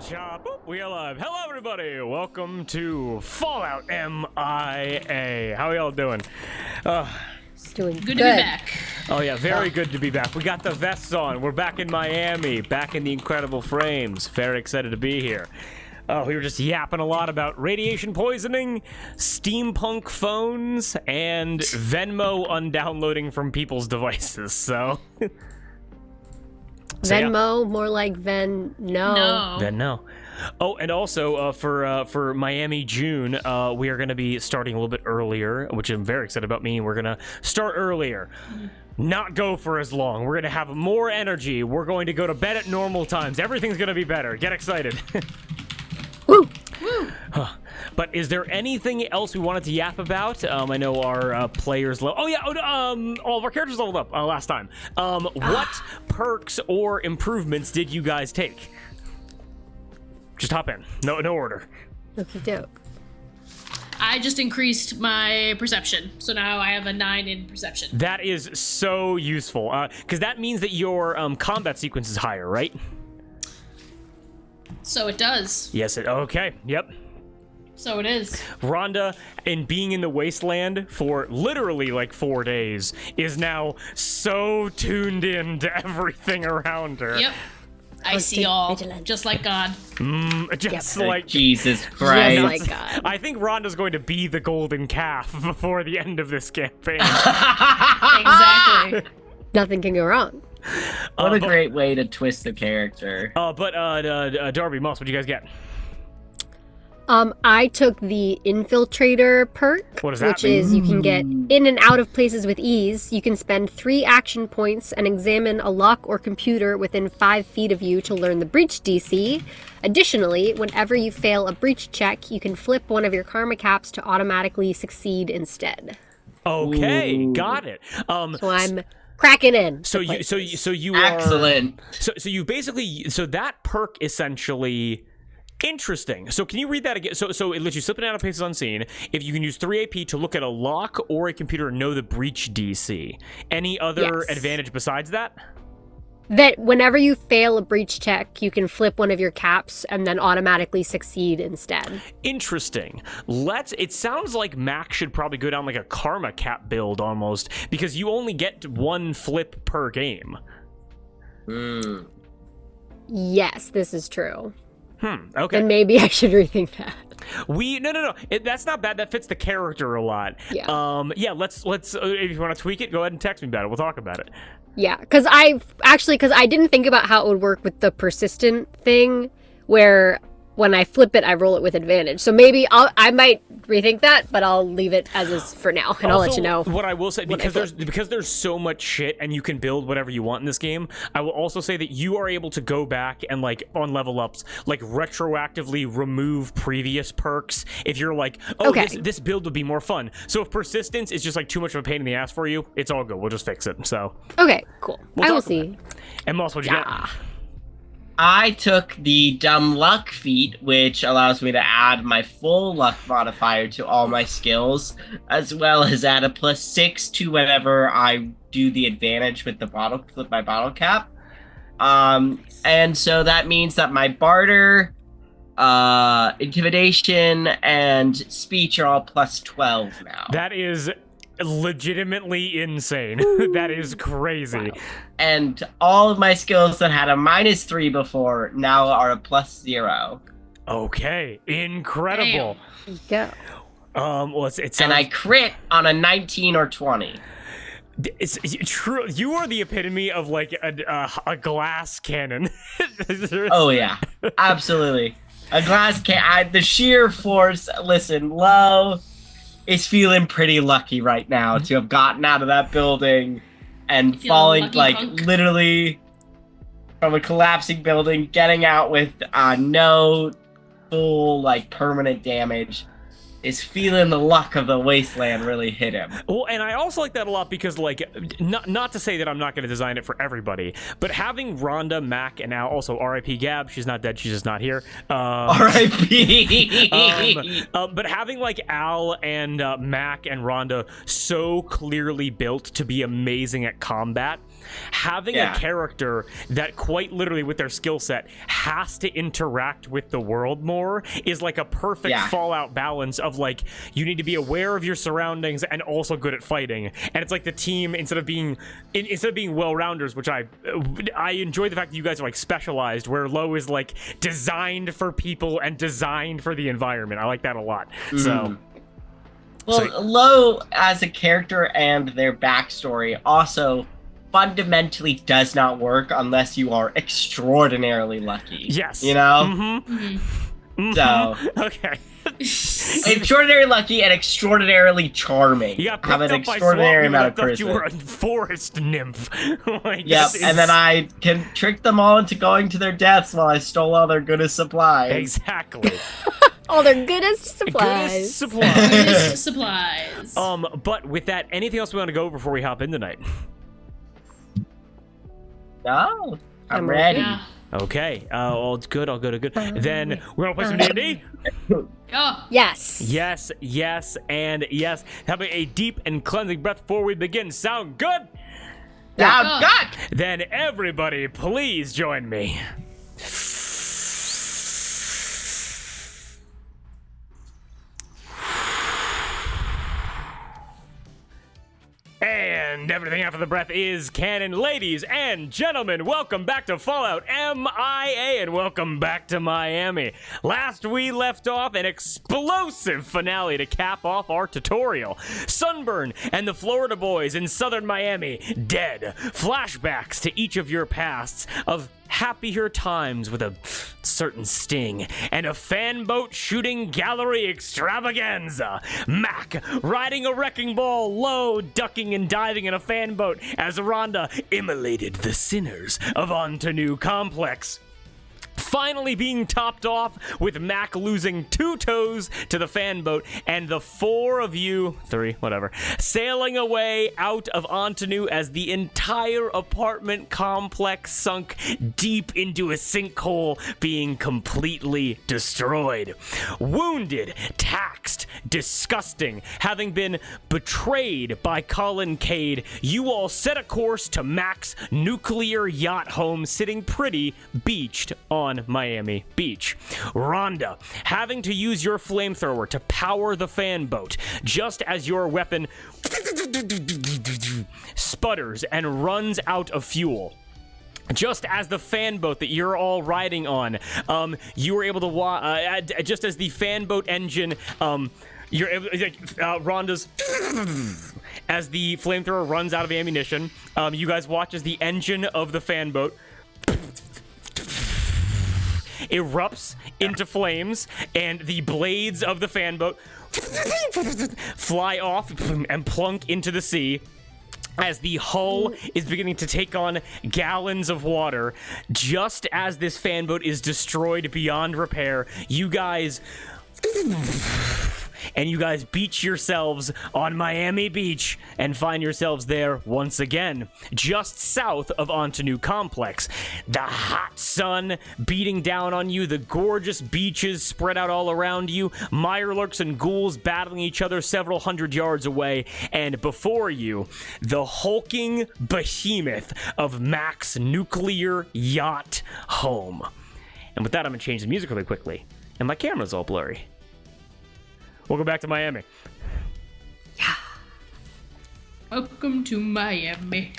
Chop. We alive. Hello, everybody. Welcome to Fallout MIA. How are y'all doing? It's doing good to be back. Oh yeah, very good to be back. We got the vests on. We're back in Miami, back in the incredible frames. Very excited to be here. We were just yapping a lot about radiation poisoning, steampunk phones, and Venmo undownloading from people's devices. So. Venmo, more like Venno. Venno. Oh, and also for Miami June, we are going to be starting a little bit earlier, which I'm very excited about. We're going to start earlier. Not go for as long. We're going to have more energy. We're going to go to bed at normal times. Everything's going to be better. Get excited. Woo! Woo! But is there anything else we wanted to yap about? I know our players all of our characters leveled up last time. What perks or improvements did you guys take? Just hop in. No order. Okie doke. I just increased my perception, so now I have a 9 in perception. That is so useful, because that means that your combat sequence is higher, right? So it does. Yes. Okay. Yep. So it is. Rhonda, in being in the wasteland for literally like 4 days, is now so tuned in to everything around her. Yep. I see all, just like God. Just like Jesus Christ. Just like God. I think Rhonda's going to be the golden calf before the end of this campaign. Exactly. Nothing can go wrong. What a great way to twist the character. Darby, Moss, what'd you guys get? I took the Infiltrator perk, What does that which mean? is you can get in and out of places with ease. You can spend 3 action points and examine a lock or computer within 5 feet of you to learn the breach DC. Additionally, whenever you fail a breach check, you can flip one of your karma caps to automatically succeed instead. Okay, Ooh. got it. So I'm cracking in. So you are Excellent. So you basically that perk essentially. Interesting. So can you read that again? So it lets you slip it out of places unseen. If you can use 3 AP to look at a lock or a computer and know the breach DC. Any other advantage besides that? That whenever you fail a breach check, you can flip one of your caps and then automatically succeed instead. Interesting. It sounds like Mac should probably go down like a karma cap build almost, because you only get 1 flip per game. Yes, this is true. Okay. And maybe I should rethink that. No. That's not bad. That fits the character a lot. Yeah. Let's if you want to tweak it, go ahead and text me about it. We'll talk about it. Yeah, because I didn't think about how it would work with the persistent thing, where when I flip it, I roll it with advantage. So maybe I might rethink that, but I'll leave it as is for now, and I'll let you know. What I will say, because there's so much shit, and you can build whatever you want in this game. I will also say that you are able to go back and like on level ups, like retroactively remove previous perks if you're like, this build would be more fun. So if persistence is just like too much of a pain in the ass for you, it's all good. We'll just fix it. So Okay, cool. I will see. It. And Moss, what'd you get? I took the Dumb Luck feat, which allows me to add my full luck modifier to all my skills, as well as add a +6 to whenever I do the advantage with the flip my bottle cap. And so that means that my barter, intimidation, and speech are all +12 now. That is legitimately insane. That is crazy. Wow. And all of my skills that had a -3 before now are a +0. Okay, incredible. Yeah. It sounds... And I crit on a 19 or 20. It's true. You are the epitome of like a glass cannon. Oh yeah, absolutely. A glass can. The sheer force. Listen, Lo is feeling pretty lucky right now to have gotten out of that building and falling like literally from a collapsing building, getting out with no full like permanent damage. is feeling the luck of the wasteland really hit him. Well, and I also like that a lot because, like, not to say that I'm not going to design it for everybody, but having Rhonda, Mac, and Al, also R.I.P. Gab, she's not dead, she's just not here. R.I.P. But having, like, Al and Mac and Rhonda so clearly built to be amazing at combat, having a character that quite literally with their skill set has to interact with the world more is like a perfect Fallout balance of like you need to be aware of your surroundings and also good at fighting. And it's like the team instead of being well-rounders, which I enjoy the fact that you guys are like specialized, where Lo is like designed for people and designed for the environment. I like that a lot. So Lo as a character and their backstory also fundamentally does not work unless you are extraordinarily lucky. Yes. You know? So okay. Extraordinarily lucky and extraordinarily charming. You got have an picked up extraordinary by amount of Swamp. I thought you were a charisma. forest nymph. Like, Yep, and then I can trick them all into going to their deaths while I stole all their goodest supplies. Exactly. All their goodest supplies. Goodest supplies. But with that, anything else we want to go over before we hop in tonight? No, I'm ready. Yeah. Okay. All good. Then we're gonna play some D&D. Oh. Yes. Yes, and yes. Having a deep and cleansing breath before we begin. Sound good? Now, God! Then everybody, please join me. And everything after the breath is canon. Ladies and gentlemen, welcome back to Fallout MIA and welcome back to Miami. Last we left off an explosive finale to cap off our tutorial. Sunburn and the Florida boys in southern Miami, dead. Flashbacks to each of your pasts of happier times with a certain sting, and a fanboat shooting gallery extravaganza. Mac riding a wrecking ball, Lo ducking and diving in a fanboat as Rhonda immolated the sinners of Untitled Complex. Finally being topped off with Mac losing 2 toes to the fanboat and the 4 of you, 3, whatever, sailing away out of Antanu as the entire apartment complex sunk deep into a sinkhole, being completely destroyed. Wounded, taxed, disgusting, having been betrayed by Colin Cade, you all set a course to Mac's nuclear yacht home sitting pretty beached on Miami Beach. Rhonda, having to use your flamethrower to power the fan boat, just as your weapon sputters and runs out of fuel. Just as the fan boat that you're all riding on, you were able to just as the fan boat engine, you're able, Rhonda's as the flamethrower runs out of ammunition, you guys watch as the engine of the fan boat erupts into flames, and the blades of the fan boat fly off and plunk into the sea as the hull is beginning to take on gallons of water. Just as this fan boat is destroyed beyond repair, you guys beach yourselves on Miami Beach and find yourselves there once again, just south of Antanu Complex. The hot sun beating down on you, the gorgeous beaches spread out all around you, mirelurks and ghouls battling each other several hundred yards away, and before you, the hulking behemoth of Mac's nuclear yacht home. And with that, I'm going to change the music really quickly, and my camera's all blurry. Welcome back to Miami. Yeah. Welcome to Miami.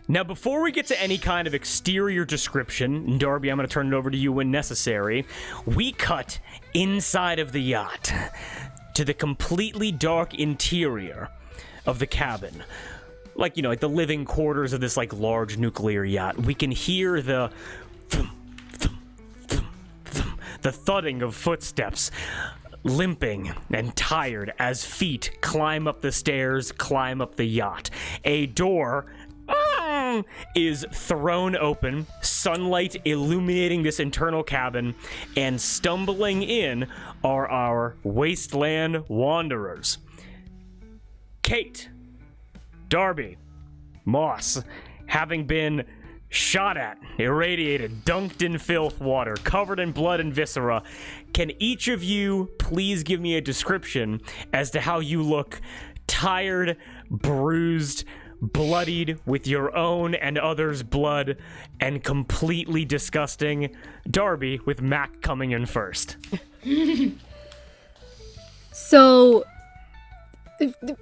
Now, before we get to any kind of exterior description, Darby, I'm going to turn it over to you when necessary. We cut inside of the yacht to the completely dark interior of the cabin. Like, you know, like the living quarters of this, like, large nuclear yacht. We can hear the thudding of footsteps, limping and tired as feet climb up the stairs, climb up the yacht. A door is thrown open, sunlight illuminating this internal cabin, and stumbling in are our wasteland wanderers. Kate, Darby, Moss, having been shot at, irradiated, dunked in filth water, covered in blood and viscera, can each of you please give me a description as to how you look tired, bruised, bloodied with your own and others' blood, and completely disgusting? Darby, with Mac coming in first. So,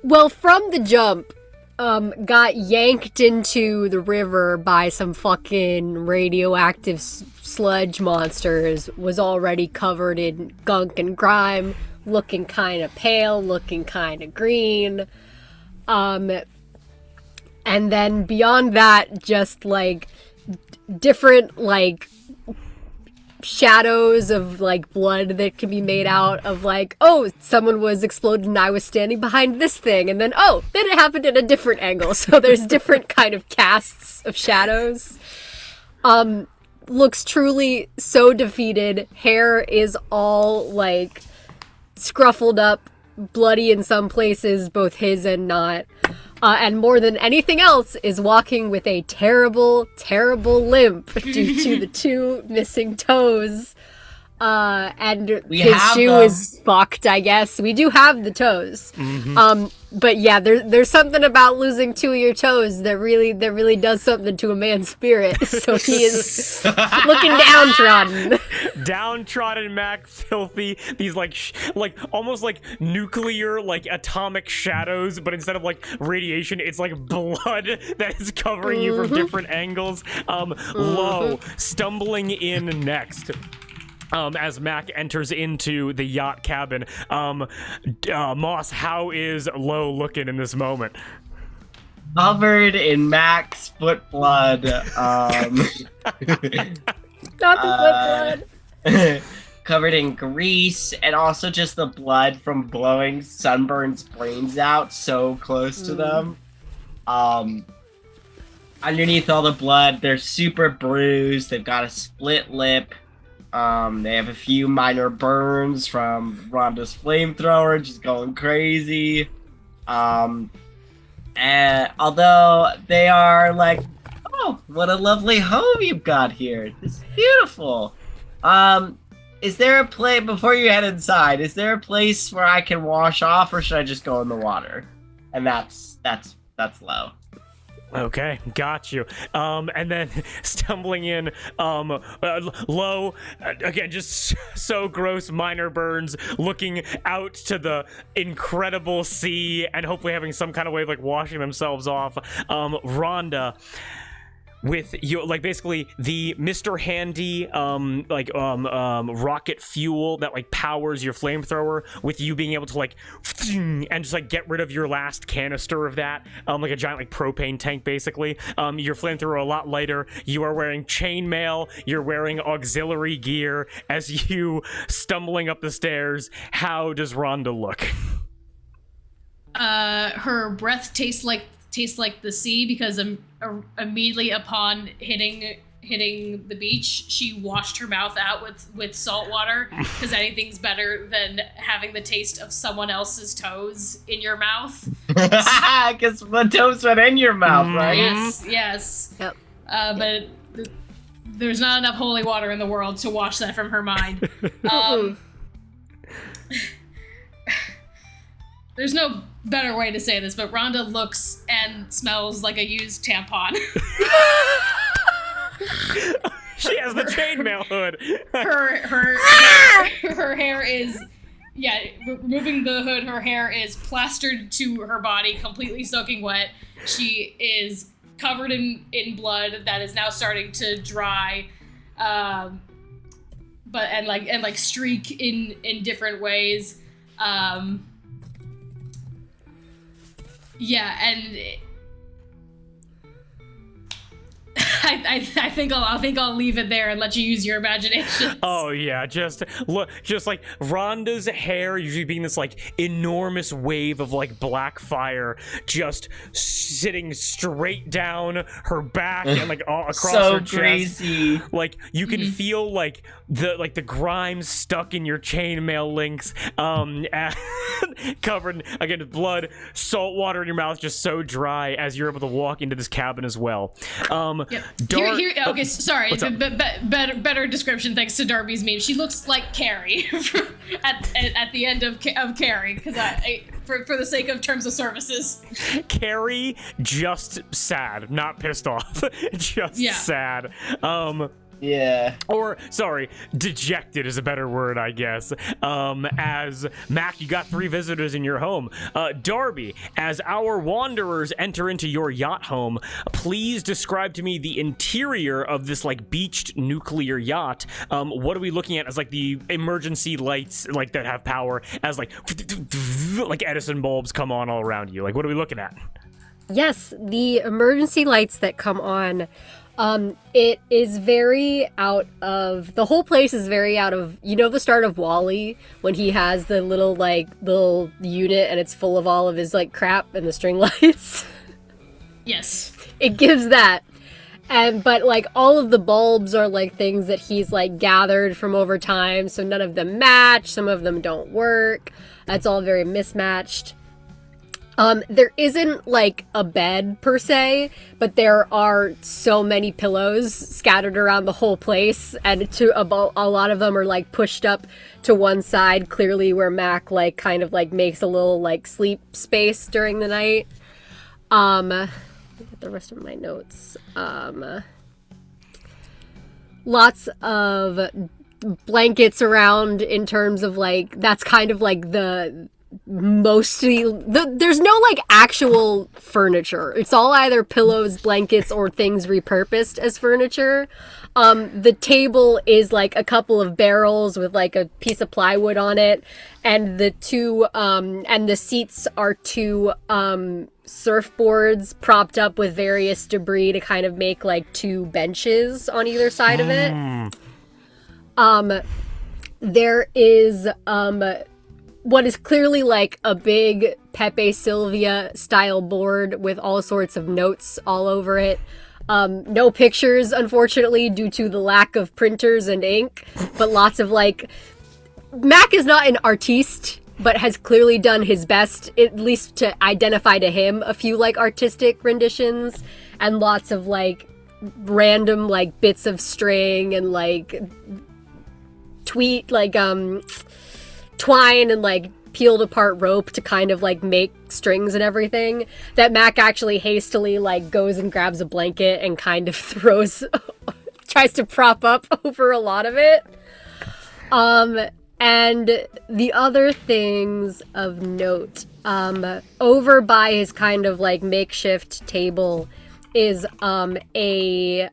well, from the jump, got yanked into the river by some fucking radioactive sludge monsters, was already covered in gunk and grime, looking kind of pale, looking kind of green. And then beyond that, just, like, different, like, shadows of, like, blood that can be made out of, like, oh, someone was exploded and I was standing behind this thing, and then, oh, then it happened at a different angle. So there's different kind of casts of shadows. Looks truly so defeated. Hair is all, like, scruffled up, bloody in some places, both his and not. And more than anything else, is walking with a terrible, terrible limp due to the 2 missing toes. And his shoe is fucked, I guess. We do have the toes. Mm-hmm. But yeah, there's something about losing 2 of your toes that really does something to a man's spirit. So he is looking downtrodden. Downtrodden, Mac, filthy. These like almost like nuclear, like atomic shadows, but instead of like radiation, it's like blood that is covering you from different angles. Low, stumbling in next. As Mac enters into the yacht cabin, Moss, how is Low looking in this moment? Covered in Mac's foot blood. Not the foot blood. Covered in grease, and also just the blood from blowing Sunburn's brains out so close to them. Underneath all the blood, they're super bruised. They've got a split lip. They have a few minor burns from Rhonda's flamethrower, just going crazy. And although they are like, oh, what a lovely home you've got here. It's beautiful. Is there a place, before you head inside, is there a place where I can wash off, or should I just go in the water? And that's Low. Okay, got you. And then stumbling in, Low, again, just so gross, minor burns, looking out to the incredible sea and hopefully having some kind of way of like washing themselves off. Rhonda, with you, like basically the Mr. Handy rocket fuel that like powers your flamethrower, with you being able to like and just like get rid of your last canister of that, like a giant like propane tank basically. Your flamethrower a lot lighter. You are wearing chainmail, you're wearing auxiliary gear as you stumbling up the stairs. How does Rhonda look? Her breath tastes like the sea, because immediately upon hitting the beach, she washed her mouth out with salt water, because anything's better than having the taste of someone else's toes in your mouth. Because the toes went in your mouth, right? Yes. Yep. But there's not enough holy water in the world to wash that from her mind. There's no better way to say this, but Rhonda looks and smells like a used tampon. She has the chainmail hood. Her hair is, removing the hood, her hair is plastered to her body, completely soaking wet. She is covered in blood that is now starting to dry, and streak in different ways. I think I'll leave it there and let you use your imagination. Oh yeah, just like Rhonda's hair usually being this like enormous wave of like black fire, just sitting straight down her back and like all across her chest. Crazy. Like you can feel like the grime stuck in your chainmail links, covered again with blood, salt water in your mouth, just so dry as you're able to walk into this cabin as well. Yep. Okay, sorry. Better description thanks to Darby's meme. She looks like Carrie at the end of Carrie, because for the sake of terms of services. Carrie, just sad, not pissed off, just sad. Yeah. Or, sorry, dejected is a better word, I guess. As Mac, you got 3 visitors in your home. Darby, as our wanderers enter into your yacht home, please describe to me the interior of this, like, beached nuclear yacht. What are we looking at as, like, the emergency lights, like, that have power as, like Edison bulbs come on all around you? Like, what are we looking at? Yes, the emergency lights that come on. It is very out of, the whole place is very out of, you know, the start of WALL-E when he has the little unit and it's full of all of his like crap and the string lights. Yes. It gives that. But like all of the bulbs are like things that he's like gathered from over time. So none of them match. Some of them don't work. That's all very mismatched. There isn't, like, a bed, per se, but there are so many pillows scattered around the whole place, and a lot of them are, like, pushed up to one side, clearly where Mac, like, kind of, like, makes a little, like, sleep space during the night. Let me get the rest of my notes. Lots of blankets around in terms of, like, that's kind of, like, there's no like actual furniture. It's all either pillows, blankets, or things repurposed as furniture. The table is like a couple of barrels with like a piece of plywood on it, and the seats are 2 surfboards propped up with various debris to kind of make like 2 benches on either side of it. There is what is clearly like a big Pepe Sylvia style board with all sorts of notes all over it. No pictures, unfortunately, due to the lack of printers and ink, but lots of like, Mac is not an artiste, but has clearly done his best, at least to identify to him a few like artistic renditions, and lots of like random like bits of string and like twine and like peeled apart rope to kind of like make strings and everything that Mac actually hastily like goes and grabs a blanket and kind of tries to prop up over a lot of it. And the other things of note, over by his kind of like makeshift table is a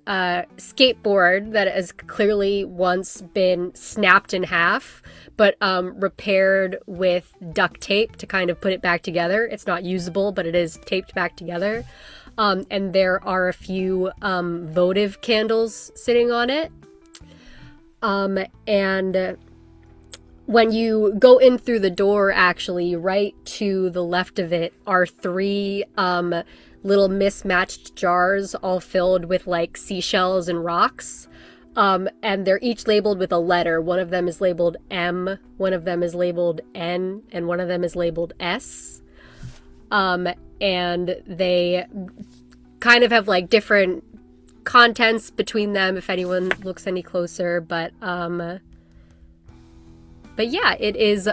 skateboard that has clearly once been snapped in half, but repaired with duct tape to kind of put it back together. It's not usable, but it is taped back together. And there are a few votive candles sitting on it. And when you go in through the door, actually, right to the left of it are 3 little mismatched jars all filled with like seashells and rocks. And they're each labeled with a letter. One of them is labeled M, one of them is labeled N, and one of them is labeled S. And they kind of have like different contents between them if anyone looks any closer, but yeah, it is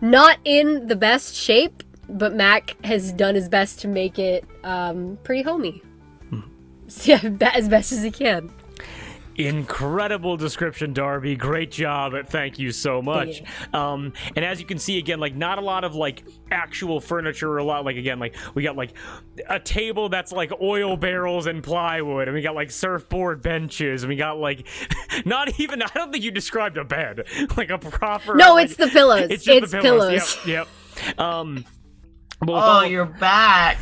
not in the best shape, but Mac has done his best to make it pretty homey. Yeah, as best as he can. Incredible description, Darby. Great job. Thank you so much. And as you can see, again, like not a lot of like actual furniture, a lot like, again, like we got like a table that's like oil barrels and plywood, and we got like surfboard benches, and we got like not even, I don't think you described a bed, like a proper. No, like, it's the pillows. It's just the pillows. Yep. Oh, you're back.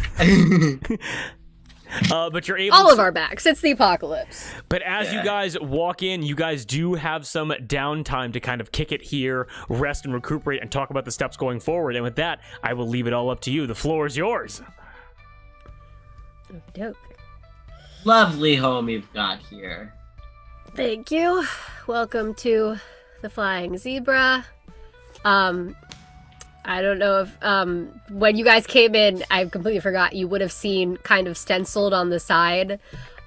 But you're able All to... of our backs. It's the apocalypse. But as you guys walk in, you guys do have some downtime to kind of kick it here, rest and recuperate, and talk about the steps going forward. And with that, I will leave it all up to you. The floor is yours. Dope. Lovely home you've got here. Thank you. Welcome to the Flying Zebra. I don't know if when you guys came in, I completely forgot, you would have seen kind of stenciled on the side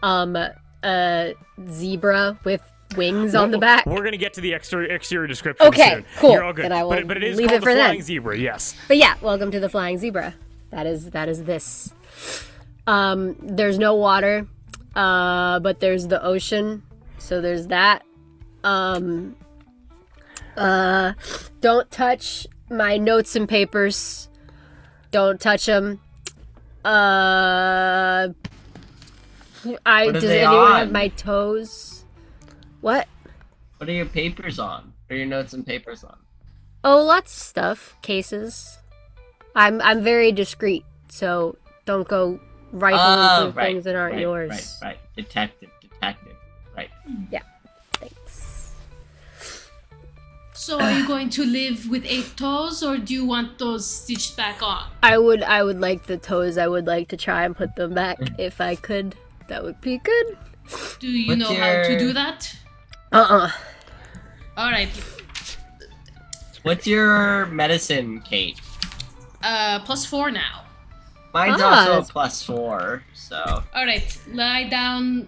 a zebra with wings on the back. We're gonna get to the exterior description Okay, soon. cool. You're all good. Then I will but it is leave called it the for Flying then. Zebra, yes. But yeah, welcome to the Flying Zebra. That is this. There's no water, but there's the ocean. So there's that. Don't touch my notes and papers. Don't touch them. Does anyone have my toes? What? What are your papers on? What are your notes and papers on? Oh, lots of stuff. Cases. I'm very discreet, so don't go rifling through things that aren't yours. Right. Detective. Right. Yeah. Thanks. So are you going to live with 8 toes, or do you want those stitched back on? I would like the toes. I would like to try and put them back if I could. That would be good. Do you know how to do that? Alright. What's your medicine, Kate? +4 now. Mine's also a +4, so. Alright, lie down.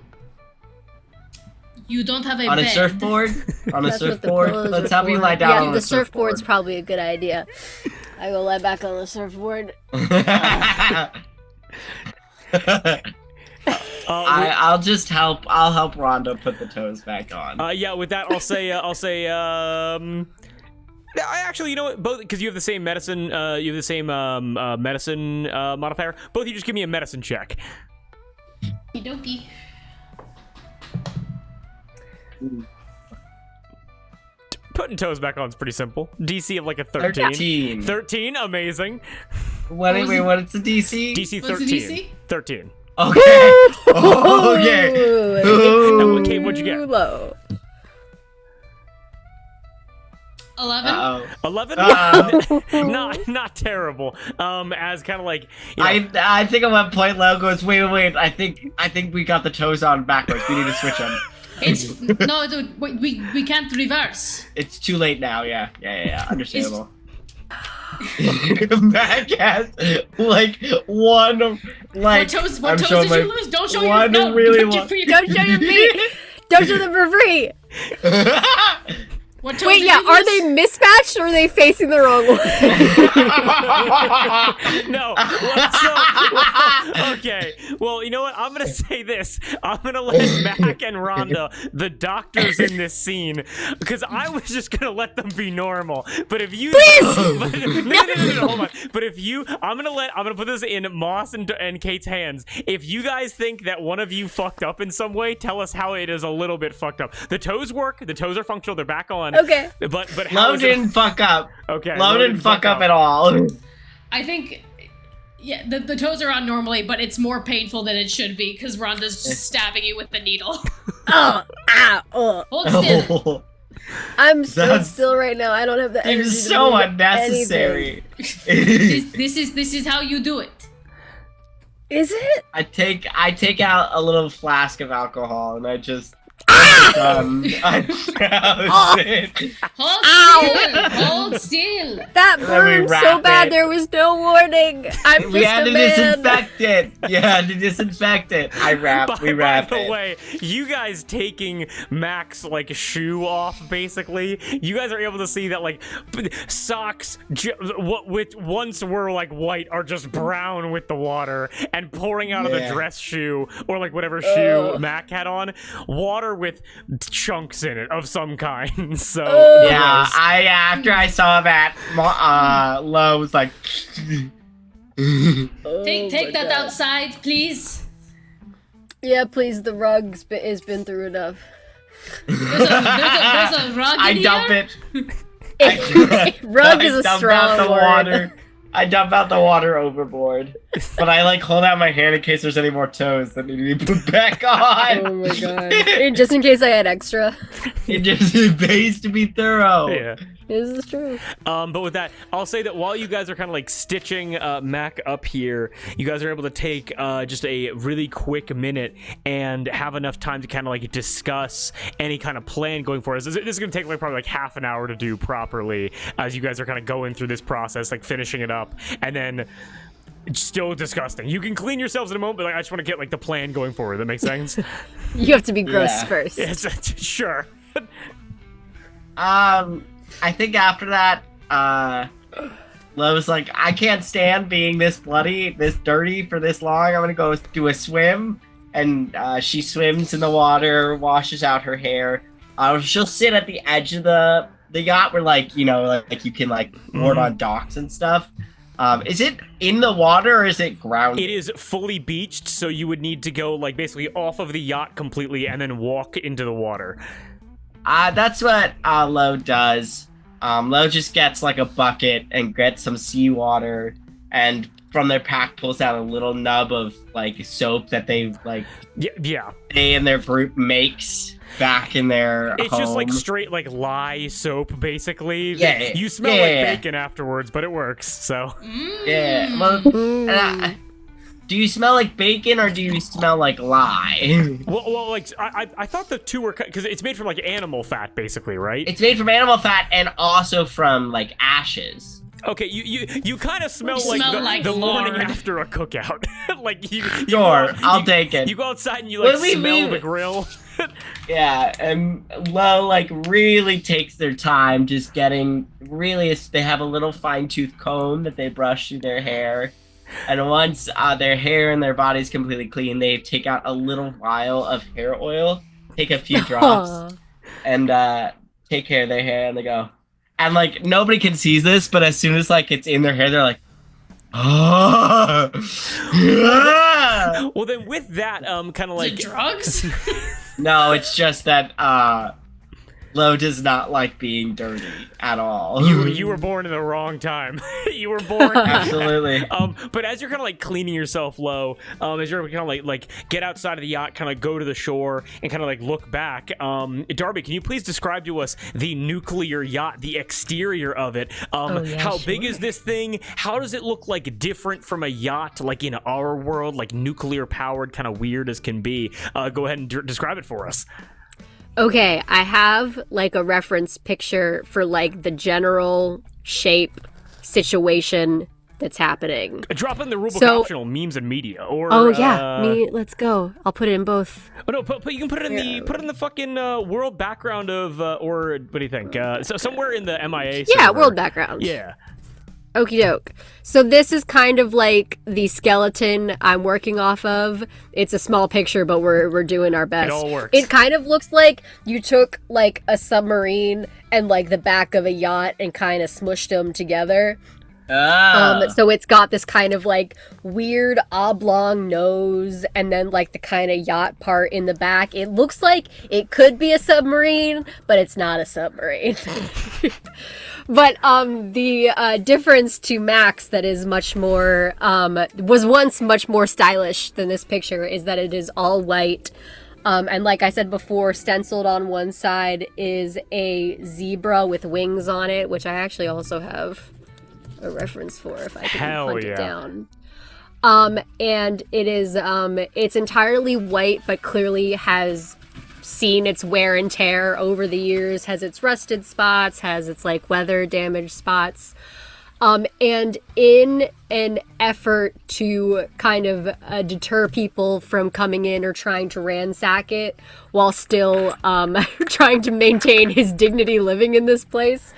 You don't have a on bed. A surfboard? On a That's what the surfboard? pillows Let's are have you for. lie down Yeah, on the a surfboard. surfboard's probably a good idea. I will lie back on the surfboard. I'll just help. I'll help Rhonda put the toes back on. Yeah, with that, I'll say, actually, you know what? Both, because you have the same medicine, medicine modifier. Both of you just give me a medicine check. Okie Putting toes back on is pretty simple. DC of like a 13. 13, amazing. Wait, what's the DC? DC 13. What's the DC? 13. Okay. Okay. Okay, what'd you get? Low. 11? Uh-oh. 11? Not terrible. As kind of like, you know, I think at one point Leo goes, wait. I think we got the toes on backwards. We need to switch them. It's no, dude, we can't reverse. It's too late now. Yeah. Understandable. Mac has like one What toes did you lose? Don't show your Don't Don't show your feet. Don't show them for free. What toes Wait, did yeah, you are lose? they mismatched or are they facing the wrong way? No. Well, okay. Well, you know what? I'm gonna say this. I'm gonna let Mac and Rhonda, the doctors in this scene, because I was just gonna let them be normal. But if you no, hold on. But if you, I'm gonna put this in Moss and Kate's hands. If you guys think that one of you fucked up in some way, tell us how it is a little bit fucked up. The toes work. The toes are functional. They're back on. Okay. But how Lo is it? didn't fuck up. Okay. Lo didn't fuck up at all. I think, yeah, the toes are on normally, but it's more painful than it should be because Rhonda's just stabbing you with the needle. Hold still. I'm so still right now. I don't have the energy. It's to so move unnecessary. This is how you do it. Is it? I take out a little flask of alcohol and I just I douse it. Hold still. That Let me burned wrap so bad it. there was no warning. I'm just We had a to man. disinfect it. Yeah, to disinfect it. We wrap By it. the way, you guys taking Mac's like shoe off, basically, you guys are able to see that like socks, what which once were like white, are just brown with the water, and pouring out of the dress shoe or like whatever shoe Mac had on, water with chunks in it of some kind. So Yeah, after I saw that, Lo was like, Take that outside, please. Yeah, please. The rug's has been through enough. There's a rug in I here. dump it. Rug is a dump strong out the word. water. I dump out the water overboard. but I like hold out my hand in case there's any more toes that need to be put back on. Oh my god. Just in case I had extra. It just pays to be thorough. Yeah. This is true. But with that, I'll say that while you guys are kind of like stitching Mac up here, you guys are able to take just a really quick minute and have enough time to kind of like discuss any kind of plan going forward. This is going to take like probably like half an hour to do properly as you guys are kind of going through this process, like finishing it up, and then it's still disgusting. You can clean yourselves in a moment, but like, I just want to get like the plan going forward. That makes sense? You have to be gross first. Yes, sure. I think after that, Love's like, I can't stand being this bloody, this dirty for this long. I'm gonna go do a swim. And she swims in the water, washes out her hair. She'll sit at the edge of the yacht where, like, you know, like you can like board on docks and stuff. Is it in the water or is it grounded? It is fully beached, so you would need to go like basically off of the yacht completely and then walk into the water. That's what Lo does. Lo just gets like a bucket and gets some seawater, and from their pack pulls out a little nub of like soap that they like. Yeah. They and their group makes back in their It's home. just like straight like lye soap, basically. Yeah. You smell like bacon afterwards, but it works. So. Yeah. Well, do you smell like bacon or do you smell like lye? Well, like I thought the two were because it's made from like animal fat, basically, right? It's made from animal fat and also from like ashes. Okay, you kind of smell You like smell the, like the morning lard. after a cookout. Like you Sure, I'll take it. You go outside and you like When we smell leave- the grill. Yeah, and Lo like really takes their time just getting really. They have a little fine-tooth comb that they brush through their hair, and once their hair and their body's completely clean, they take out a little vial of hair oil, take a few drops, and take care of their hair, and they go. And like nobody can see this, but as soon as like it's in their hair, they're like, oh. Well, then with that, kind of like Is it drugs? No, it's just that Lo does not like being dirty at all. you were born in the wrong time. You were born Absolutely. But as you're kind of like cleaning yourself, Lo, as you're kind of like get outside of the yacht, kind of go to the shore and kind of like look back. Darby, can you please describe to us the nuclear yacht, the exterior of it? How big is this thing? How does it look like different from a yacht like in our world, like nuclear powered, kind of weird as can be? Go ahead and describe it for us. Okay, I have like a reference picture for like the general shape situation that's happening. Drop in the rulebook So- optional memes and media, or Let's go. I'll put it in both. Oh no, but you can put it in the fucking world background of or what do you think? So somewhere in the MIA. Yeah, server. world background. Yeah. Okie doke. So this is kind of like the skeleton I'm working off of. It's a small picture, but we're doing our best. It all works. It kind of looks like you took like a submarine and like the back of a yacht and kind of smushed them together. So it's got this kind of like weird oblong nose and then like the kind of yacht part in the back. It looks like it could be a submarine, but it's not a submarine. But the difference to Max that is much more, was once much more stylish than this picture is that it is all white. And like I said before, stenciled on one side is a zebra with wings on it, which I actually also have a reference for if I can hunt it down. And it is, it's entirely white, but clearly has seen its wear and tear over the years, has its rusted spots, has its like weather damaged spots. And in an effort to kind of deter people from coming in or trying to ransack it while still trying to maintain his dignity living in this place,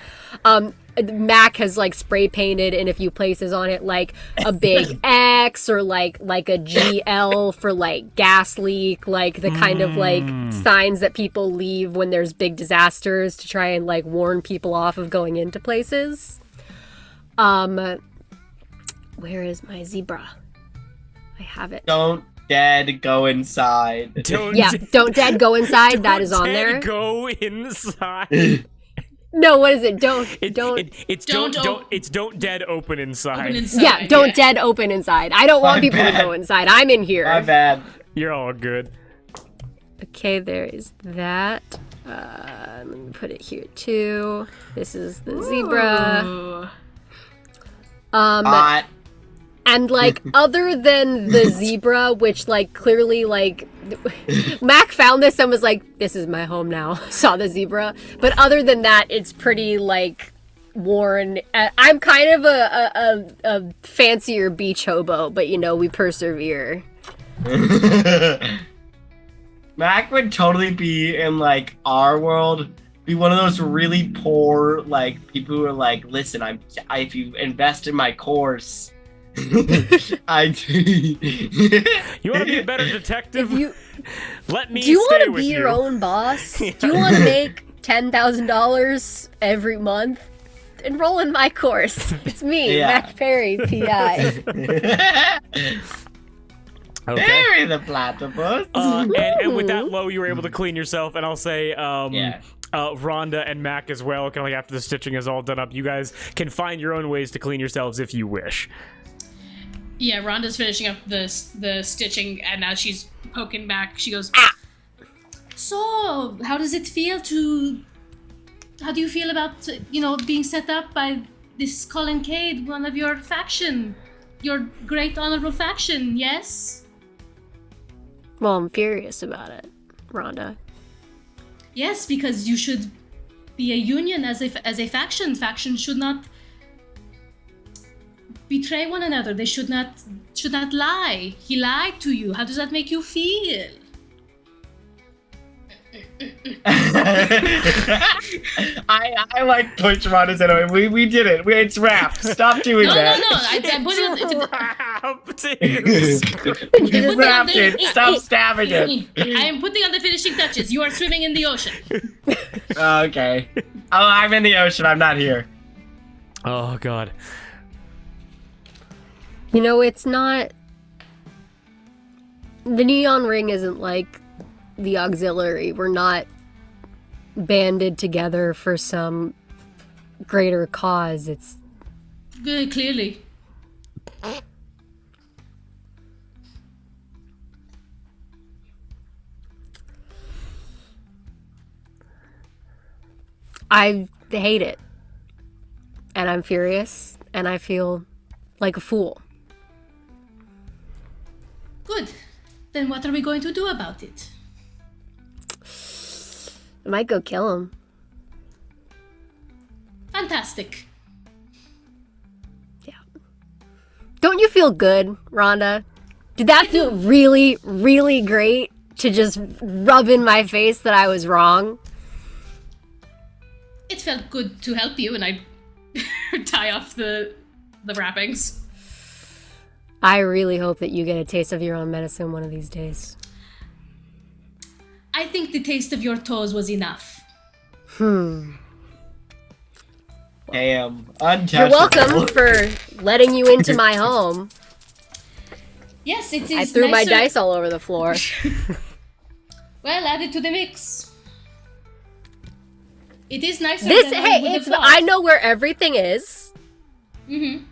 Mac has like spray painted in a few places on it like a big X or like a GL for like gas leak, like the kind of like signs that people leave when there's big disasters to try and like warn people off of going into places. Where is my zebra? I have it. Don't dead go inside. Don't dead go inside. That is on there. Go inside. No, what is it? It's don't dead open inside. Open inside. Yeah, don't dead open inside. I don't want people to go inside. I'm in here. My bad. You're all good. Okay, there is that. Let me put it here too. This is the zebra. Ooh. Hot. And like other than the zebra, which like clearly like Mac found this and was like, "This is my home now." Saw the zebra, but other than that, it's pretty like worn. I'm kind of a fancier beach hobo, but you know we persevere. Mac would totally be in like our world. Be one of those really poor like people who are like, listen, if you invest in my course. You want to be a better detective? Let me. Do you stay want to with be you. your own boss? Do you want to make $10,000 every month? Enroll in my course. It's me, Yeah. Mac Perry, PI. Okay. Bury the platypus. And with that low, you were able to clean yourself, and I'll say, Yeah. Rhonda and Mac as well. Kind of like after the stitching is all done up, you guys can find your own ways to clean yourselves if you wish. Yeah, Rhonda's finishing up the stitching, and now she's poking back. She goes, So, how does it feel how do you feel about, being set up by this Colin Cade, one of your faction? Your great honorable faction, yes? Well, I'm furious about it, Rhonda. Yes, because you should be a union as a faction. Factions should not betray one another. They should not lie. He lied to you. How does that make you feel? I like push Rhonda's head away. We did it. It's wrapped. Stop doing that. No. I put It's wrapped it. Stop stabbing it. I am putting on the finishing touches. You are swimming in the ocean. Okay. Oh, I'm in the ocean. I'm not here. Oh God. You know, it's not... The neon ring isn't like the auxiliary. We're not banded together for some greater cause. It's... Good, clearly. I hate it. And I'm furious. And I feel like a fool. Good. Then what are we going to do about it? I might go kill him. Fantastic. Yeah. Don't you feel good, Rhonda? Did that feel really, really great to just rub in my face that I was wrong? It felt good to help you, and I tie off the wrappings. I really hope that you get a taste of your own medicine one of these days. I think the taste of your toes was enough. Damn. You're Untouchable. welcome for letting you into my home. Yes, it is. I threw my nicer- dice all over the floor. Well, add it to the mix. It is nicer. This, than hey, I would it's, have thought. I know where everything is. Mm-hmm.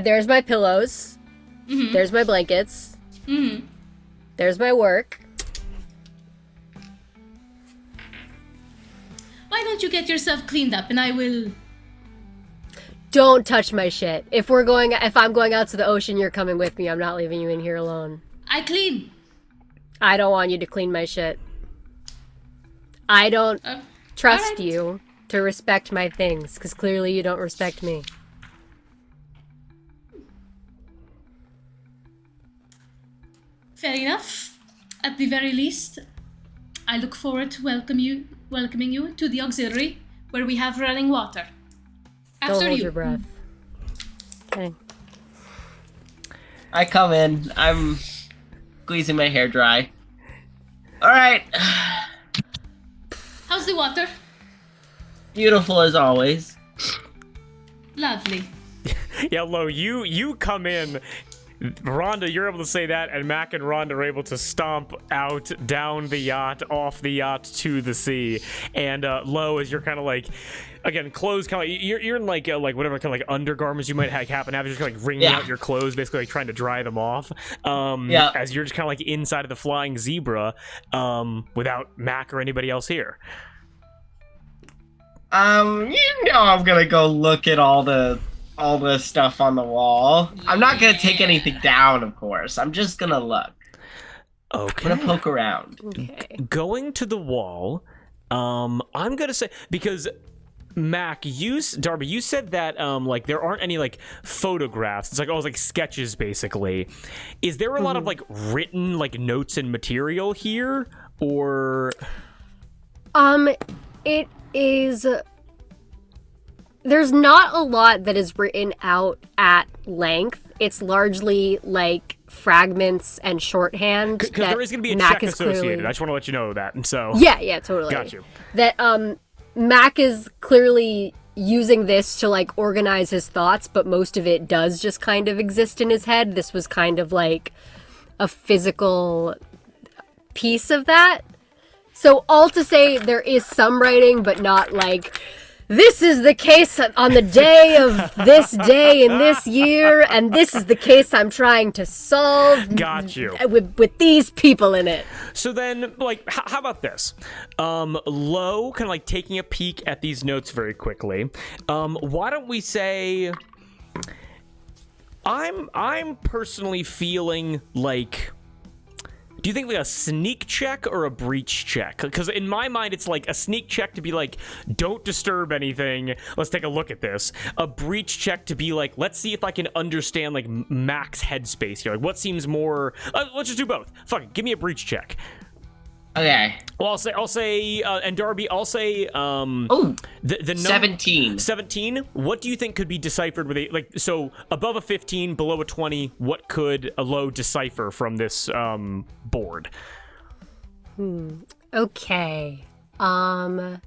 There's my pillows. Mm-hmm. There's my blankets. Mm-hmm. There's my work. Why don't you get yourself cleaned up, and I will. Don't touch my shit. If I'm going out to the ocean, you're coming with me. I'm not leaving you in here alone. I clean. I don't want you to clean my shit. I don't trust alright. you to respect my things, because clearly you don't respect me. Fair enough. At the very least, I look forward to welcoming you to the auxiliary, where we have running water. Don't After hold you. your breath. Okay. I come in. I'm squeezing my hair dry. All right. How's the water? Beautiful as always. Lovely. Yeah, Lo, you come in Rhonda, you're able to say that, and Mac and Rhonda are able to stomp out, down the yacht, off the yacht to the sea. And Lo, as you're kind of like, again, clothes kind of like, you're in like whatever kind of like undergarments you might happen to have, just like wringing out your clothes, basically like trying to dry them off. As you're just kind of like inside of the flying zebra, without Mac or anybody else here. I'm gonna go look at all the stuff on the wall. I'm not gonna take anything down, of course. I'm just gonna look. Okay. I'm gonna poke around. Okay. Going to the wall, I'm gonna say, because Mac, Darby, you said that like there aren't any like photographs. It's like like sketches basically. Is there a lot of like written like notes and material here, or? It is. There's not a lot that is written out at length. It's largely like fragments and shorthand. Because there is going to be a Mac check associated. I just want to let you know that. And so. Yeah, totally. Got you. That Mac is clearly using this to like organize his thoughts, but most of it does just kind of exist in his head. This was kind of like a physical piece of that. So all to say, there is some writing, but not like, this is the case on the day of this day in this year, and this is the case I'm trying to solve. Got you. With these people in it. So then, like, how about this? Lo, kind of like taking a peek at these notes very quickly. Why don't we say, I'm personally feeling like, do you think like a sneak check or a breach check? Because in my mind, it's like a sneak check to be like, don't disturb anything. Let's take a look at this. A breach check to be like, let's see if I can understand like Mac's headspace here. Like, what seems more? Let's just do both. Fuck it, give me a breach check. Okay. Well, I'll say, and Darby, I'll say, the 17. 17. What do you think could be deciphered with so above a 15, below a 20? What could a Lo decipher from this board? Okay. Like,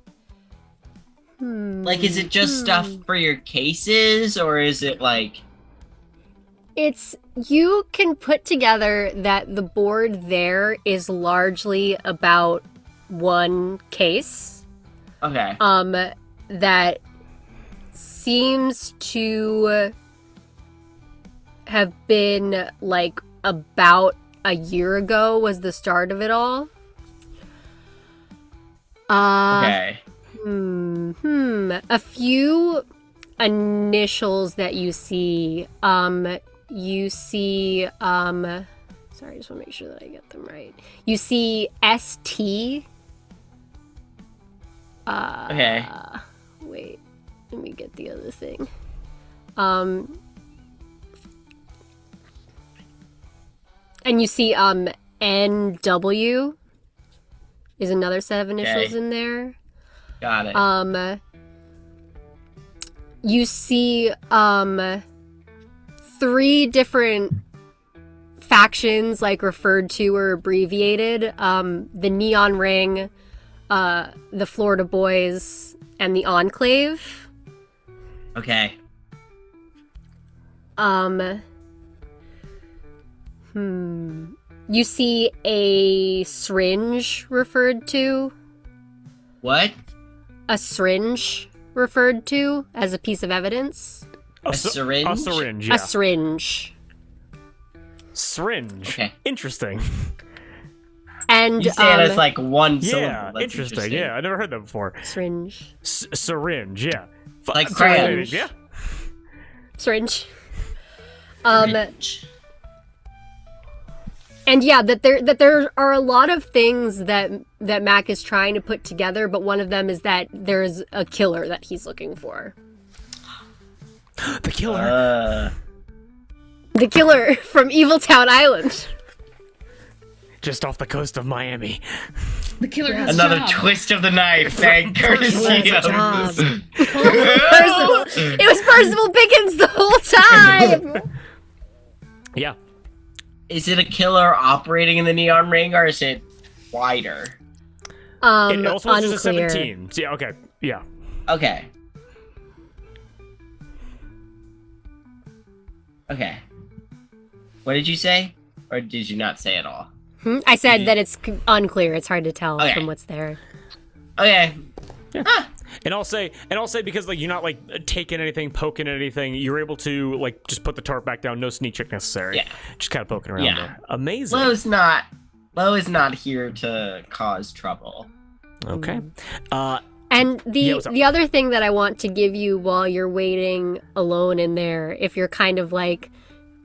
is it just stuff for your cases, or is it like? You can put together that the board there is largely about one case. Okay. That seems to have been like about a year ago was the start of it all. Okay. A few initials that you see. You see, sorry, I just want to make sure that I get them right. You see ST. Okay. Wait, let me get the other thing. And you see, NW is another set of initials in there. Got it. You see, 3 different factions like referred to or abbreviated. The Neon Ring, the Florida Boys, and the Enclave. Okay. You see a syringe referred to. What? A syringe referred to as a piece of evidence. A syringe? A syringe, yeah. A syringe. Syringe. Okay. Interesting. And you say it as like one syllable. Yeah, That's interesting. Yeah, I never heard that before. Syringe. Syringe, yeah. Like crayons. Yeah. Syringe. Syringe. And yeah, that there are a lot of things that Mac is trying to put together, but one of them is that there's a killer that he's looking for. The killer. The killer from Eviltown Island. Just off the coast of Miami. The killer has Another a job. twist of the knife, thank courtesy of... It was Percival Pickens the whole time! Yeah. Is it a killer operating in the Neon Ring, or is it wider? It also was just a unclear. 17. So, yeah, okay. Yeah. Okay. Okay. What did you say? Or did you not say at all? I said that it's unclear. It's hard to tell Okay. from what's there. Okay. Yeah. Ah, And I'll say because like you're not like taking anything, poking at anything, you're able to like just put the tarp back down, no sneak check necessary. Yeah. Just kind of poking around Yeah. there. Amazing. Lo is not here to cause trouble. Okay. And Yeah, what's up? the other thing that I want to give you while you're waiting alone in there, if you're kind of like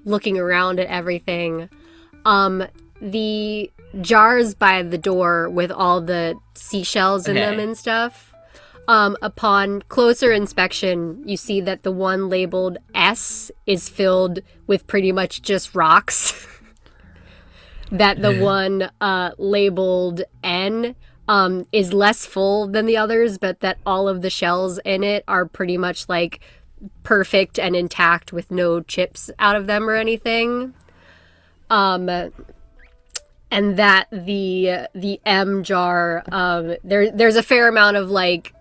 looking around at everything, the jars by the door with all the seashells in them Okay. and stuff, upon closer inspection, you see that the one labeled S is filled with pretty much just rocks. That the one labeled N is less full than the others, but that all of the shells in it are pretty much like perfect and intact with no chips out of them or anything. And that the M jar, there's a fair amount of like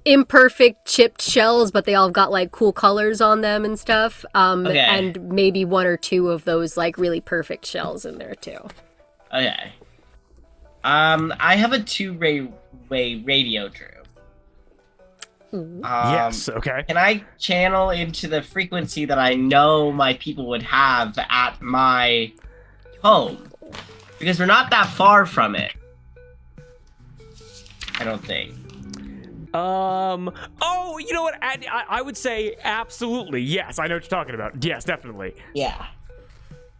imperfect chipped shells, but they all got like cool colors on them and stuff. Okay. And maybe one or two of those like really perfect shells in there too. Okay. I have a two-way radio, Drew. Yes. Okay. Can I channel into the frequency that I know my people would have at my home? Because we're not that far from it. I don't think. Oh, you know what? I would say absolutely. Yes, I know what you're talking about. Yes, definitely. Yeah.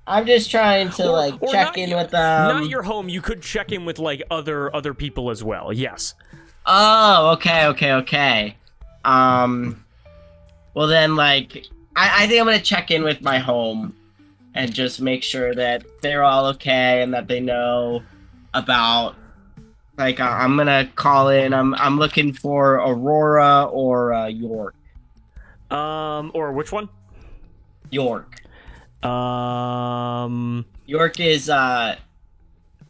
I'm just trying to Or check not in your- with them. Not your home. You could check in with like other people as well. Yes. Oh, okay. Well then, like, I think I'm gonna check in with my home and just make sure that they're all okay and that they know about. Like, I'm gonna call in. I'm looking for Aurora or York. Or which one? York. Um. York is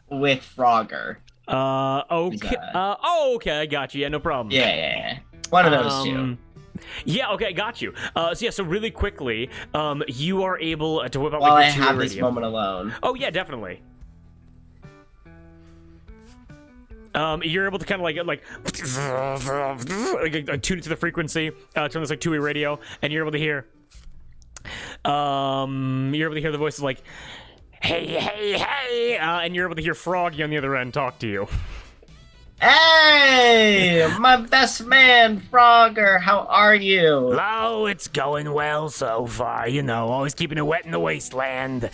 with Frogger. Okay. Oh, okay. I got you. Yeah, no problem. Yeah. One of those two. Yeah. Okay. Got you. So really quickly, you are able to whip out While like I your two-way have this radio. moment alone. Oh yeah, definitely. You're able to kind of like tune it to the frequency, turn this like two-way radio, and you're able to hear. You're able to hear the voices like, hey, and you're able to hear Froggy on the other end talk to you. Hey, my best man, Frogger, how are you? Oh, it's going well so far. You know, always keeping it wet in the wasteland.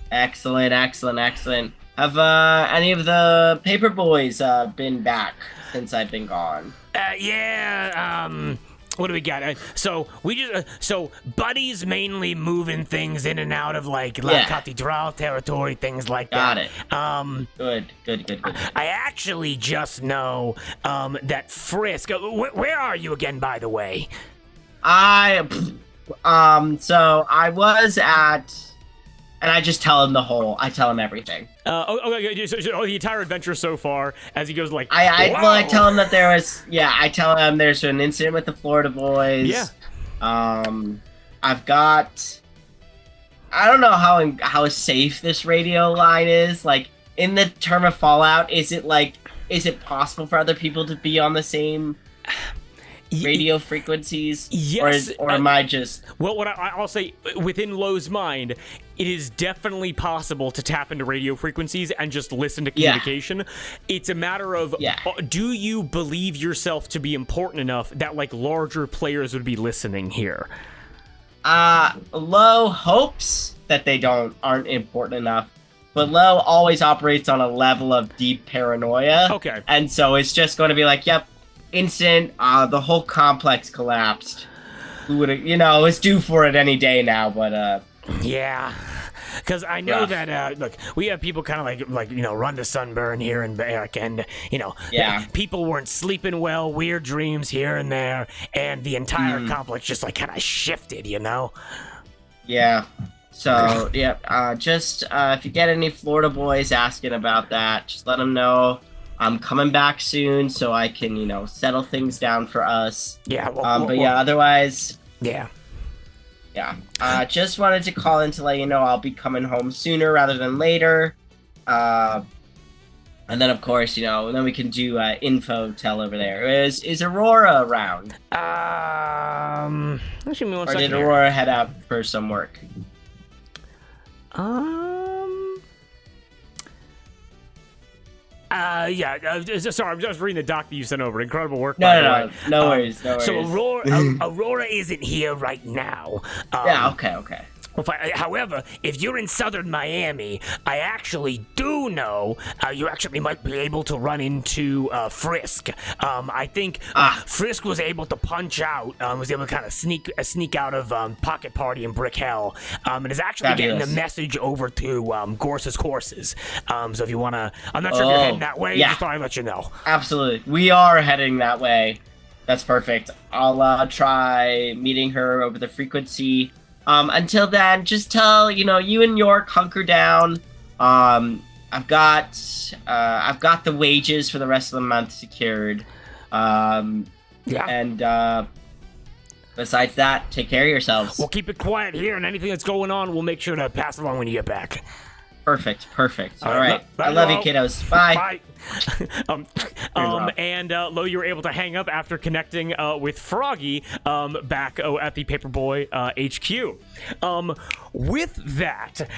Excellent. Have any of the paper boys been back since I've been gone? What do we got? So Buddy's mainly moving things in and out of like La Catedral territory, things like Got that. it. Good. I actually just know that Frisk. Where are you again, by the way? So I was at, and I just tell him I tell him everything. Okay. So the entire adventure so far, as he goes like, I tell him that I tell him there's an incident with the Florida boys. Yeah. I've got, I don't know how safe this radio line is. Like, in the term of Fallout, is it possible for other people to be on the same radio frequencies? Yes. Or am I just... Well, what I'll say, within Lowe's mind, it is definitely possible to tap into radio frequencies and just listen to communication. It's a matter of, do you believe yourself to be important enough that, like, larger players would be listening here? Lowe hopes that they aren't important enough, but Lowe always operates on a level of deep paranoia. Okay. And so it's just going to be like, yep, instant, the whole complex collapsed. Who would it's due for it any day now, but Yeah, because I know that look, we have people kind of like run to Sunburn here in Barrack, and people weren't sleeping well, weird dreams here and there, and the entire complex just like kind of shifted, Yeah. So just if you get any Florida boys asking about that, just let them know I'm coming back soon, so I can settle things down for us. Yeah. Otherwise. Yeah. Yeah. Just wanted to call in to let you know I'll be coming home sooner rather than later. And then, of course, then we can do info tell over there. Is Aurora around? Actually, Or did Aurora head out for some work? Sorry, I'm just reading the doc that you sent over. Incredible work. No worries. So Aurora isn't here right now. Okay. However, if you're in southern Miami, I actually do know you actually might be able to run into Frisk. I think Frisk was able to punch out, was able to kind of sneak out of Pocket Party and Brick Hell, and is actually getting the message over to Gorce's horses. So if you want to, I'm not sure if you're heading that way, just thought I'd let you know. Absolutely. We are heading that way. That's perfect. I'll try meeting her over the frequency. Until then, just tell, you and York hunker down. I've got the wages for the rest of the month secured. And besides that, take care of yourselves. We'll keep it quiet here, and anything that's going on, we'll make sure to pass along when you get back. Perfect. All right. I love you, kiddos. Bye. And Lo, you were able to hang up after connecting with Froggy back at the Paperboy HQ. With that,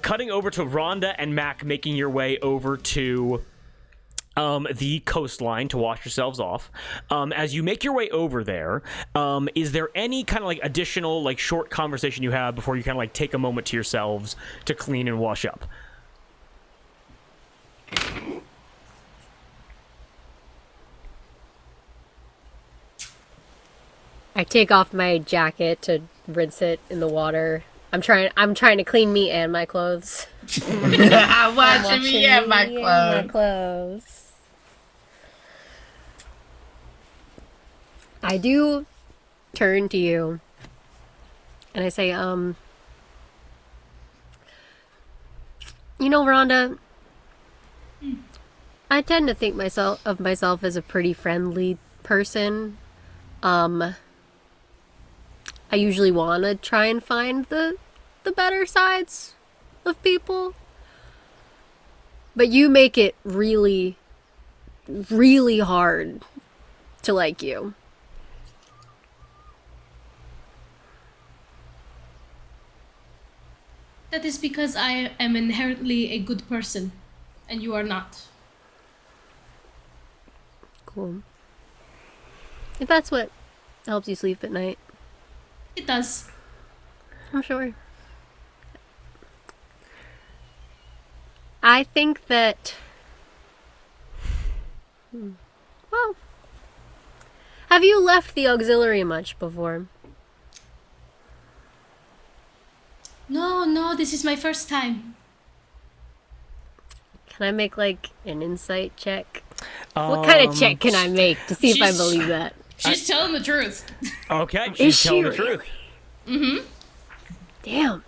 cutting over to Rhonda and Mac, making your way over to the coastline to wash yourselves off. As you make your way over there, is there any kind of like additional like short conversation you have before you kind of like take a moment to yourselves to clean and wash up? I take off my jacket to rinse it in the water. I'm trying to clean me and my clothes. I'm washing me and my clothes. I do turn to you and I say, Rhonda, I tend to think of myself as a pretty friendly person. I usually want to try and find the better sides of people. But you make it really, really hard to like you. That is because I am inherently a good person, and you are not. Cool. If that's what helps you sleep at night. It does. I'm sure. I think that... Well... Have you left the auxiliary much before? No, this is my first time. Can I make, like, an insight check? What kind of check can I make to see if I believe that? She's telling the truth. Okay, she's telling the truth. Mm-hmm. Damn.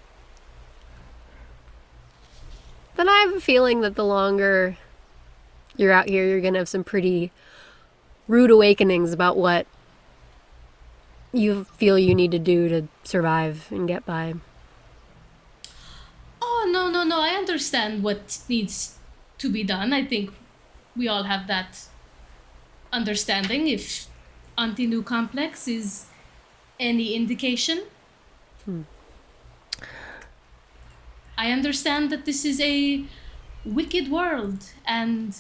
Then I have a feeling that the longer you're out here, you're gonna have some pretty rude awakenings about what you feel you need to do to survive and get by. Oh, no. I understand what needs to be done. I think we all have that understanding. If Auntie New Complex is any indication. I understand that this is a wicked world, and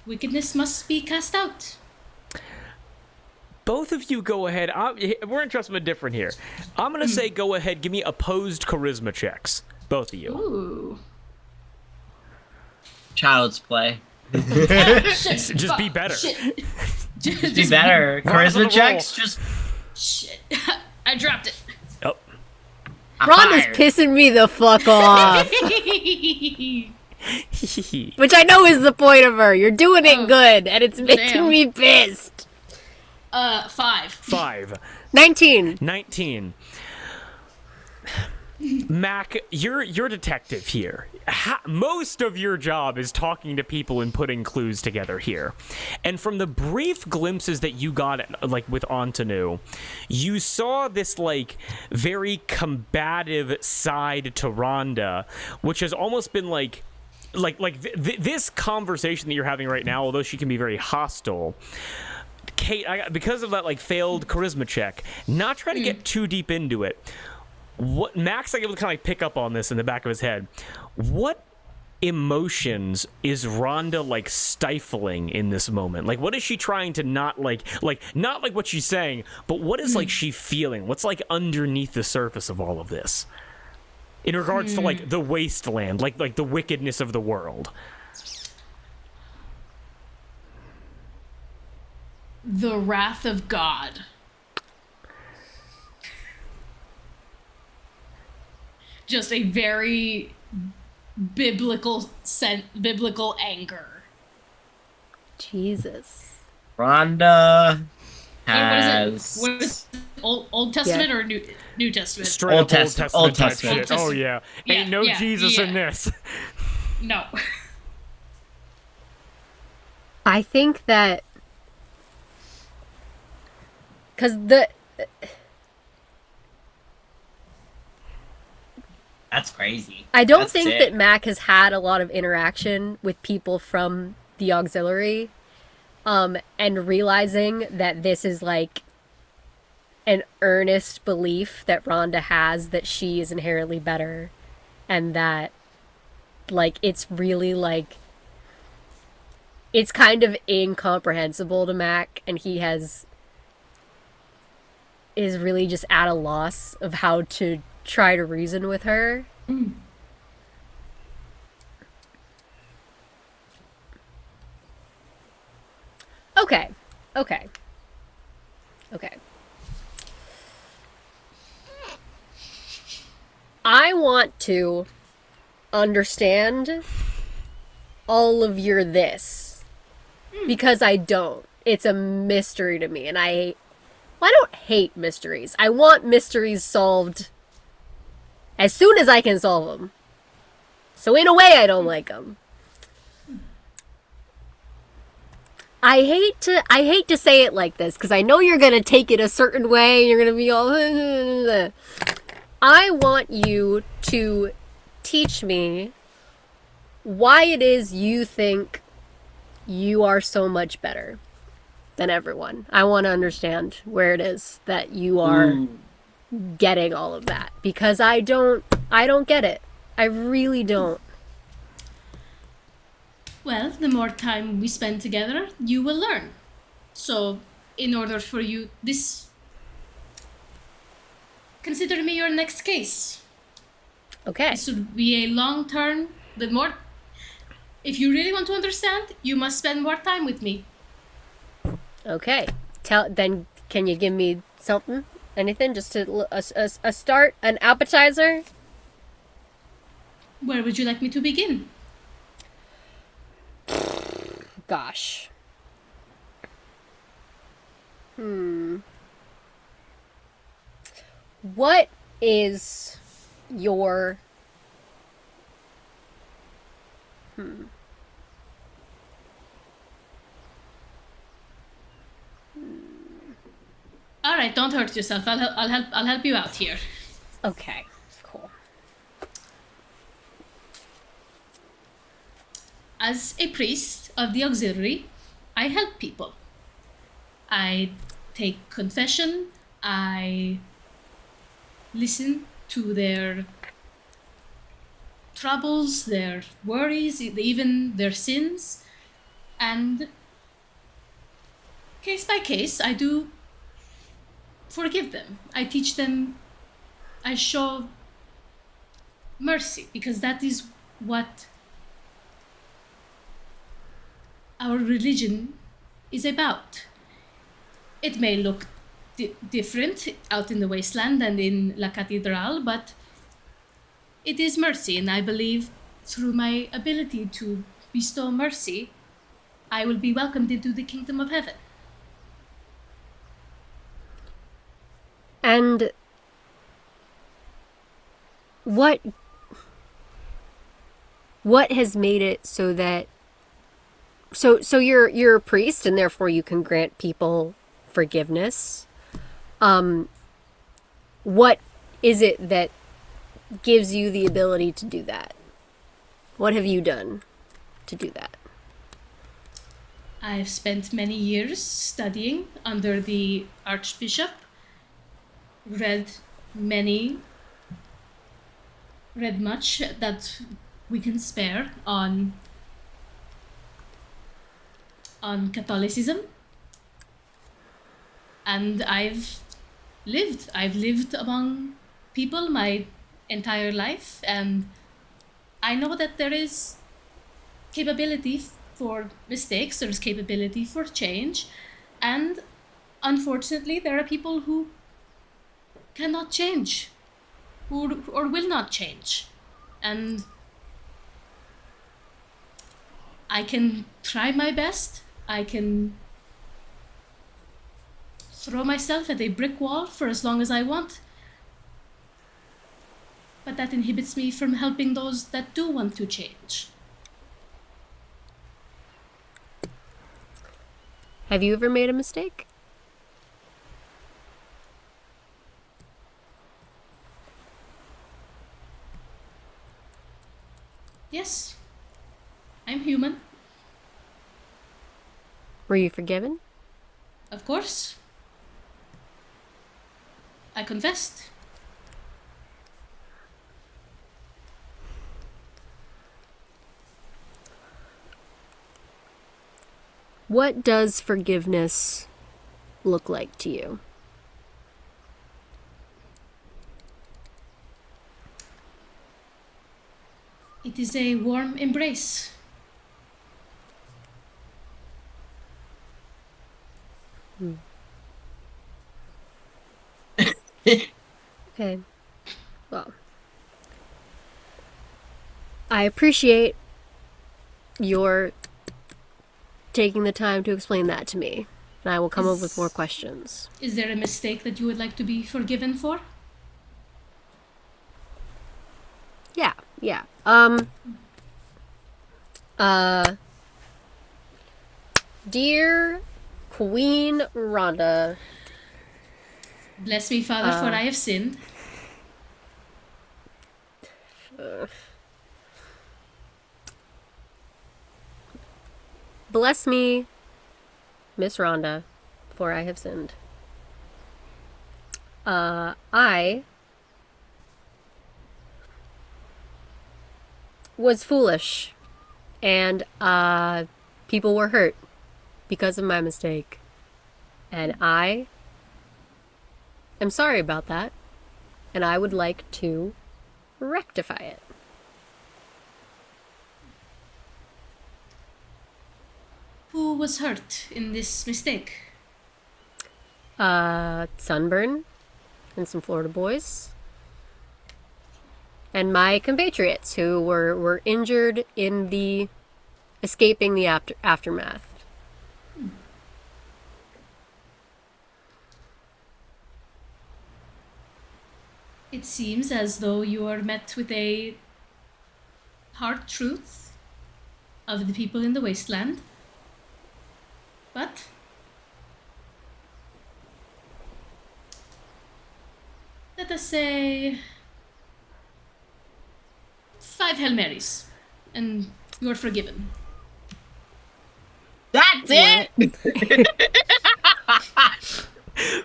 wickedness must be cast out. Both of you go ahead. We're interested in different here. I'm going to say go ahead, give me opposed charisma checks. Both of you. Ooh. Child's play. Just be better. Just be better. Charisma checks, just... Shit. I dropped it. Oh. Rhonda's pissing me the fuck off. Which I know is the point of her. You're doing it good, and it's making me pissed. 5. 5. 19. 19. Mac, you're a detective here. Most of your job is talking to people and putting clues together here. And from the brief glimpses that you got, like, with Antanu, you saw this, like, very combative side to Rhonda, which has almost been, this conversation that you're having right now, although she can be very hostile, Kate, because of that, like, failed charisma check, not trying to get too deep into it, what Max, like, able to kind of, like, pick up on this in the back of his head. What emotions is Rhonda, like, stifling in this moment? Like, what is she trying to not not like what she's saying, but what is like she feeling? What's like underneath the surface of all of this in regards to like the wasteland, like the wickedness of the world? The wrath of God. Just a very biblical anger. Jesus. Rhonda What is it? Old Testament or New Testament? Straight Old up Testament. Old Old Testament type Testament. shit. Oh yeah, ain't no Jesus in this. No. I think that because That's crazy. I don't That's think sick. that Mac has had a lot of interaction with people from the auxiliary, and realizing that this is like an earnest belief that Rhonda has that she is inherently better, and that like it's really like it's kind of incomprehensible to Mac, and he is really just at a loss of how to try to reason with her. Okay. I want to understand all of your this because I don't. It's a mystery to me, and I don't hate mysteries. I want mysteries solved as soon as I can solve them. So in a way, I don't like them. I hate to say it like this because I know you're gonna take it a certain way. You're gonna be all. I want you to teach me why it is you think you are so much better than everyone. I want to understand where it is that you are getting all of that, because I don't get it. I really don't. Well, the more time we spend together, you will learn. So, in order for you, consider me your next case. Okay. This would be a long term. If you really want to understand, you must spend more time with me. Okay. Then can you give me something? Anything? Just a start? An appetizer? Where would you like me to begin? Gosh. What is your... All right, don't hurt yourself. I'll help you out here. Okay, cool. As a priest of the auxiliary, I help people. I take confession. I listen to their troubles, their worries, even their sins, and case by case, I do forgive them. I teach them. I show mercy, because that is what our religion is about. It may look different out in the wasteland and in La Catedral, but it is mercy, and I believe through my ability to bestow mercy, I will be welcomed into the kingdom of heaven. And what has made it so that so you're a priest and therefore you can grant people forgiveness. What is it that gives you the ability to do that? What have you done to do that? I've spent many years studying under the Archbishop, read much that we can spare on Catholicism. And I've lived among people my entire life, and I know that there is capability for mistakes, there's capability for change, and unfortunately there are people who cannot change, or will not change. And I can try my best, I can throw myself at a brick wall for as long as I want, but that inhibits me from helping those that do want to change. Have you ever made a mistake? Yes, I'm human, Were you forgiven? of course. I confessed. What does forgiveness look like to you? It is a warm embrace. Okay. Well, I appreciate your taking the time to explain that to me. And I will come up with more questions. Is there a mistake that you would like to be forgiven for? Yeah. Dear Queen Rhonda, Bless me, Father, for I have sinned. bless me, Miss Rhonda, for I have sinned. I was foolish, and people were hurt because of my mistake. And I am sorry about that, and I would like to rectify it. Who was hurt in this mistake? Sunburn and some Florida boys. And my compatriots who were injured in the escaping the aftermath. It seems as though you are met with a hard truth of the people in the wasteland. But let us say 5 Hail Marys, and you're forgiven. That's it.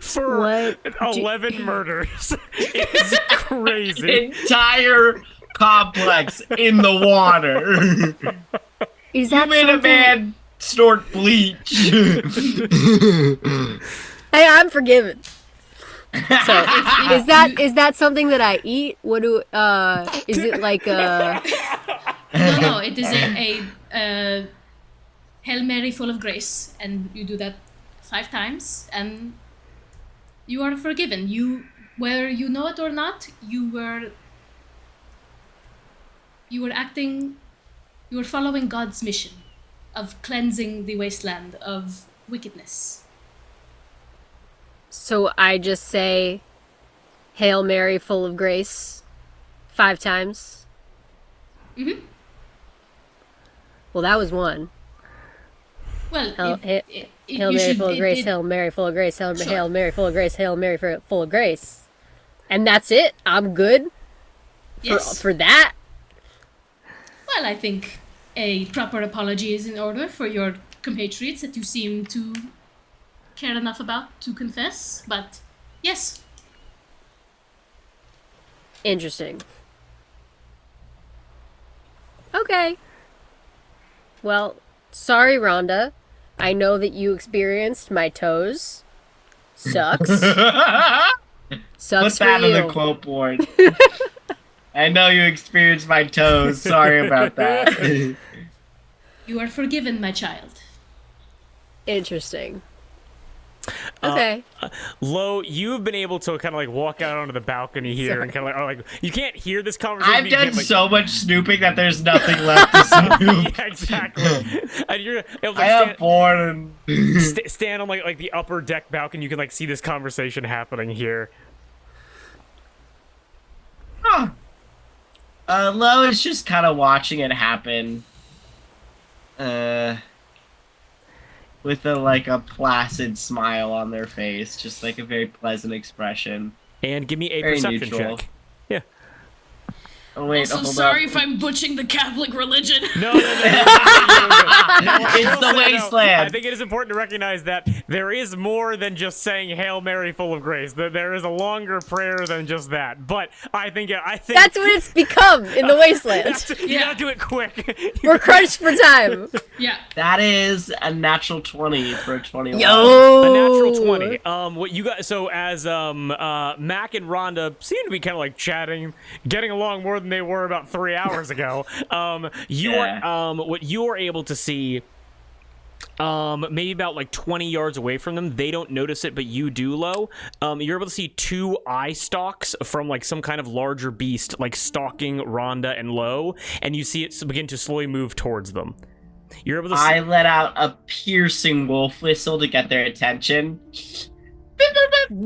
For What? 11 murders. It's crazy. Entire complex in the water. Is You that made a something? man snort bleach. Hey, I'm forgiven. So, is that something that I eat? What do is it like No, it is a Hail Mary full of grace, and you do that 5 times, and you are forgiven. You, whether you know it or not, you were following God's mission of cleansing the wasteland of wickedness. So I just say, Hail Mary, full of grace, 5 times. Mm-hmm. Well, that was one. Well, Hail Mary, full of grace, Hail Mary, full of grace, Hail Mary, full of grace, Hail Mary, full of grace. And that's it. I'm good for that. Well, I think a proper apology is in order for your compatriots that you seem to care enough about to confess. But yes. Interesting. Okay. Well, sorry, Rhonda. I know that you experienced my toes. Sucks. Sucks Put for that on you. the quote board. I know you experienced my toes. Sorry about that. You are forgiven, my child. Interesting. Okay. Lo, you've been able to kind of like walk out onto the balcony here and kind of like, you can't hear this conversation. I've but you done can't, like, so much snooping that there's nothing left to snoop. yeah, exactly. And you're able to I have born and stand on like the upper deck balcony. You can like see this conversation happening here. Huh. Lo is just kind of watching it happen. With a placid smile on their face, just like a very pleasant expression. And give me a Very perception neutral. check. Yeah. Oh wait, Also, hold sorry up. if I'm butchering the Catholic religion. No. It's the wasteland. I think it is important to recognize that there is more than just saying "Hail Mary, full of grace." There is a longer prayer than just that. But I think That's what it's become in the wasteland. You gotta do it quick. We're crunched for time. Yeah. That is a natural 20 for a 21. Yo. A natural 20. What you got? So as Mac and Rhonda seem to be kind of like chatting, getting along more than they were about 3 hours ago. What you are able to see, maybe about like 20 yards away from them. They don't notice it, but you do, Lo. You're able to see 2 eye stalks from like some kind of larger beast, like stalking Rhonda and Lo, and you see it begin to slowly move towards them. You're able to. I let out a piercing wolf whistle to get their attention.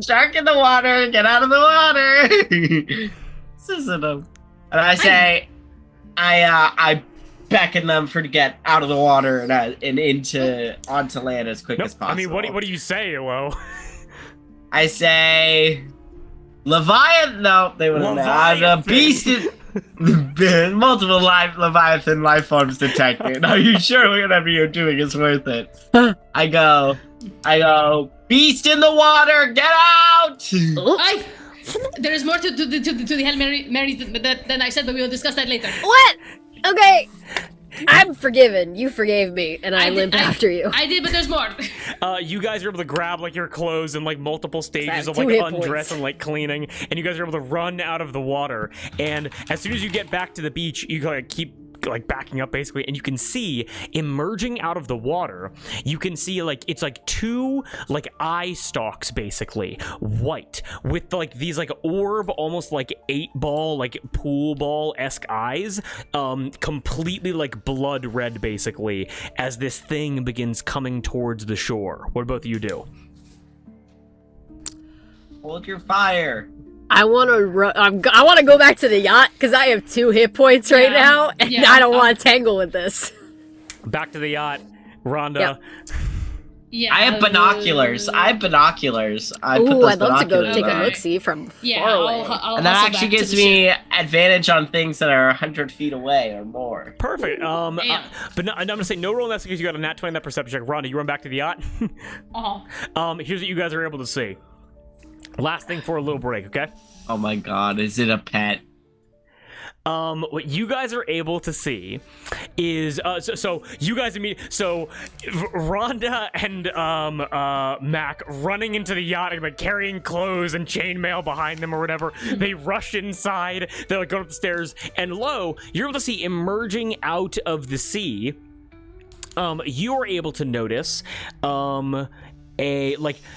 Shark in the water! Get out of the water! This isn't them. And I say, I beckon them to get out of the water and onto land as quick as possible. I mean, what do you say, Lo? I say, Leviathan. No, they wouldn't know. Leviathan. The beast is multiple Leviathan life forms detected. Are you sure whatever you're doing is worth it? I go, beast in the water, get out! There is more to the Hail Mary than I said, but we will discuss that later. What? Okay. I'm forgiven. You forgave me, and I limp after you. I did, but there's more. You guys are able to grab like your clothes in like multiple stages of 2 like hit undress points. and like cleaning, and you guys are able to run out of the water. And as soon as you get back to the beach, you like keep like backing up basically, and you can see emerging out of the water. You can see like it's like 2 like eye stalks basically, white with like these like orb, almost like 8-ball like pool ball-esque eyes, completely like blood red basically, as this thing begins coming towards the shore. What do both of you do? Hold your fire. I want to go back to the yacht because I have 2 hit points right now, and I don't want to tangle with this. Back to the yacht, Rhonda. Yep. Yeah. I have binoculars. I put Ooh, those I'd love to go binoculars take a on. look-see from Yeah, far away. I'll And that hustle actually back to gives the me ship. advantage on things that are 100 feet away or more. Perfect. Damn. But no, I'm gonna say no roll in that because you got a nat 20 in that perception check. Rhonda, you run back to the yacht. Here's what you guys are able to see. Last thing for a little break, okay? Oh my god, is it a pet? What you guys are able to see is so you guys Rhonda and Mac running into the yacht and like carrying clothes and chainmail behind them or whatever. They rush inside. They like go up the stairs, and Lo, you're able to see emerging out of the sea. You are able to notice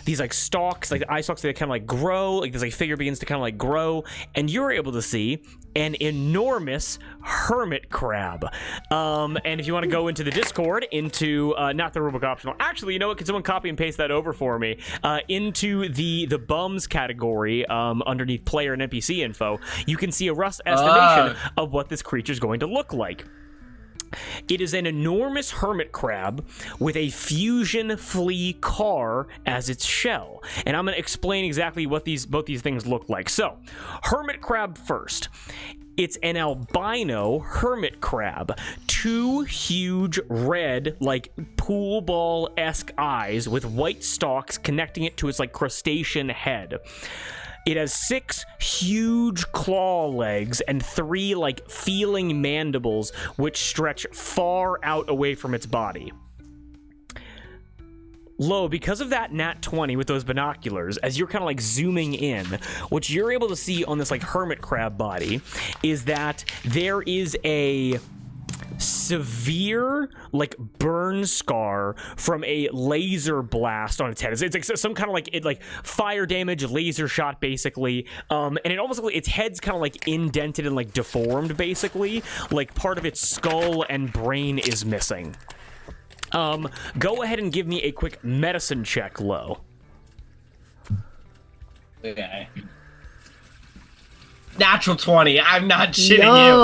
these like stalks, like the eye stalks that kind of like grow, like this like figure begins to kind of like grow, and you're able to see an enormous hermit crab. And if you want to go into the Discord, into not the rulebook optional, actually, you know what? Can someone copy and paste that over for me? Into the bums category, underneath player and NPC info, you can see a rough estimation of what this creature is going to look like. It is an enormous hermit crab with a fusion flea car as its shell. And I'm going to explain exactly what both these things look like. So, hermit crab first. It's an albino hermit crab. 2 huge red, like pool ball-esque eyes with white stalks connecting it to its like crustacean head. It has 6 huge claw legs and 3 like feeling mandibles which stretch far out away from its body. Lo, because of that nat 20 with those binoculars, as you're kind of like zooming in, what you're able to see on this like hermit crab body is that there is a severe like burn scar from a laser blast on its head. It's like some kind of like fire damage, laser shot basically, and it almost like its head's kind of like indented and like deformed basically, like part of its skull and brain is missing. Go ahead and give me a quick medicine check, Lo. Okay. Natural 20. I'm not shitting you.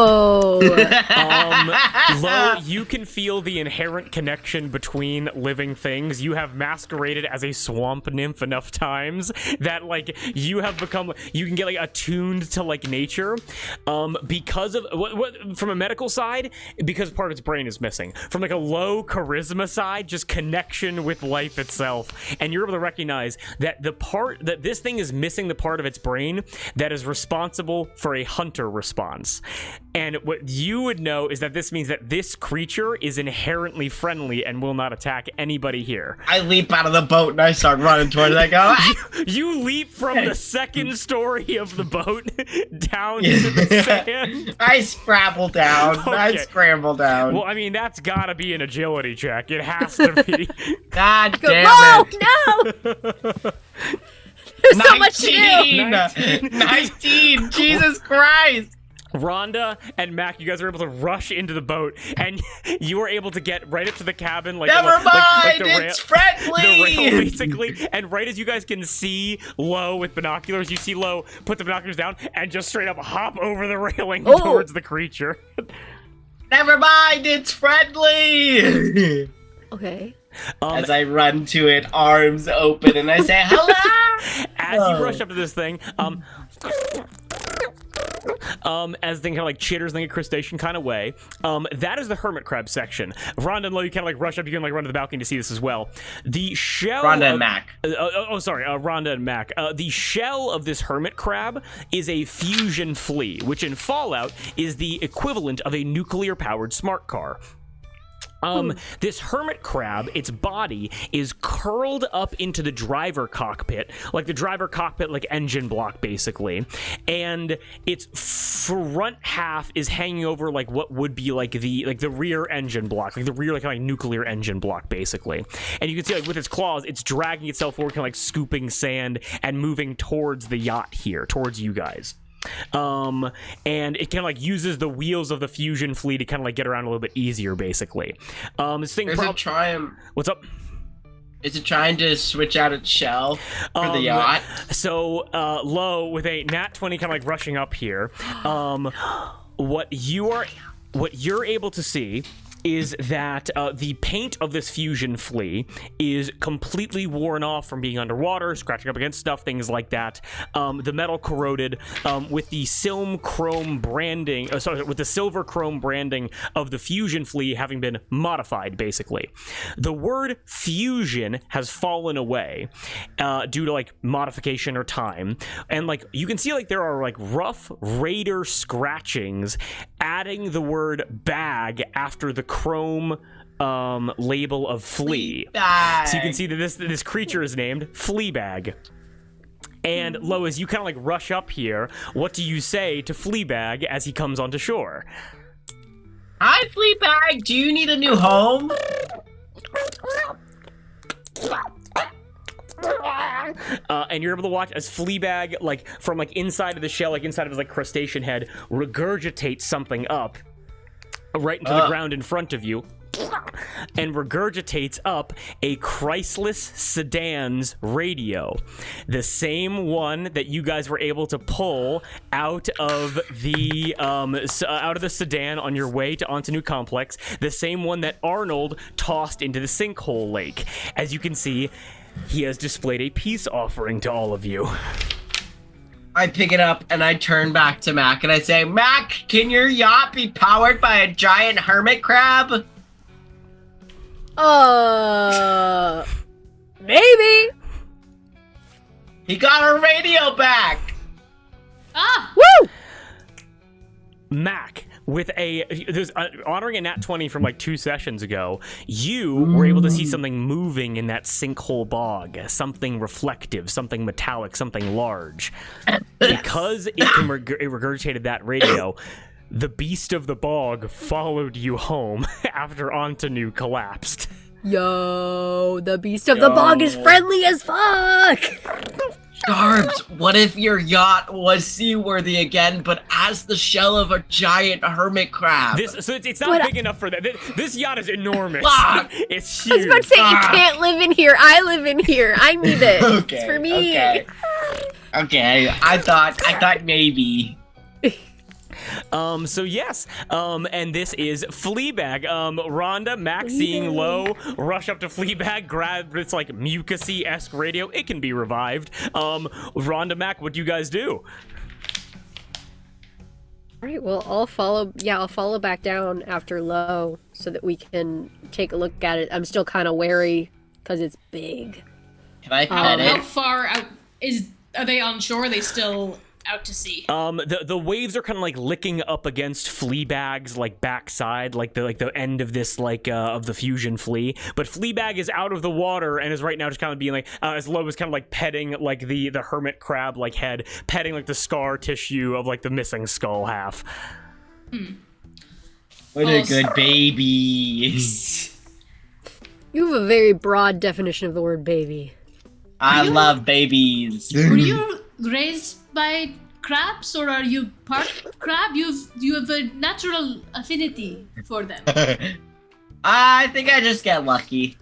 Lo, you can feel the inherent connection between living things. You have masqueraded as a swamp nymph enough times that like you have become, you can get like attuned to like nature. Because of what from a medical side, because part of its brain is missing. From like a low charisma side, just connection with life itself, and you're able to recognize that the part that this thing is missing, the part of its brain that is responsible for a hunter response. And what you would know is that this means that this creature is inherently friendly and will not attack anybody here. I leap out of the boat and I start running towards it. I go, you leap from the second story of the boat down to the sand. I scrabble down. Okay. I scramble down. Well, I mean, that's gotta be an agility check. It has to be. God damn Whoa, it. no! There's so much to do! 19! Jesus Christ! Rhonda and Mac, you guys were able to rush into the boat, and you were able to get right up to the cabin, like Never mind, like the it's friendly. The rail, basically. And right as you guys can see Lo with binoculars, you see Lo put the binoculars down and just straight up hop over the railing towards the creature. Never mind, it's friendly. Okay. As I run to it, arms open, and I say, hello! As you rush up to this thing, as the thing kind of like chitters in like a crustacean kind of way, that is the hermit crab section. Rhonda and Lo, you kind of like rush up, you can like run to the balcony to see this as well. The shell Rhonda and Mac. Rhonda and Mac. The shell of this hermit crab is a fusion flea, which in Fallout is the equivalent of a nuclear-powered smart car. This hermit crab, its body is curled up into the driver cockpit, like the driver cockpit, like engine block, basically. And its front half is hanging over like what would be like the rear engine block, like the rear like nuclear engine block, basically. And you can see like with its claws, it's dragging itself forward, kind of like scooping sand and moving towards the yacht here, towards you guys. And it kind of like uses the wheels of the fusion flea to kind of like get around a little bit easier, basically. This thing What's up? Is it trying to switch out its shell for the yacht? So, Lo, with a nat 20 kind of like rushing up here, what you're able to see is that the paint of this fusion flea is completely worn off from being underwater, scratching up against stuff, things like that. The metal corroded, with the silver chrome branding of the fusion flea having been modified, basically. The word fusion has fallen away due to like modification or time, and like you can see like there are like rough raider scratchings adding the word bag after the chrome label of flea. So you can see that this creature is named Fleabag. And Lo, as you kind of like rush up here, what do you say to Fleabag as he comes onto shore? Hi, Fleabag. Do you need a new home? And you're able to watch as Fleabag, like from like inside of the shell, like inside of his like crustacean head, regurgitates something up right into the ground in front of you, and regurgitates up a Chrysalis Sedan's radio, the same one that you guys were able to pull out of the sedan on your way to Ontanu Complex, the same one that Arnold tossed into the sinkhole lake. As you can see, he has displayed a peace offering to all of you. I pick it up and I turn back to Mac and I say, Mac, can your yacht be powered by a giant hermit crab? Maybe. He got our radio back. Ah! Woo! Mac, with honoring a nat 20 from like 2 sessions ago, you were able to see something moving in that sinkhole bog, something reflective, something metallic, something large. Because it regurgitated that radio, the beast of the bog followed you home after Ontanu collapsed. Yo, the beast of the bog is friendly as fuck! Garbs, what if your yacht was seaworthy again, but as the shell of a giant hermit crab? It's not big enough for that. This yacht is enormous. It's huge. I was about to say, you can't live in here. I live in here. I need it. Okay, it's for me. Okay, I thought maybe. So yes, and this is Fleabag. Rhonda, Max seeing low, rush up to Fleabag, grab this like mucusy-esque radio. It can be revived. Rhonda, Mac, what do you guys do? All right, well, I'll follow back down after low so that we can take a look at it. I'm still kind of wary because it's big. Can I pet How it? far out are they on shore? Are they still out to sea? The waves are kind of like licking up against Fleabag's like backside, like the end of this of the fusion flea. But Fleabag is out of the water and is right now just kind of being like as low as kind of like petting like the hermit crab like head, petting like the scar tissue of like the missing skull half. What a good baby. You have a very broad definition of the word baby. I love babies. Were you raised by crabs, or are you part crab? You have a natural affinity for them. I think I just get lucky.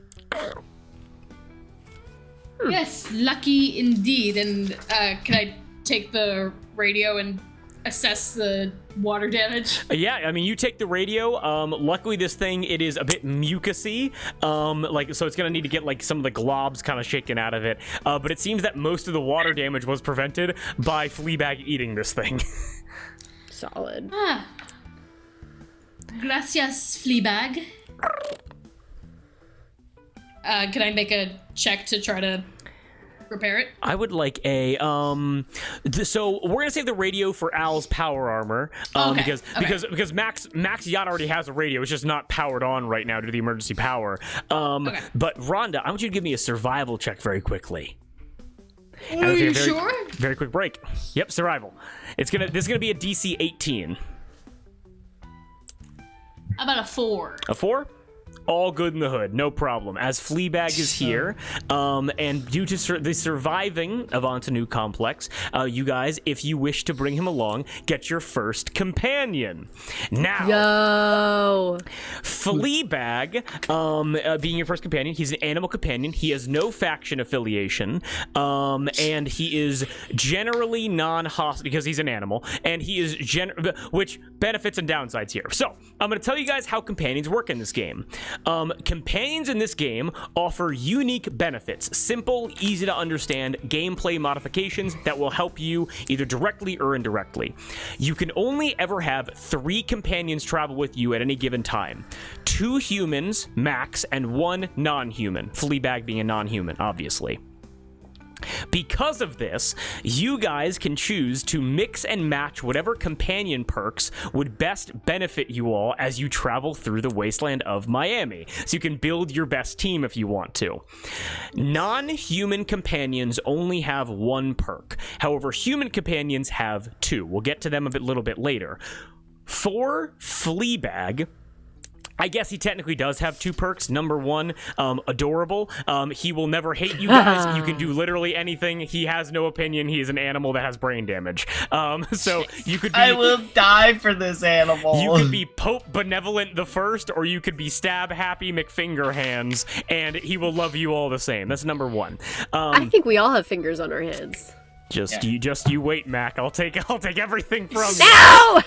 Yes, lucky indeed. And can I take the radio and assess the water damage? Yeah, I mean, you take the radio. Luckily, this thing, it is a bit mucusy. So it's gonna need to get like some of the globs kind of shaken out of it. But it seems that most of the water damage was prevented by Fleabag eating this thing. Solid. Gracias, Fleabag. Can I make a check to try to repair it? I would like a so we're gonna save the radio for Al's power armor, because Max yacht already has a radio. It's just not powered on right now due to the emergency power. But Rhonda, I want you to give me a survival check very quickly. Are you sure? Very quick break. Yep, survival. This is gonna be a DC 18. How about a 4? A 4? All good in the hood, no problem. As Fleabag is here, and due to the surviving of Ontanu Complex, you guys, if you wish to bring him along, get your first companion. Now, Yo! Fleabag, being your first companion, he's an animal companion. He has no faction affiliation, and he is generally non-hostile because he's an animal, and he is which benefits and downsides here. So, I'm going to tell you guys how companions work in this game. Companions in this game offer unique benefits, simple, easy to understand gameplay modifications that will help you either directly or indirectly. You can only ever have 3 companions travel with you at any given time. 2 humans, max, and 1 non-human. Fleabag being a non-human, obviously. Because of this, you guys can choose to mix and match whatever companion perks would best benefit you all as you travel through the wasteland of Miami. So you can build your best team if you want to. Non-human companions only have 1 perk. However, human companions have 2. We'll get to them a little bit later. For Fleabag, I guess he technically does have 2 perks. Number 1, adorable. He will never hate you guys. You can do literally anything. He has no opinion. He is an animal that has brain damage. So you could be... I will die for this animal. You could be Pope Benevolent the First, or you could be Stab Happy McFingerhands, and he will love you all the same. That's number 1. I think we all have fingers on our hands. You wait, Mac. I'll take everything from you. No!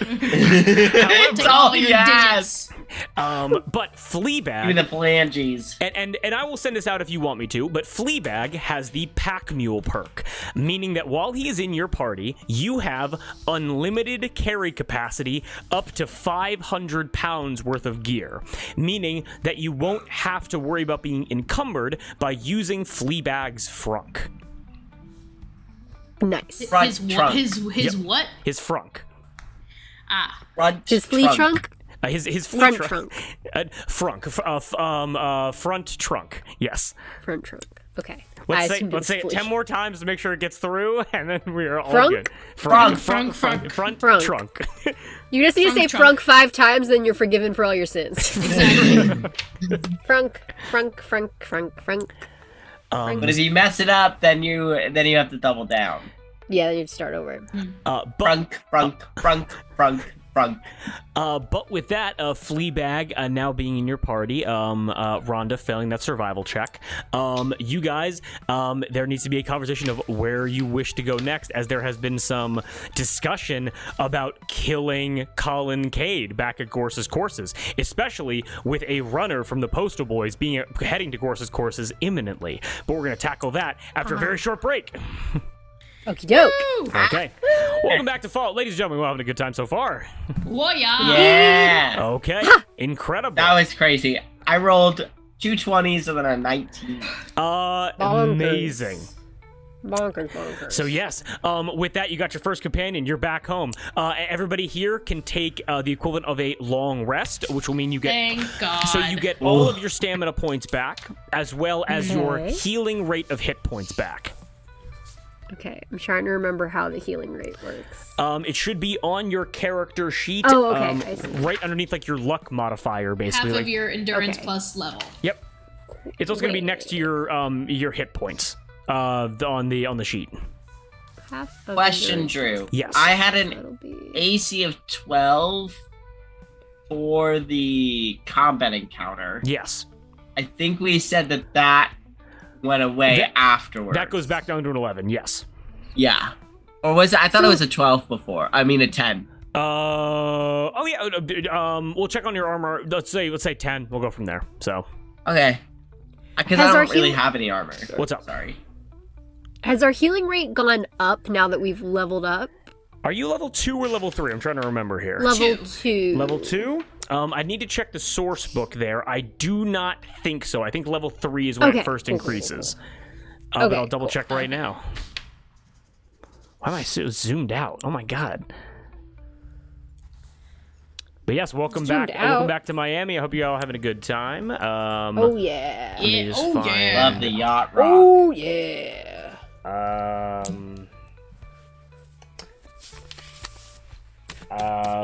Take all your digits. But Fleabag, Even the phalanges. and I will send this out if you want me to, but Fleabag has the Pack Mule perk, meaning that while he is in your party, you have unlimited carry capacity up to 500 pounds worth of gear, meaning that you won't have to worry about being encumbered by using Fleabag's frunk. Nice. Front His trunk. what? His frunk. Front His flea trunk? His flea Front trunk. Front trunk. Yes. Front trunk. Okay. Let's say it 10 more times to make sure it gets through, and then we are all Frunk? good. Frunk. Front Frunk. trunk. You just need to say Frunk frunk 5 times, then you're forgiven for all your sins. Exactly. Frunk, frunk, frunk, frunk, frunk. But if you mess it up, then you have to double down. Yeah, then you have to start over. Frunk. But with that, Fleabag now being in your party, Rhonda failing that survival check, you guys, there needs to be a conversation of where you wish to go next, as there has been some discussion about killing Colin Cade back at Gorce's courses, especially with a runner from the Postal Boys heading to Gorce's courses imminently. But we're going to tackle that after a very short break. Okie doke. Okay. Welcome back to Fallout. Ladies and gentlemen, we're having a good time so far. Well, Yeah. Okay. Incredible. That was crazy. I rolled 2 20s and then a 19. Amazing. Bonkers. So yes, with that, you got your first companion. You're back home. Everybody here can take the equivalent of a long rest, which will mean you get... thank God. So you get all of your stamina points back, as well as your Okay. healing rate of hit points back. Okay, I'm trying to remember how the healing rate works. It should be on your character sheet. Oh, okay, I see. Right underneath, like, your luck modifier, basically. half like, of your endurance Okay. plus level. Yep. It's also going to be next to your hit points on the sheet. Half of Question, endurance. Drew. Yes. I had an That'll be... AC of 12 for the combat encounter. Yes. I think we said that went away afterwards. That goes back down to an 11, yes. Yeah. Or was it? I thought it was a 12 before. I mean a 10. Oh yeah. We'll check on your armor. Let's say 10. We'll go from there. So. Okay. Because Has I our don't really heal- have any armor. What's up? Sorry. Has our healing rate gone up now that we've leveled up? Are you level 2 or level 3? I'm trying to remember here. Level 2. 2. Level 2? I need to check the source book there. I do not think so. I think level 3 is when Okay, it first cool. increases. Okay, But I'll double cool. check right now. Why am I so zoomed out? Oh my god. But yes, welcome Zoomed back. out. Welcome back to Miami. I hope you all having a good time. Oh yeah. me Yeah. just Oh find- yeah. Love the yacht rock. Oh yeah.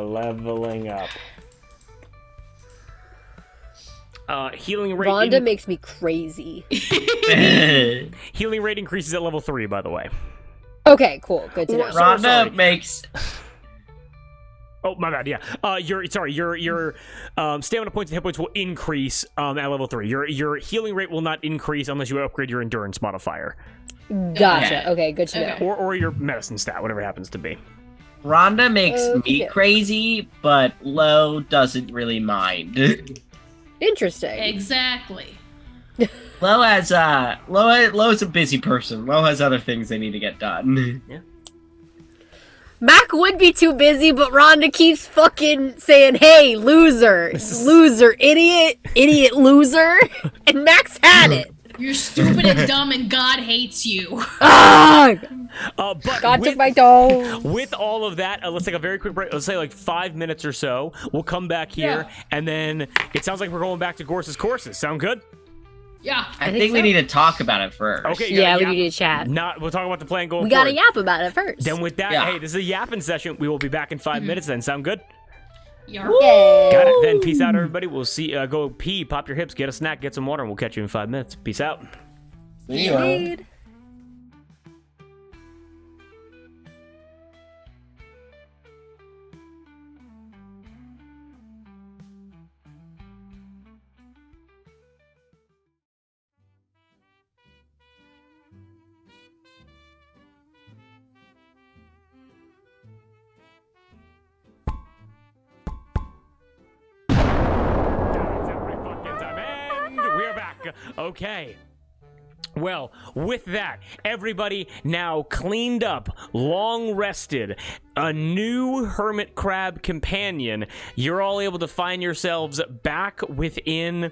Leveling up. Healing rate. Rhonda makes me crazy. Healing rate increases at level 3, by the way. Okay, cool. Good to know. Sorry. Rhonda makes. Oh, my bad. Yeah. Your stamina points and hit points will increase at level 3. Your healing rate will not increase unless you upgrade your endurance modifier Gotcha. Okay, good to know. Okay. or your medicine stat, whatever it happens to be. Rhonda makes me Yeah. crazy, but Lo doesn't really mind. Interesting. Exactly. Lo has Lo's a busy person. Lo has other things they need to get done. Mac would be too busy, but Rhonda keeps fucking saying, "Hey, loser, loser, idiot, idiot, loser," and Mac's had it. You're stupid and dumb, and God hates you. Ah! But God with, took my toe. with all of that, let's take a very quick break. Let's say like 5 minutes or so. We'll come back here, and then it sounds like we're going back to Gorce's courses. Sound good? Yeah. I think think we so. need to talk about it first. Okay. you Yeah, gotta we yap- need to chat. We'll talk about the plan going We gotta forward. yap about it first. Then with that, Yeah. hey, this is a yapping session. We will be back in 5 minutes then. Sound good? You're Yay. Got it. right, then peace out, everybody. We'll see. Go pee, pop your hips, get a snack, get some water, and we'll catch you in 5 minutes. Peace out. See you. Indeed. Every fucking time. And we're back. Okay. Well, with that, everybody now cleaned up, long rested, a new hermit crab companion. You're all able to find yourselves back within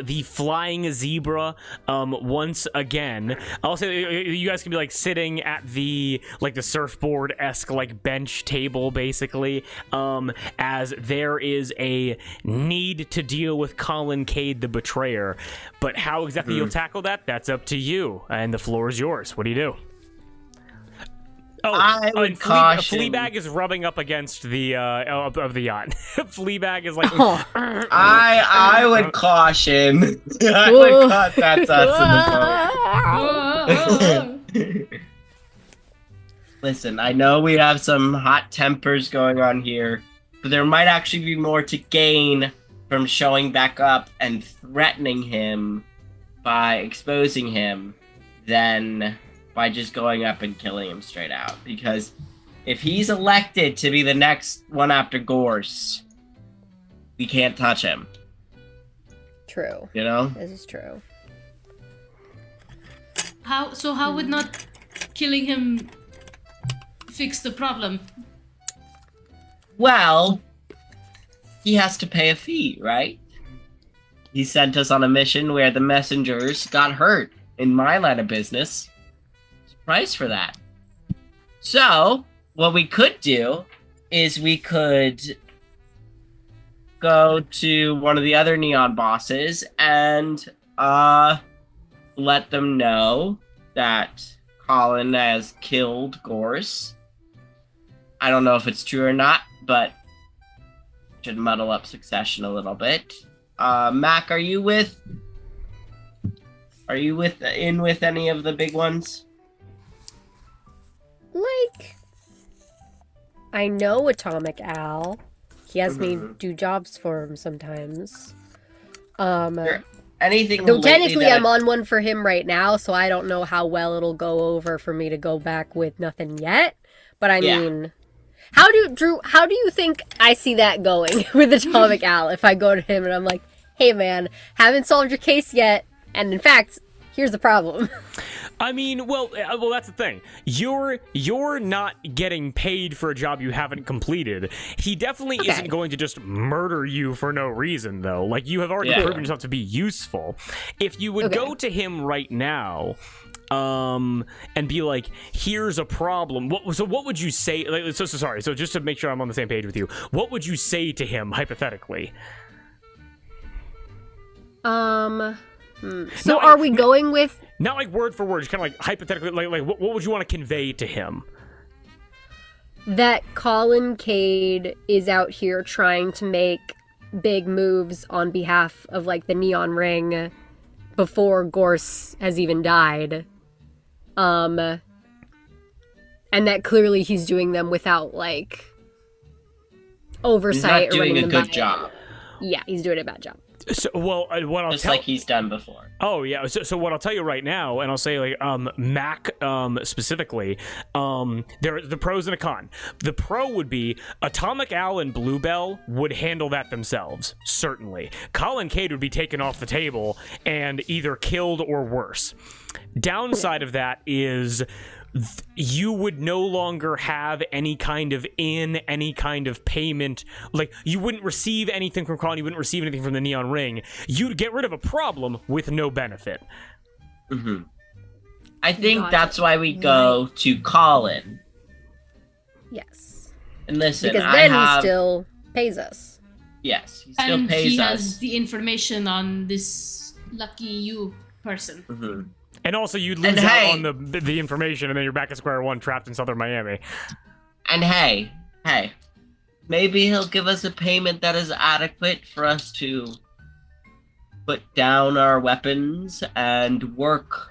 the flying zebra once again. I'll say you guys can be like sitting at the surfboard-esque like bench table basically, as there is a need to deal with Colin Cade the Betrayer. But how exactly you'll tackle that, that's up to you, and the floor is yours. What do you do? Oh, I would and caution. Fleabag is rubbing up against the of the yacht. Fleabag is like, I would caution. I would cut that's us in the boat. Listen, I know we have some hot tempers going on here, but there might actually be more to gain from showing back up and threatening him by exposing him than by just going up and killing him straight out. Because if he's elected to be the next one after Gorce, we can't touch him. True. You know? This is true. How would not killing him fix the problem? Well, he has to pay a fee, right? He sent us on a mission where the messengers got hurt. In my line of business, there's a price for that. So, what we could do is we could go to one of the other Neon bosses and let them know that Colin has killed Gorce. I don't know if it's true or not, but should muddle up succession a little bit. Mac, are you with any of the big ones? Like, I know Atomic Al. He has me do jobs for him sometimes. Anything Though lately technically that- I'm on one for him right now, so I don't know how well it'll go over for me to go back with nothing yet. But I mean, how do you think I see that going with Atomic Al if I go to him and I'm like, hey man, haven't solved your case yet, and in fact, here's the problem. I mean, well, that's the thing. You're not getting paid for a job you haven't completed. He definitely isn't going to just murder you for no reason, though. Like, you have already proven yourself to be useful. If you would go to him right now, and be like, here's a problem. What would you say? Like, sorry. So just to make sure I'm on the same page with you, what would you say to him hypothetically? So are we going with... Not like word for word, just kind of like hypothetically, like what would you want to convey to him? That Colin Cade is out here trying to make big moves on behalf of, like, the Neon Ring before Gorce has even died. And that clearly he's doing them without, like, oversight. He's not doing or a good job. Yeah, he's doing a bad job. So, well, what I'll Just tell... like he's done before. Oh, yeah. So what I'll tell you right now, and I'll say, like, Mac, specifically, there are the pros and a con. The pro would be Atomic Al and Bluebell would handle that themselves, certainly. Colin Cade would be taken off the table and either killed or worse. Downside of that is... you would no longer have any kind of any kind of payment. Like, you wouldn't receive anything from Colin, you wouldn't receive anything from the Neon Ring. You'd get rid of a problem with no benefit. Mm-hmm. I think that's why we go to Colin. Yes. And listen, Because then he still pays us. Yes, he still And pays he us. has the information on this lucky you person. Mm-hmm. And also, you'd lose out on the information, and then you're back at square one, trapped in southern Miami. And hey, maybe he'll give us a payment that is adequate for us to put down our weapons and work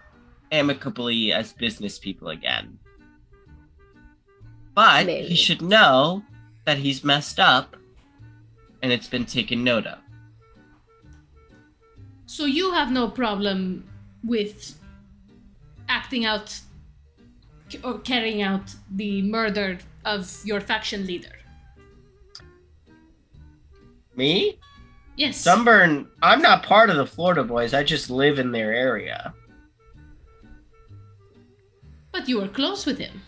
amicably as business people again. But Maybe. he should know that he's messed up and it's been taken note of. So you have no problem with acting out or carrying out the murder of your faction leader? Me? Yes. Sunburn, I'm not part of the Florida Boys. I just live in their area. But you were close with him.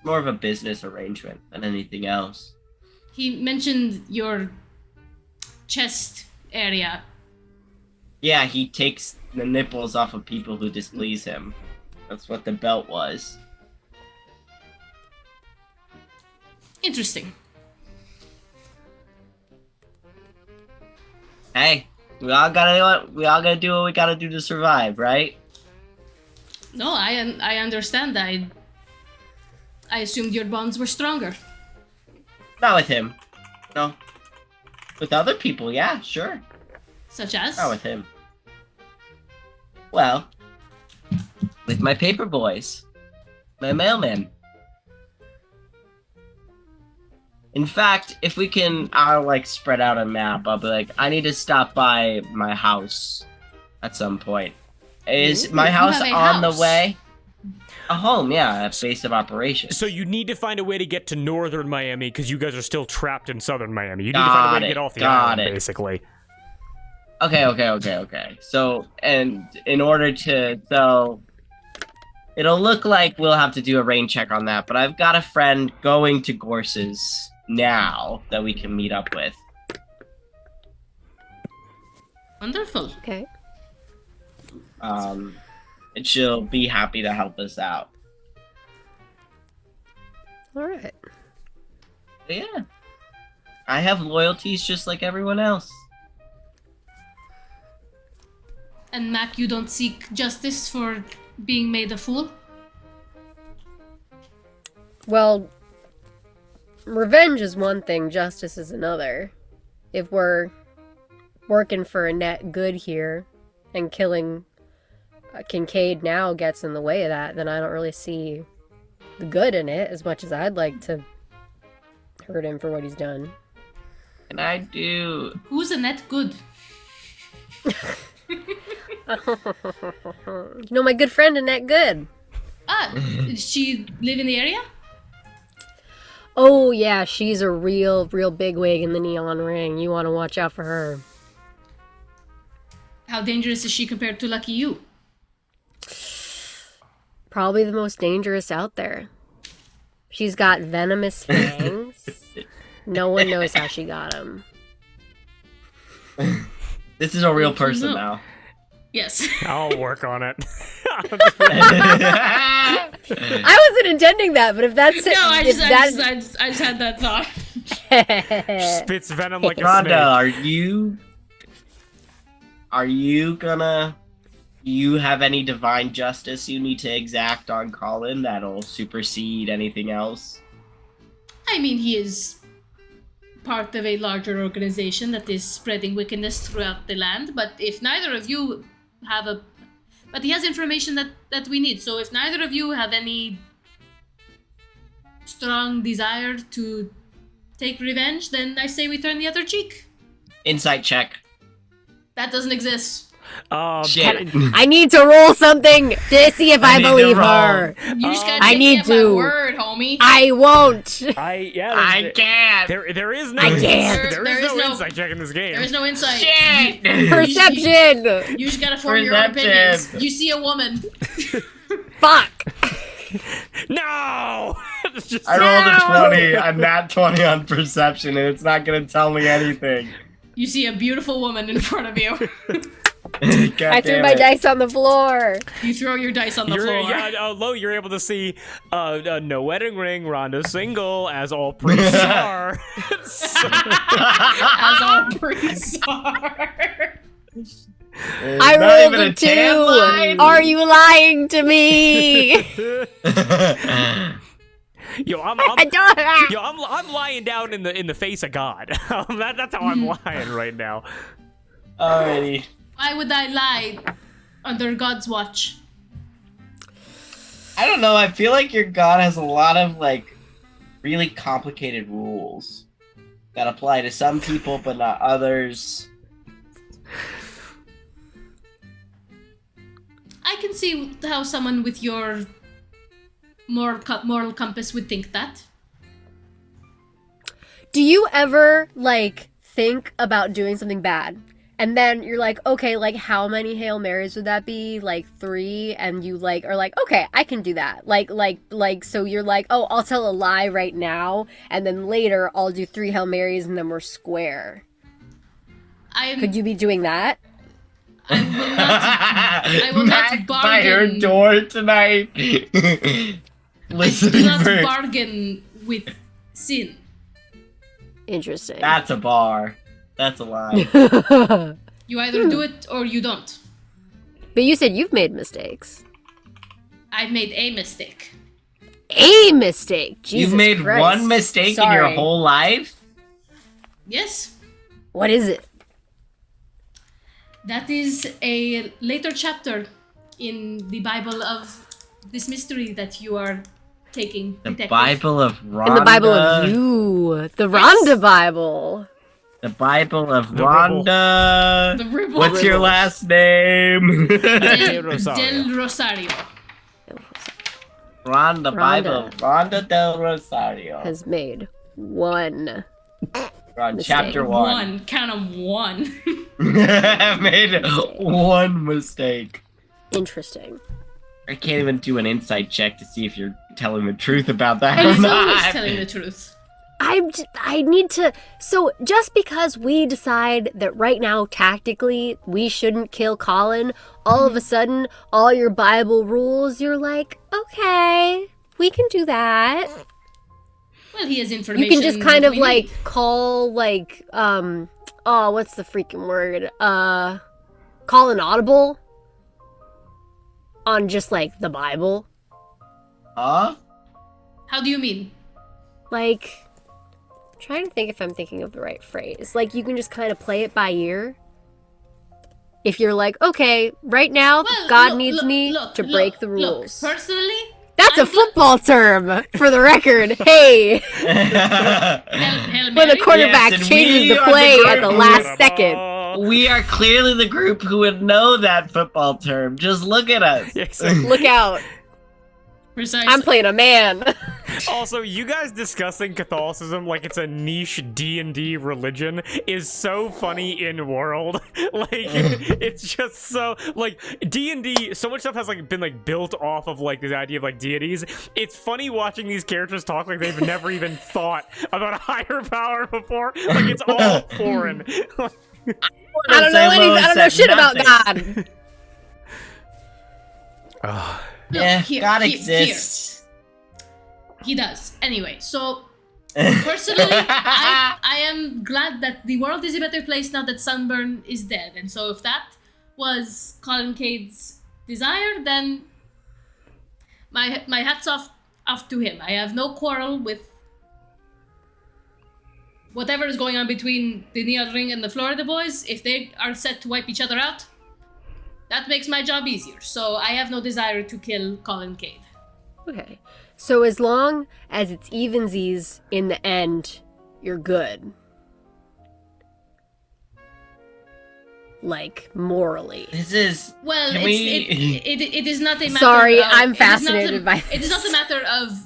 More of a business arrangement than anything else. He mentioned your chest area. Yeah, he takes the nipples off of people who displease him. That's what the belt was. Interesting. Hey, we all gotta do what we gotta do to survive, right? No, I understand. I assumed your bonds were stronger. Not with him. No. With other people, yeah, sure. Such as? Not with him. Well, with my paper boys. My mailman. In fact, if we can, I'll like spread out a map. I'll be like, I need to stop by my house at some point. Is my house have a on house? the way? A home, yeah, a base of operations. So you need to find a way to get to northern Miami because you guys are still trapped in southern Miami. You need to find a way to get off the island, basically. Okay. So, and in order to, it'll look like we'll have to do a rain check on that, but I've got a friend going to Gorce's now that we can meet up with. Wonderful. Okay. And she'll be happy to help us out. All right. But yeah. I have loyalties just like everyone else. And Mac, you don't seek justice for being made a fool? Well, revenge is one thing, justice is another. If we're working for a net good here and killing Kincaid now gets in the way of that, then I don't really see the good in it as much as I'd like to hurt him for what he's done. And I do. Who's a net good? You know my good friend Annette Good. Does she live in the area? Oh yeah, she's a real bigwig in the neon ring. You want to watch out for her. How dangerous is she compared to Lucky You? Probably the most dangerous out there. She's got venomous fangs. No one knows how she got them. This is a real Good to person know. now. Yes. I'll work on it. I wasn't intending that, but if that's it, No, I if just had that thought. Spits venom like a Rhonda, snake. are you gonna... Do you have any divine justice you need to exact on Colin that'll supersede anything else? I mean, he is part of a larger organization that is spreading wickedness throughout the land, but if neither of you have a... But he has information that we need, so if neither of you have any strong desire to take revenge, then I say we turn the other cheek. Insight check. That doesn't exist. Shit. I need to roll something to see if I need to believe roll. her. You just gotta I take need me at my to. word, homie. I won't. I can't. There is no. I can't. There is no insight check in this game. There is no insight. Shit. Perception. You just gotta form your own Perception. opinions. You see a woman. Fuck. No. Just- I rolled a 20, a nat 20 on perception, and it's not gonna tell me anything. You see a beautiful woman in front of you. God I threw damn my it. dice on the floor. You throw your dice on the floor. You're able to see no wedding ring, Rhonda single, as all priests are. As all priests are. I Not rolled even a tan 2. line? Are you lying to me? Yo, I'm lying down in the face of God. That's how I'm lying right now. Alrighty. Why would I lie under God's watch? I don't know. I feel like your god has a lot of like really complicated rules that apply to some people but not others. I can see how someone with your moral compass would think that. Do you ever, like, think about doing something bad? And then you're like, okay, like, how many Hail Marys would that be? Like, 3? And you, like, are like, okay, I can do that. Like, so you're like, oh, I'll tell a lie right now, and then later I'll do 3 Hail Marys, and then we're square. Could you be doing that? I will not bargain. By her door tonight. I Listening do not for... bargain with sin. Interesting. That's a bar. That's a lie. You either do it or you don't. But you said you've made mistakes. I've made a mistake. A mistake? Jesus You've made Christ. one mistake in your whole life? Yes. What is it? That is a later chapter in the Bible of this mystery that you are taking. The detective. Bible of Rhonda. In the Bible of you. The Rhonda Bible. The Bible of The Rhonda. The Ribble. What's your last name? Del Rosario. Rosario. Rhonda Bible of Rhonda del Rosario. Has made one. We're on mistake. chapter 1. One. Count 'em 1. I made one mistake. Interesting. I can't even do an insight check to see if you're telling the truth about that I'm or always not. telling the truth. I need to. So just because we decide that right now, tactically, we shouldn't kill Colin, all of a sudden, all your Bible rules, you're like, okay, we can do that. Well, he has information. You can just kind that of we like need. call like oh, what's the freaking word? Call an audible on just like the Bible. Huh? How do you mean? Like, I'm trying to think if I'm thinking of the right phrase. Like, you can just kind of play it by ear. If you're like, okay, right now, Well, God look, needs look, me look, to look, break the look. rules. Personally, That's I'm a football term, for the record. Hey! Hail When the Mary? quarterback Yes, and changes we the are the play group at the who- last second. We are clearly the group who would know that football term. Just look at us. Yes. Look out. Precisely. I'm playing a man. Also, you guys discussing Catholicism like it's a niche D&D religion is so funny in world. Like, it's just so, like, D&D, so much stuff has, like, been, like, built off of, like, this idea of, like, deities. It's funny watching these characters talk like they've never even thought about a higher power before. Like, it's all foreign. I don't know shit about God. Look, Yeah, here, God here, exists. He does. Anyway, so personally, I am glad that the world is a better place now that Sunburn is dead. And so if that was Colin Cade's desire, then my hat's off to him. I have no quarrel with whatever is going on between the Neon Ring and the Florida boys. If they are set to wipe each other out, that makes my job easier. So I have no desire to kill Colin Cade. Okay. So as long as it's evensies in the end, you're good. Like, morally. This is. Well, Can it is not a matter Sorry, of, I'm it is not fascinated by It is this. not a matter of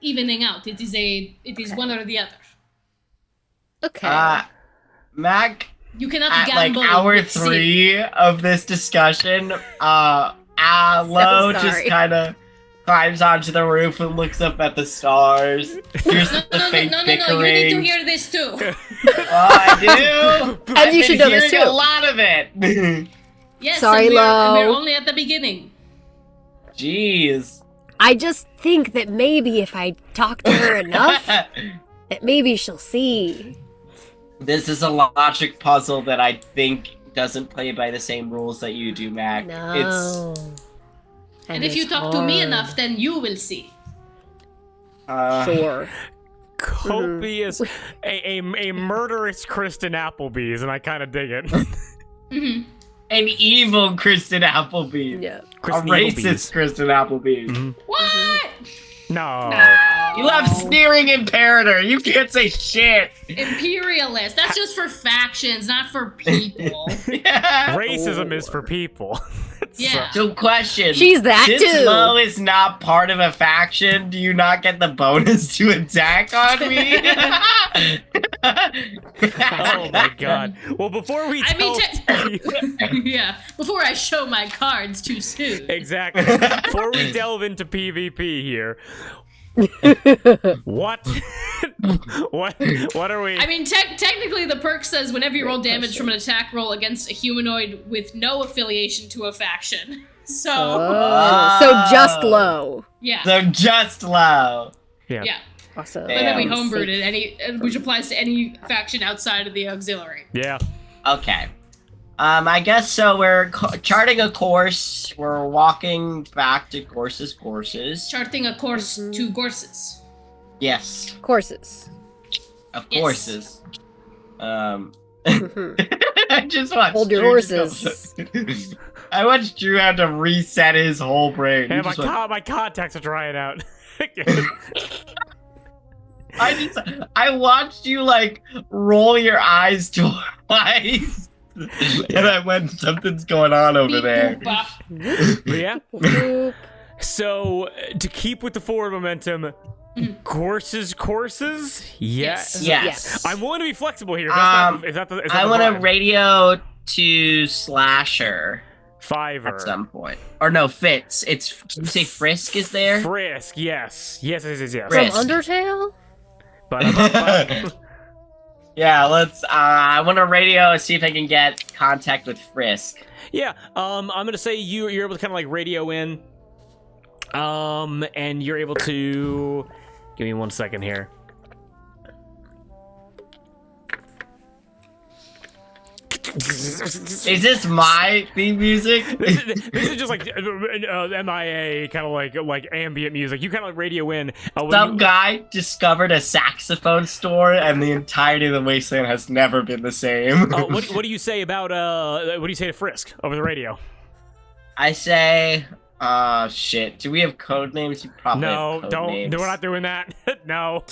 evening out. It is one or the other. Okay. Mac, You cannot at like gamble hour with sin. 3 of this discussion, Aloe just sorry. kind of climbs onto the roof and looks up at the stars. Here's the fake No, bickering. you need to hear this too. I do. And I've you been should know this hearing too. a lot of it. Yes, Sorry, and we're Lo. only at the beginning. Jeez. I just think that maybe if I talk to her enough, that maybe she'll see. This is a logic puzzle that I think doesn't play by the same rules that you do, Mac. No. And if you it's talk to me hard. enough, then you will see. Sure. Copious, a murderous Kristen Applebee's, and I kind of dig it. Mm-hmm. An evil Kristen Applebee's. Yeah. Kristen a racist Applebee's. Kristen Applebee's. What? No. You love sneering imperator. You can't say shit. Imperialist. That's just for factions, not for people. Yeah. Racism is for people. Yeah. So question. She's that Since too. Mo is not part of a faction, do you not get the bonus to attack on me? Oh my god. Well, before we Yeah. Before I show my cards too soon. Exactly. Before we delve into PvP here. What? What are we? I mean, technically, the perk says whenever you roll damage from an attack roll against a humanoid with no affiliation to a faction. So, So just low. yeah. So just low. Yeah. Yeah. Awesome. But then we Damn. homebrewed it, which applies to any faction outside of the auxiliary. Yeah. Okay. I guess so. We're charting a course. We're walking back to Gorce's courses. Charting a course to Gorce's. Yes, Courses. of Yes. courses. Mhm. I just watched. Hold your Drew horses. I watched Drew have to reset his whole brain. Hey, He my, just went- my contacts are drying out. I watched you like roll your eyes twice, and I went, something's going on over Beep, there. boop, bop. But yeah. Boop. So to keep with the forward momentum, Gorce's courses. Yes. Yes. I'm willing to be flexible here. Is Um, that the I want to vibe? radio to Slasher Fiverr. at some point, or no, Fitz. It's did you say Frisk is there? Frisk. Yes. Yes. From Frisk. Undertale? But Yeah, let's. I want to radio and see if I can get contact with Frisk. yeah. I'm gonna say you're able to kind of like radio in. And you're able to give me 1 second here. Is this my theme music? This is just like MIA kind of like ambient music. You kind of like radio in. When Some you- guy discovered a saxophone store, and the entirety of the wasteland has never been the same. what do you say about what do you say to Frisk over the radio? I say, shit. Do we have code names? You probably No, have code don't. names. No, we're not doing that. No.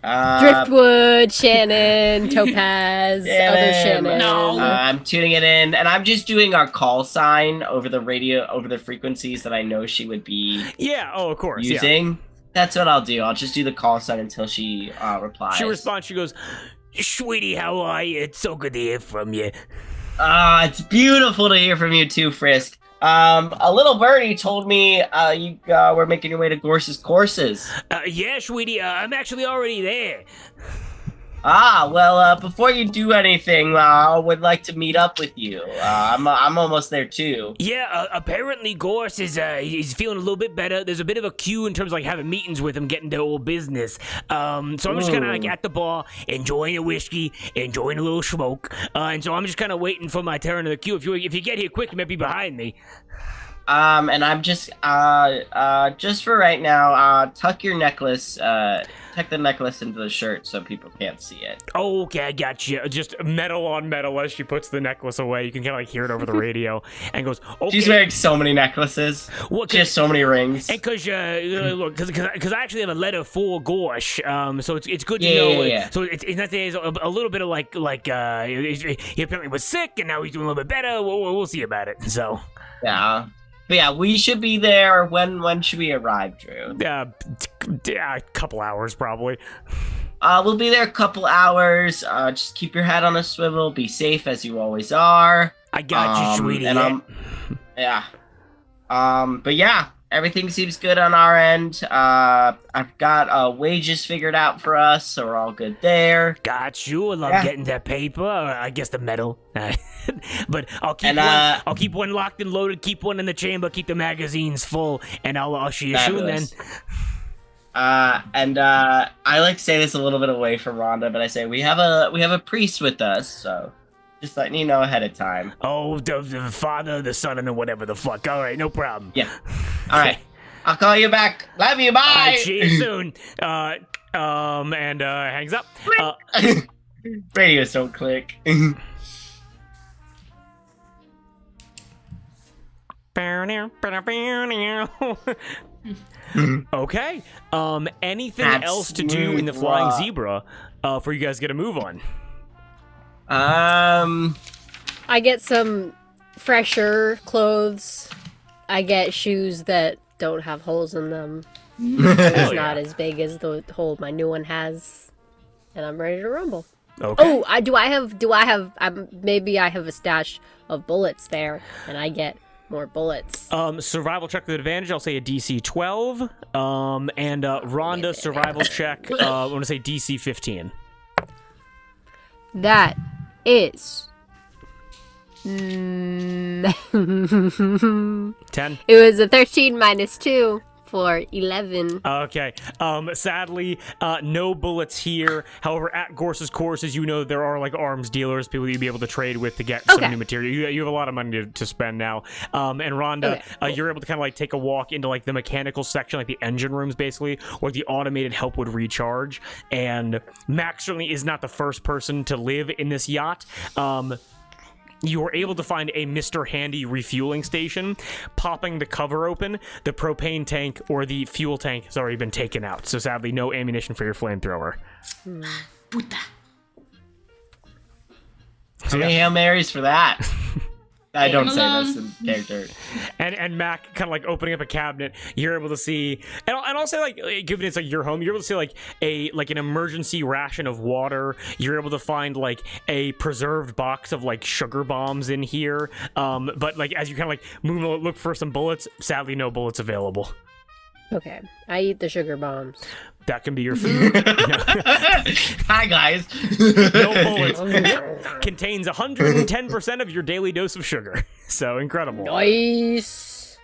Driftwood, Shannon, Topaz, Damn other it. Shannon. No. I'm tuning it in, and I'm just doing our call sign over the radio, over the frequencies that I know she would be Yeah. Oh, of course. Yeah. using. That's what I'll do. I'll just do the call sign until she replies. She responds. She goes, "Sweetie, how are you? It's so good to hear from you." It's beautiful to hear from you too, Frisk. A little birdie told me you were making your way to Gorce's courses. Yeah, sweetie. I'm actually already there. Well, before you do anything, I would like to meet up with you. I'm almost there too. Yeah. Apparently, Gorce is he's feeling a little bit better. There's a bit of a queue in terms of like having meetings with him, getting to old business. So I'm just kind of like at the bar, enjoying a whiskey, enjoying a little smoke. And so I'm just kind of waiting for my turn in the queue. If you get here quick, you might be behind me. And I'm just for right now, tuck your necklace, tuck the necklace into the shirt so people can't see it. Oh, okay, I got you. Just metal on metal as she puts the necklace away. You can kind of like hear it over the radio, and goes, "Okay." She's wearing so many necklaces. What? Just so many rings. And because I actually have a letter for Gorce, so it's good to Yeah, know. yeah. So it's not that there's a little bit of he apparently was sick and now he's doing a little bit better. We'll see about it. So Yeah. But yeah, we should be there. When should we arrive, Drew? a couple hours probably. We'll be there a couple hours. Just keep your head on a swivel. Be safe as you always are. I got you, sweetie. And yeah. But yeah, everything seems good on our end. I've got wages figured out for us, so we're all good there. Got you. I love Yeah. getting that paper. I guess the metal. But I'll keep And, one. I'll keep one locked and loaded. Keep one in the chamber. Keep the magazines full, and I'll see you soon then. Fabulous. I like to say this a little bit away from Rhonda, but I say we have a priest with us, so just letting you know ahead of time. Oh, the Father, the Son, and the whatever the fuck. All right, no problem. Yeah. All right. I'll call you back. Love you. Bye. See you soon. And hangs up. Radios don't click. Okay. Anything That's else to do in the smooth flying rock. zebra for you guys to get a move on? I get some fresher clothes. I get shoes that don't have holes in them. Hell It's yeah. not as big as the hole my new one has. And I'm ready to rumble. Okay. Oh, maybe I have a stash of bullets there, and I get more bullets. Survival check with advantage. I'll say a DC 12. And Rhonda survival check. I want to say DC 15. That is... 10. 10. It was a 13 minus 2 for 11. Okay. Sadly, no bullets here. However, at Gorce's courses, you know there are like arms dealers, people you'd be able to trade with to get some Okay. new material. You have a lot of money to spend now. And Rhonda, Okay, cool. you're able to kind of like take a walk into like the mechanical section, like the engine rooms, basically, where the automated help would recharge. And Max certainly is not the first person to live in this yacht. You were able to find a Mr. Handy refueling station. Popping the cover open, the propane tank or the fuel tank has already been taken out. So sadly, no ammunition for your flamethrower. Puta. How many Hail Marys for that? I don't say Malone. this in character. And Mac kind of like opening up a cabinet, you're able to see, and I'll say like, given it's like your home, you're able to see like an emergency ration of water. You're able to find like a preserved box of like sugar bombs in here. But like as you kind of like move, look for some bullets. Sadly, no bullets available. Okay, I eat the sugar bombs. That can be your food. Hi guys. No bullets. Contains 110% of your daily dose of sugar. So incredible. Nice.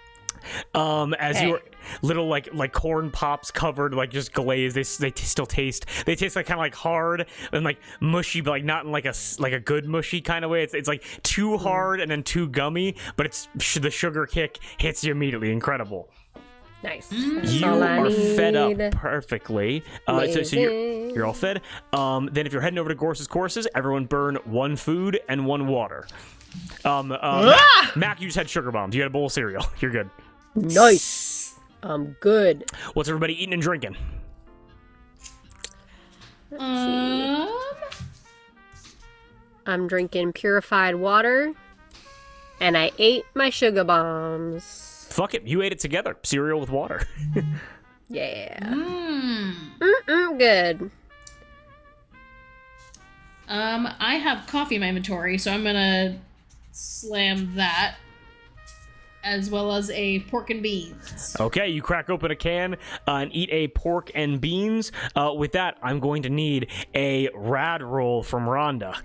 As Hey. your little like corn pops covered like just glazed, they still taste. They taste like kind of like hard and like mushy, but like not in like a good mushy kind of way. It's like too hard and then too gummy, but it's the sugar kick hits you immediately. Incredible. Nice. That's You all I are need. fed up perfectly. So Amazing. you're all fed. Then if you're heading over to Gorce's courses, everyone burn 1 food and 1 water. Mac, you just had sugar bombs. You had a bowl of cereal. You're good. Nice. I'm good. What's everybody eating and drinking? I'm drinking purified water, and I ate my sugar bombs. Fuck it. You ate it together. Cereal with water. Yeah. Good. I have coffee in my inventory, so I'm gonna slam that, as well as a pork and beans. Okay, you crack open a can and eat a pork and beans. With that, I'm going to need a rad roll from Rhonda.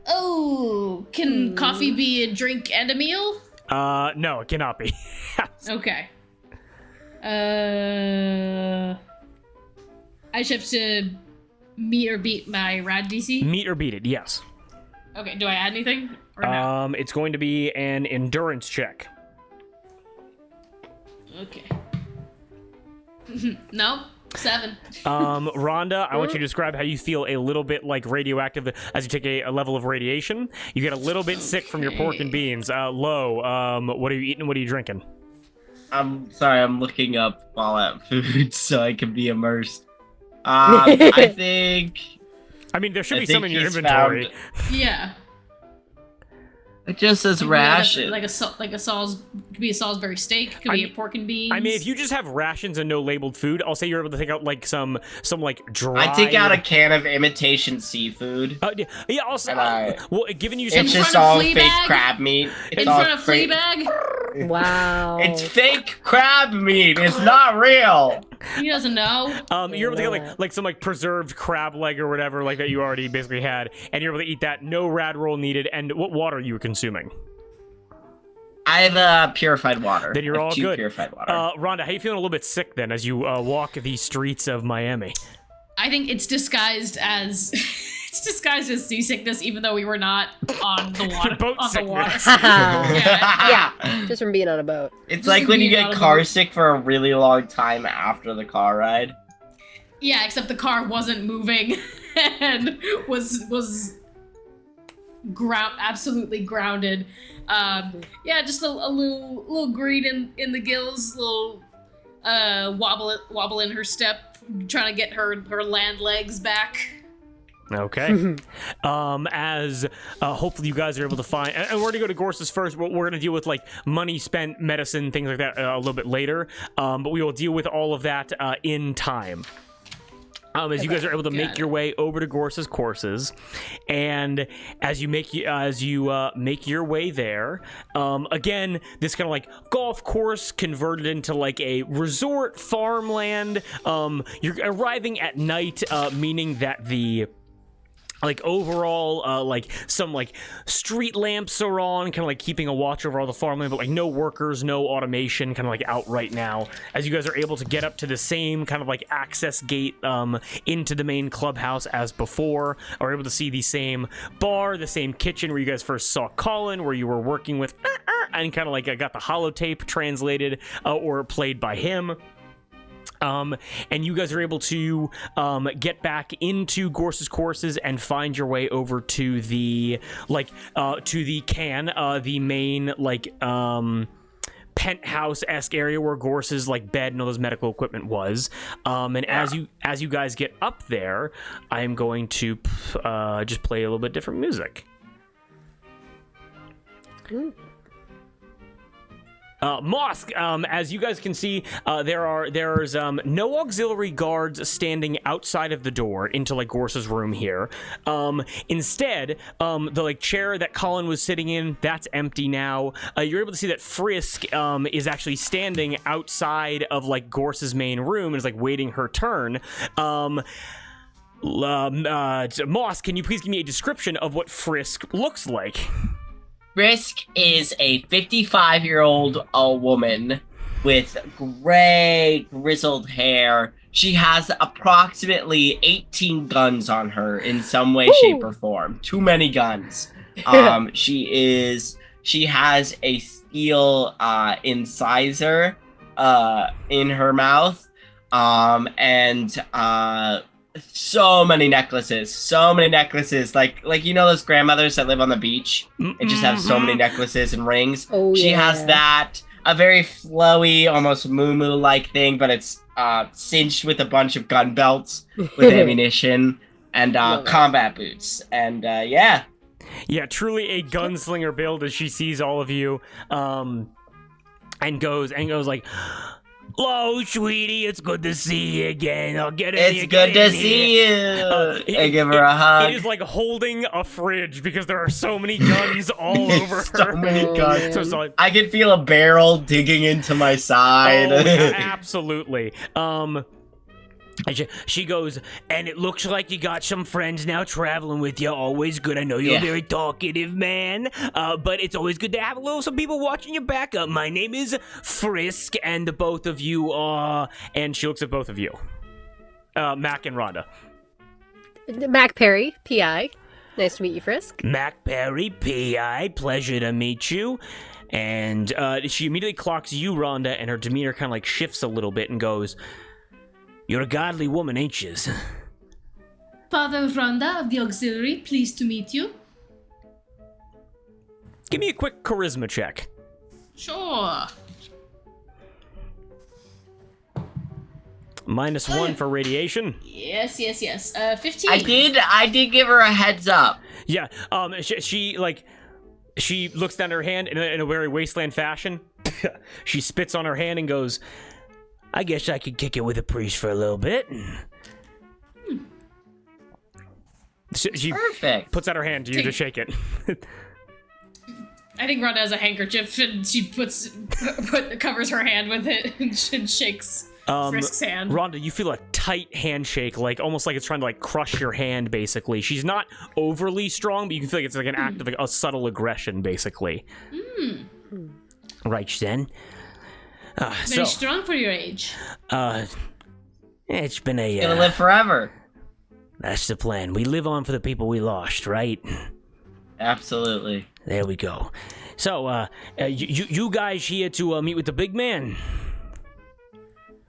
Oh, can coffee be a drink and a meal? No, it cannot be. Okay. I just have to meet or beat my rad DC? Meet or beat it, yes. Okay, do I add anything? Or no? It's going to be an endurance check. Okay. No? 7. Rhonda, I want you to describe how you feel a little bit like radioactive as you take a level of radiation. You get a little bit sick from your pork and beans. Low, what are you eating? What are you drinking? I'm sorry, I'm looking up Fallout food so I can be immersed. I think I mean, there should I be think some in your he's inventory. found- Yeah. it just says ration. Like a could be a Salisbury steak, could be a pork and beans. I mean, if you just have rations and no labeled food, I'll say you're able to take out like some like dry. I take out a can of imitation seafood. Yeah. Also, And well, given you some It's In just front of all fake Fleabag? crab meat. It's in all front of fake- Fleabag? Wow. It's fake crab meat. It's not real. He doesn't know. you're able to get like some like preserved crab leg or whatever like that you already basically had, and you're able to eat that. No rad roll needed. And what water are you consuming? I have purified water. Then you're I have all 2 good. Purified water. Rhonda, how you feeling a little bit sick then as you walk the streets of Miami? I think it's disguised as just disguised as seasickness, even though we were not on the water. Boat on the water. sickness. Yeah, just from being on a boat. It's Just like when you being get out of car the- sick for a really long time after the car ride. Yeah, except the car wasn't moving and was absolutely grounded. Yeah, just a little green in the gills, little wobble in her step, trying to get her land legs back. Okay. As hopefully you guys are able to find, and we're gonna go to Gorce's first. We're gonna deal with like money spent, medicine, things like that a little bit later. But we will deal with all of that in time. As you guys are able to make your way over to Gorce's courses, and as you make your way there, again, this kind of like golf course converted into like a resort farmland. You're arriving at night, meaning that the like overall like some like street lamps are on, kind of like keeping a watch over all the farmland, but like no workers, no automation, kind of like out right now. As you guys are able to get up to the same kind of like access gate into the main clubhouse as before, are able to see the same bar, the same kitchen where you guys first saw Colin, where you were working with and kind of like got the holotape translated or played by him. And you guys are able to get back into Gorce's courses and find your way over to the the main like penthouse-esque area where Gorce's like bed and all those medical equipment was. And as you guys get up there, I am going to just play a little bit different music. Mosque, as you guys can see, there's no auxiliary guards standing outside of the door into like Gorce's room here. Instead, the like chair that Colin was sitting in, that's empty now. You're able to see that Frisk is actually standing outside of like Gorce's main room and is like waiting her turn. Mosque, can you please give me a description of what Frisk looks like? Frisk is a 55-year-old woman with gray, grizzled hair. She has approximately 18 guns on her in some way, shape, or form. Too many guns. She has a steel incisor in her mouth, and so many necklaces, like you know those grandmothers that live on the beach and just have so many necklaces and rings. She has that, a very flowy, almost moo like thing, but it's cinched with a bunch of gun belts with ammunition and combat boots, and yeah, truly a gunslinger build as she sees all of you, and goes like, "Hello, sweetie. It's good to see you again. I'll get in. It's good to see you." I give her a hug. It is like holding a fridge because there are so many guns all over her. So many guns. So it's like, I can feel a barrel digging into my side. oh, yeah, absolutely. And she goes, "And it looks like you got some friends now traveling with you. Always good. I know you're a very talkative man, but it's always good to have some people watching your back up. My name is Frisk, and the both of you are..." And she looks at both of you, Mac and Rhonda. Mac Perry, PI. Nice to meet you, Frisk. Mac Perry, PI. Pleasure to meet you. And she immediately clocks you, Rhonda, and her demeanor kind of like shifts a little bit and goes, "You're a godly woman, ain't you?" Father Rhonda of the Auxiliary, pleased to meet you. Give me a quick charisma check. Sure. -1 for radiation. Yes. 15. I did give her a heads up. Yeah. She looks down at her hand in a very wasteland fashion. She spits on her hand and goes, "I guess I could kick it with a priest for a little bit." She Perfect. puts out her hand to you to shake it. I think Rhonda has a handkerchief and she covers her hand with it and shakes Frisk's hand. Rhonda, you feel a tight handshake, like almost like it's trying to like crush your hand. Basically, she's not overly strong, but you can feel like it's like an act of like, a subtle aggression, basically. Right then. Very strong for your age. It's been Gonna live forever. That's the plan. We live on for the people we lost, right? Absolutely. There we go. So, you guys here to meet with the big man?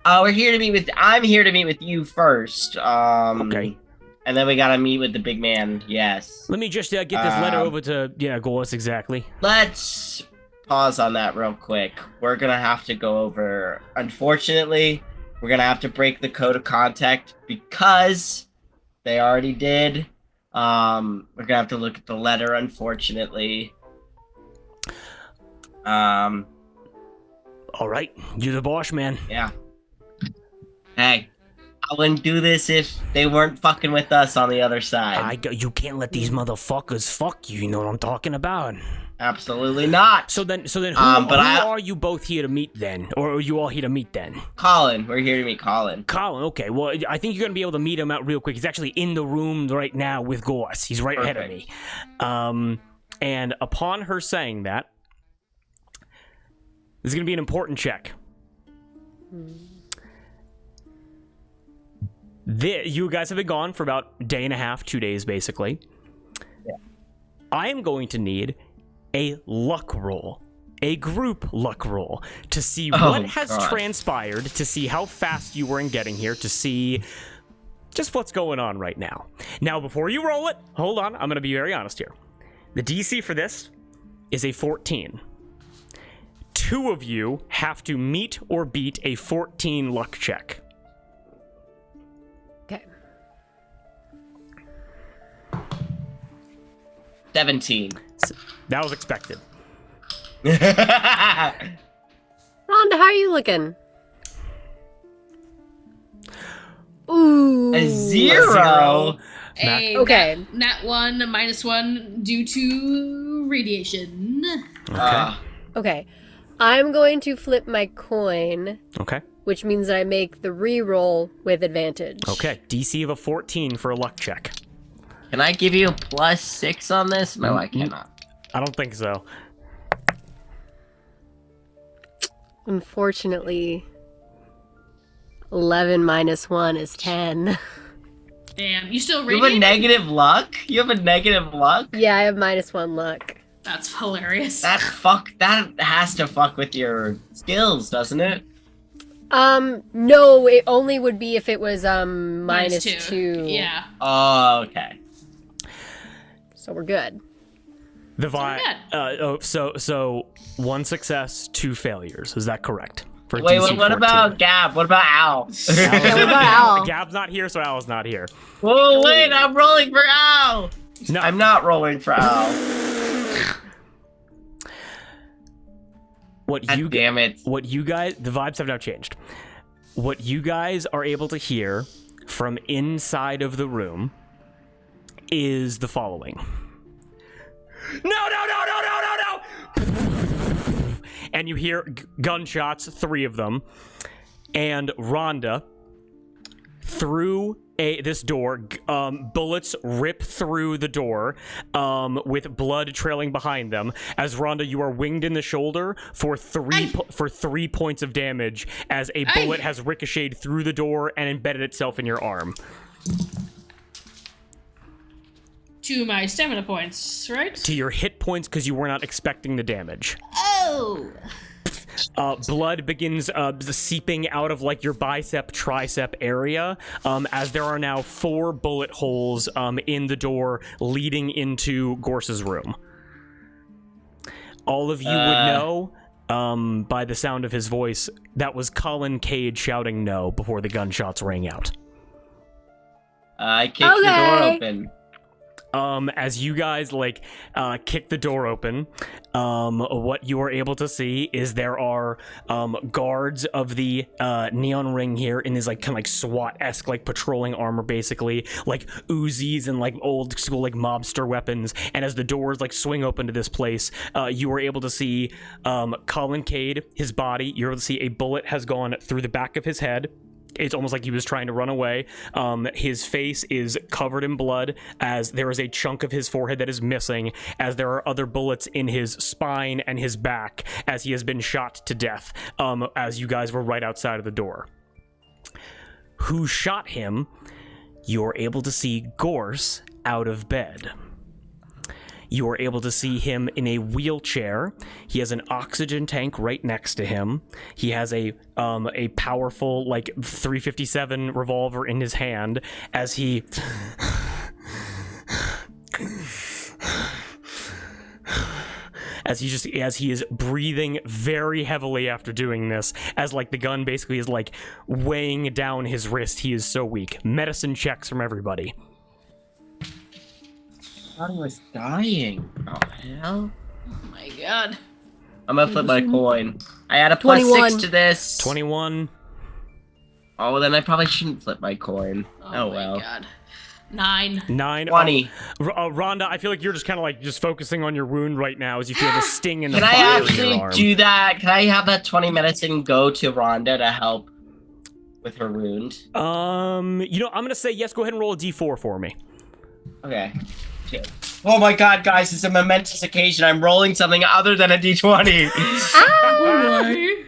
I'm here to meet with you first. Okay. And then we gotta meet with the big man. Yes. Let me just get this letter over to Gorce exactly. Let's pause on that real quick. We're gonna have to go over. Unfortunately, we're gonna have to break the code of contact because they already did. We're gonna have to look at the letter. Unfortunately. All right, you're the boss, man. Yeah. Hey, I wouldn't do this if they weren't fucking with us on the other side. You can't let these motherfuckers fuck you. You know what I'm talking about? Absolutely not. So then, who are you both here to meet then, or are you all here to meet then? Colin, we're here to meet Colin. Colin, okay. Well, I think you're gonna be able to meet him out real quick. He's actually in the room right now with Gorce. He's right ahead of me. And upon her saying that, this is gonna be an important check. You guys have been gone for about a day and a half, 2 days, basically. Yeah. I am going to need a luck roll, a group luck roll, to see what has transpired, to see how fast you were in getting here, to see just what's going on right now. Now, before you roll it, hold on, I'm going to be very honest here. The DC for this is a 14. 2 of you have to meet or beat a 14 luck check. Okay. 17. That was expected. Rhonda, how are you looking? Ooh. A 0. A Okay. Nat 1, -1 due to radiation. Okay. Okay. I'm going to flip my coin, Okay. which means that I make the re-roll with advantage. Okay. DC of a 14 for a luck check. Can I give you a +6 on this? No, I cannot. I don't think so. Unfortunately, 11 minus 1 is 10. Damn, you still You have a radiating? negative luck? You have a negative luck? Yeah, I have -1 luck. That's hilarious. That has to fuck with your skills, doesn't it? No, it only would be if it was -2. Yeah. Oh, okay. So we're good. The bad. so 1 success, 2 failures. Is that correct? For Wait, DC what 14? about Gab? What about Al? Yeah, what about Al? Gab's not here, so Al's not here. Whoa, wait, I'm rolling for Al! No, I'm not rolling for Al. God damn it. What you guys, the vibes have now changed. What you guys are able to hear from inside of the room is the following. No! And you hear gunshots, 3 of them. And Rhonda, through this door, bullets rip through the door, with blood trailing behind them. As Rhonda, you are winged in the shoulder for 3 points of damage, as a bullet has ricocheted through the door and embedded itself in your arm. 2 of my stamina points, right? To your hit points, because you were not expecting the damage. Oh! Blood begins seeping out of like your bicep, tricep area, as there are now 4 bullet holes in the door leading into Gorce's room. All of you would know, by the sound of his voice, that was Colin Cade shouting no before the gunshots rang out. I kicked the door open. As you guys kick the door open, what you are able to see is there are guards of the neon ring here in this kind of SWAT-esque patrolling armor, basically like Uzis and old school mobster weapons. And as the doors swing open to this place, you are able to see Colin Cade, his body. You're able to see a bullet has gone through the back of his head. It's almost like he was trying to run away. His face is covered in blood, as there is a chunk of his forehead that is missing, as there are other bullets in his spine and his back, as he has been shot to death, as you guys were right outside of the door. Who shot him you're able to see Gorce out of bed. You are able to see him in a wheelchair. He has an oxygen tank right next to him. He has a powerful, like, 357 revolver in his hand as he... as he is breathing very heavily after doing this, as, like, the gun basically is, like, weighing down his wrist. He is so weak. Medicine checks from everybody. I thought he was dying. Oh, hell. Oh my god. I'm gonna flip my coin. I add a plus 21. 6 to this. 21. Oh, well, then I probably shouldn't flip my coin. Oh, my well. god. 9. 20. Rhonda, I feel like you're just kind of like just focusing on your wound right now as you feel the sting in the Can I fire in your actually arm. do that? Can I have that 20 medicine go to Rhonda to help with her wound? I'm gonna say yes. Go ahead and roll a d4 for me. Okay. Oh my god, guys, it's a momentous occasion. I'm rolling something other than a d20. Why?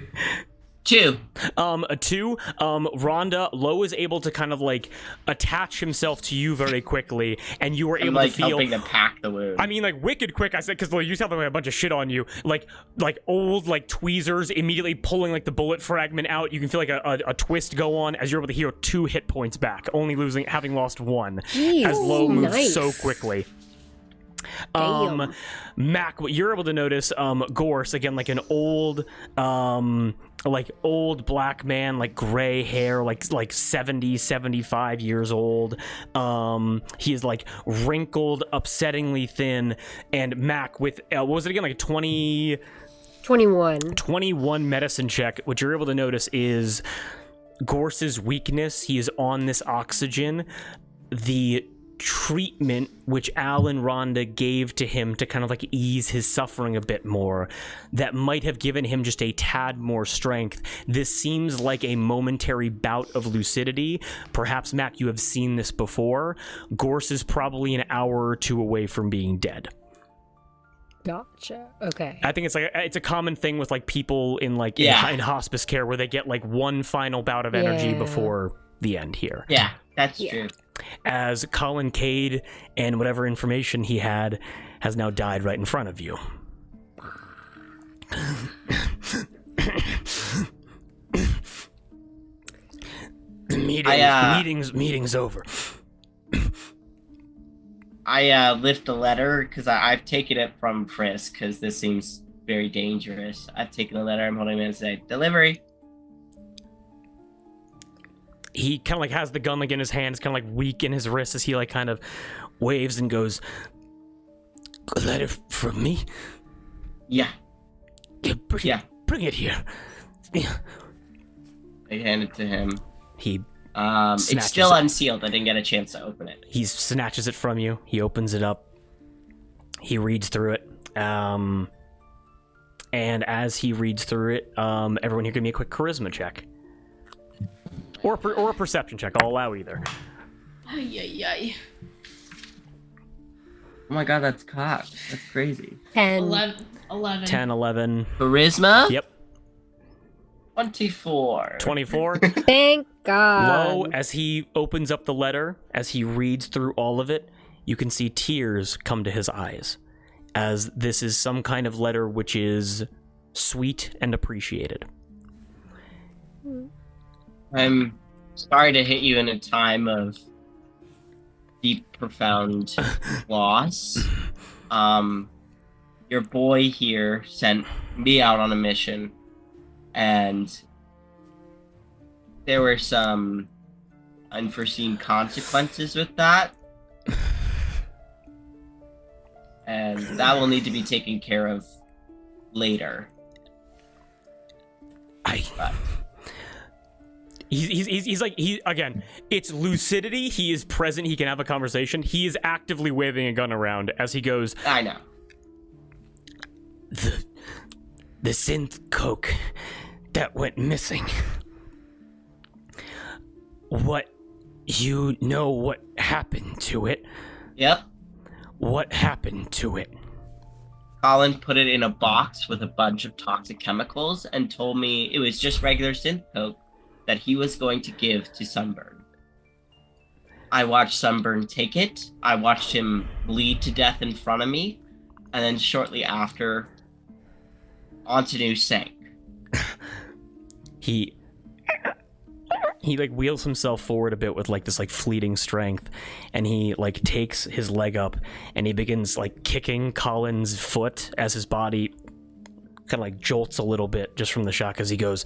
2. A 2. Rhonda, Lo is able to kind of like attach himself to you very quickly, and you were I'm able like to feel. helping to pack the wound. I mean, like, wicked quick, I said, because you just have like, a bunch of shit on you. Like old, like, tweezers immediately pulling, like, the bullet fragment out. You can feel, like, a twist go on as you're able to heal 2 hit points back, only having lost 1. Jeez, as Lo moves nice. so quickly. Damn. Mac, what you're able to notice, Gorce, again, like an old black man, like gray hair, like 70, 75 years old. He is like wrinkled, upsettingly thin, and Mac with, what was it again, like 21 medicine check. What you're able to notice is Gorce's weakness. He is on this oxygen. The treatment which Al and Rhonda gave to him to kind of like ease his suffering a bit more, that might have given him just a tad more strength. This seems like a momentary bout of lucidity. Perhaps, Mac, you have seen this before. Gorce is probably an hour or 2 away from being dead. Gotcha. Okay. I think it's a common thing with like people in like in hospice care where they get like one final bout of energy before the end here. Yeah, that's true. As Colin Cade and whatever information he had has now died right in front of you. Meeting's over. I lift the letter because I've taken it from Frisk because this seems very dangerous. I've taken the letter. I'm holding it and say, "Delivery." He kind of like has the gun like in his hand. It's kind of like weak in his wrist as he like kind of waves and goes, "A letter from me? Yeah. Bring it here." Yeah. I hand it to him. He it's still unsealed. I didn't get a chance to open it. He snatches it from you. He opens it up. He reads through it. And as he reads through it, everyone here give me a quick charisma check. Or a perception check. I'll allow either. Ay. Oh my god, that's cocked. That's crazy. 10. 11. 10, 11. Charisma? Yep. 24. 24. Thank God. Lo, as he opens up the letter, as he reads through all of it, you can see tears come to his eyes, as this is some kind of letter which is sweet and appreciated. I'm sorry to hit you in a time of deep, profound loss. Your boy here sent me out on a mission, and there were some unforeseen consequences with that. And that will need to be taken care of later. He's like, again, it's lucidity. He is present. He can have a conversation. He is actively waving a gun around as he goes, I know. The synth coke that went missing. What happened to it? Yep. What happened to it? Colin put it in a box with a bunch of toxic chemicals and told me it was just regular synth coke that he was going to give to Sunburn. I watched Sunburn take it. I watched him bleed to death in front of me. And then shortly after, Antanu sank. He like wheels himself forward a bit with like this like fleeting strength, and he like takes his leg up and he begins like kicking Colin's foot as his body kind of like jolts a little bit just from the shock as he goes,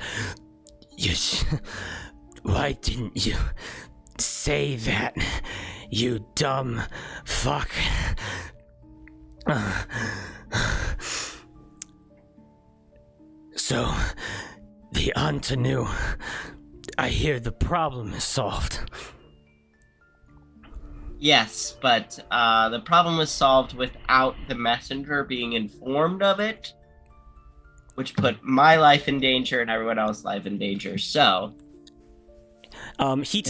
why didn't you say that, you dumb fuck? So, the Antanu, I hear the problem is solved. Yes, but the problem was solved without the messenger being informed of it, which put my life in danger and everyone else's life in danger. So, He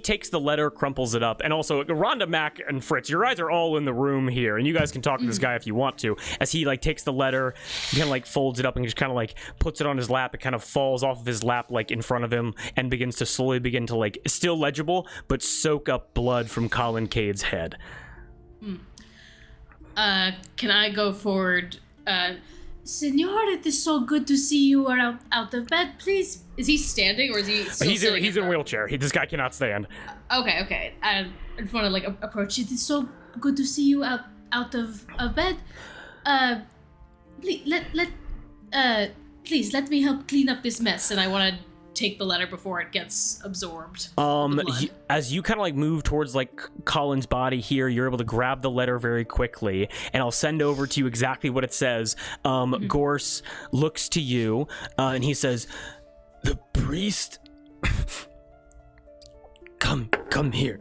takes the letter, crumples it up, and also Rhonda, Mac, and Fritz, you guys are all in the room here, and you guys can talk to this guy if you want to. As he like takes the letter, he kind of like folds it up and just kind of like puts it on his lap. It kind of falls off of his lap like in front of him and begins to slowly begin to like still legible but soak up blood from Colin Cade's head. Can I go forward? Senor, it is so good to see you are out of bed. Please, is he standing or is he? He's in a wheelchair. This guy cannot stand. Okay. I just want to like approach. It is so good to see you out of bed. Please let me help clean up this mess, and I want to take the letter before it gets absorbed. As you kind of like move towards like Colin's body here, you're able to grab the letter very quickly, and I'll send over to you exactly what it says. Gorce looks to you, and he says, "The priest, come here.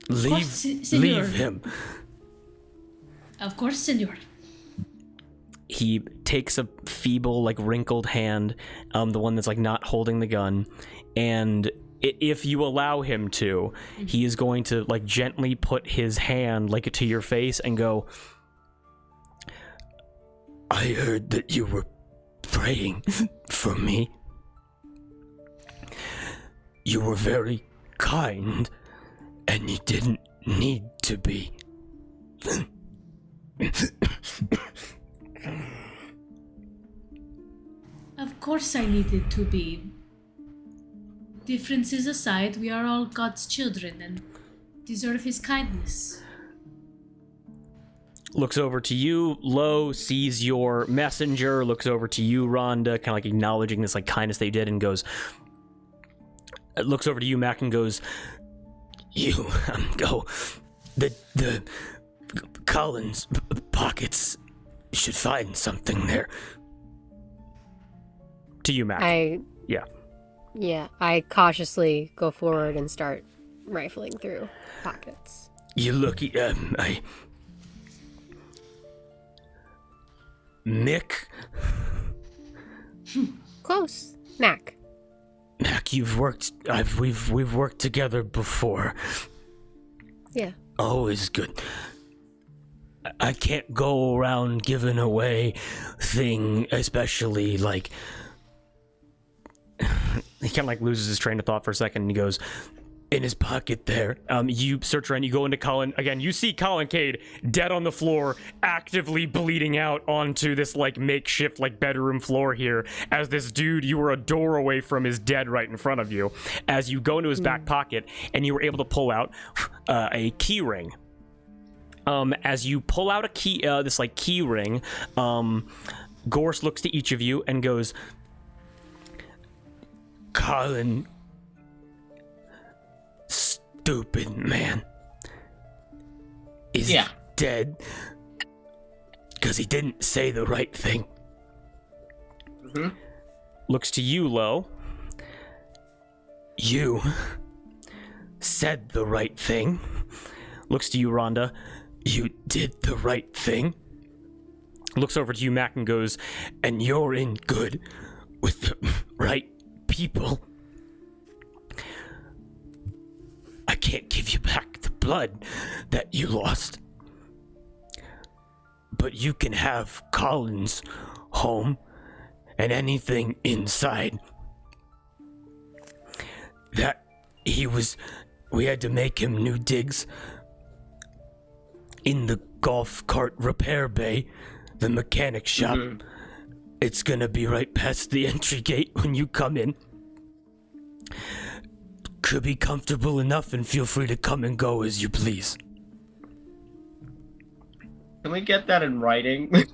Leave him." Of course, senor. He takes a feeble, like wrinkled hand, the one that's like not holding the gun, and if you allow him to, he is going to like gently put his hand like to your face and go, "I heard that you were praying for me. You were very kind, and you didn't need to be." Of course I needed to be. Differences aside, we are all God's children and deserve his kindness. Looks over to you, Lo, sees your messenger, looks over to you, Rhonda, kind of like acknowledging this like kindness they did, and goes, looks over to you, Mac, and goes, "You, go, the Colin's pockets should find something there." To you, Mac. Yeah, I cautiously go forward and start rifling through pockets. You look, Mick? Close. Mac, we've worked together before. Yeah. Always good. I can't go around giving away thing, especially like... He kind of like loses his train of thought for a second, and he goes, "In his pocket there." You search around, you go into Colin again. You see Colin Cade dead on the floor, actively bleeding out onto this like makeshift like bedroom floor here. As this dude you were a door away from is dead right in front of you. As you go into his back pocket, and you were able to pull out a key ring. As you pull out a key, this like key ring, Gorce looks to each of you and goes, "Colin, stupid man, is dead because he didn't say the right thing." Looks to you, Lo. "You said the right thing." Looks to you, Rhonda. "You did the right thing." Looks over to you, Mac, and goes, "And you're in good with the right people. I can't give you back the blood that you lost, but you can have Colin's home and anything inside. That we had to make him new digs in the golf cart repair bay, the mechanic shop. Mhm. It's gonna be right past the entry gate when you come in. Could be comfortable enough, and feel free to come and go as you please. Can we get that in writing? He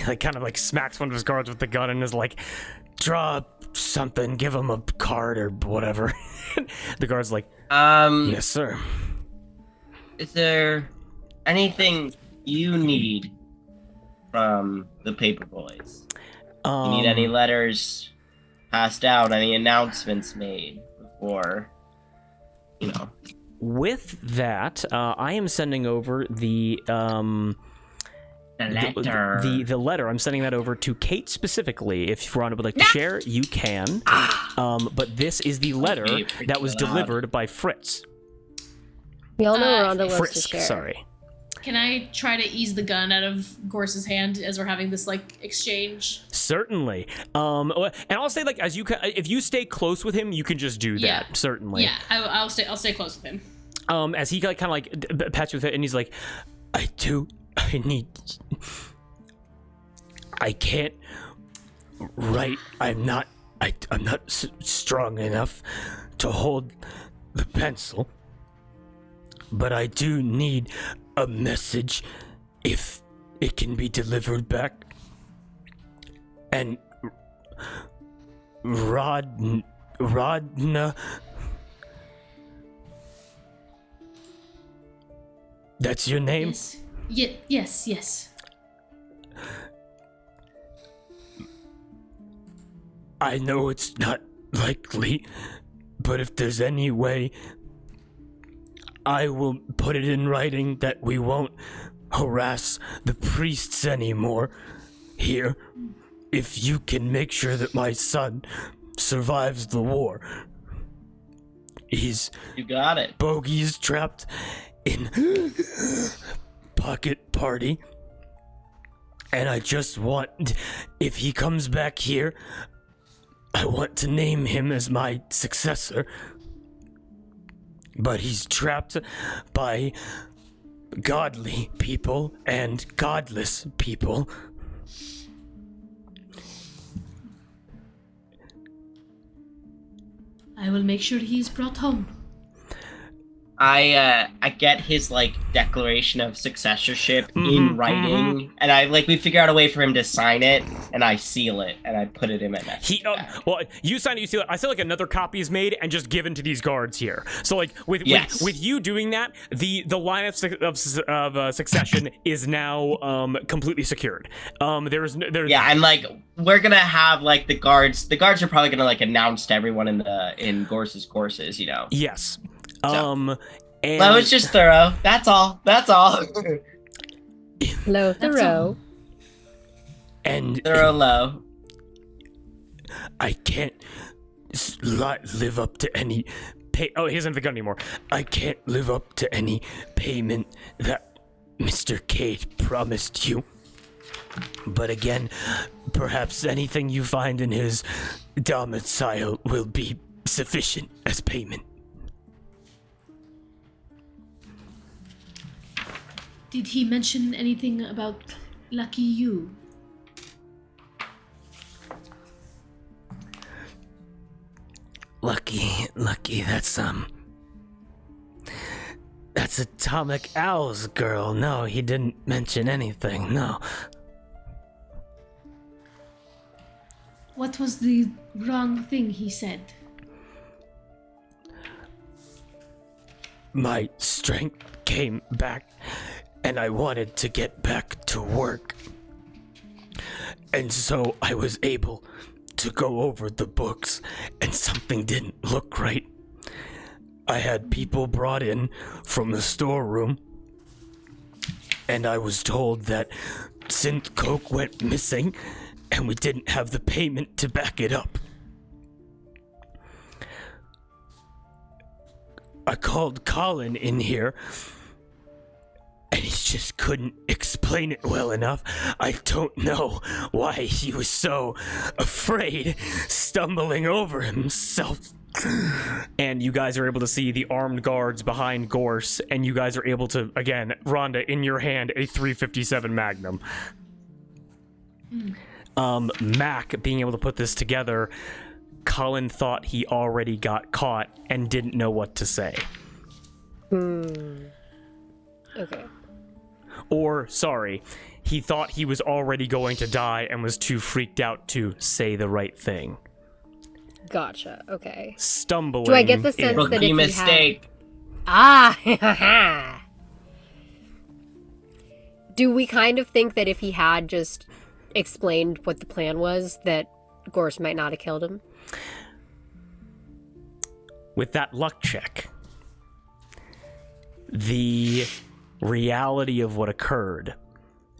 like kind of like smacks one of his guards with the gun and is like, draw something, give him a card or whatever. The guard's like, yes sir. Is there anything you need from the paper boys? You need any letters passed out, any announcements made before, With that, I am sending over the letter. The letter. I'm sending that over to Kate specifically. If Rhonda would like to share, you can. But this is the letter that was delivered by Fritz. We all know Rhonda loves Fritz, to share. sorry. Can I try to ease the gun out of Gorce's hand as we're having this like exchange? Certainly. And I'll say like if you stay close with him, you can just do that. Yeah. Certainly. Yeah, I'll stay close with him. As he kind of like pats you with it, and he's like, I can't write. I'm not strong enough to hold the pencil, but I do need a message if it can be delivered back. And Rodna, that's your name? Yes. Yes. I know it's not likely, but if there's any way, I will put it in writing that we won't harass the priests anymore here. If you can make sure that my son survives the war. You got it. Bogey's trapped in pocket party. And I just want, if he comes back here, I want to name him as my successor. But he's trapped by godly people and godless people. I will make sure he's brought home. I get his like declaration of successorship in writing, and we figure out a way for him to sign it, and I seal it, and I put it in my message. Well, you sign it, you seal it. I say like another copy is made and just given to these guards here. So like with you doing that, the line of succession is now completely secured. There's and like we're gonna have like the guards. The guards are probably gonna like announce to everyone in Gorce's courses, Yes. And That was just thorough. That's all. Low thorough. And Thorough low. I can't live up to any he doesn't have the gun anymore. I can't live up to any payment that Mr. Cade promised you. But again, perhaps anything you find in his domicile will be sufficient as payment. Did he mention anything about Lucky You? Lucky, that's Atomic Owl's girl. No, he didn't mention anything, no. What was the wrong thing he said? My strength came back, and I wanted to get back to work. And so I was able to go over the books, and something didn't look right. I had people brought in from the storeroom, and I was told that Synth Coke went missing, and we didn't have the payment to back it up. I called Colin in here, and he just couldn't explain it well enough. I don't know why he was so afraid. stumbling over himself. And you guys are able to see the armed guards behind Gorce, and you guys are able to, again, Rhonda, in your hand, a 357 Magnum. Mac, being able to put this together, Cullen thought he already got caught and didn't know what to say. Okay. Or, sorry, he thought he was already going to die and was too freaked out to say the right thing. Gotcha. Okay. Stumbling. Do I get the sense that Rookie if he mistake. had... Do we kind of think that if he had just explained what the plan was, that Gorce might not have killed him? With that luck check, the reality of what occurred,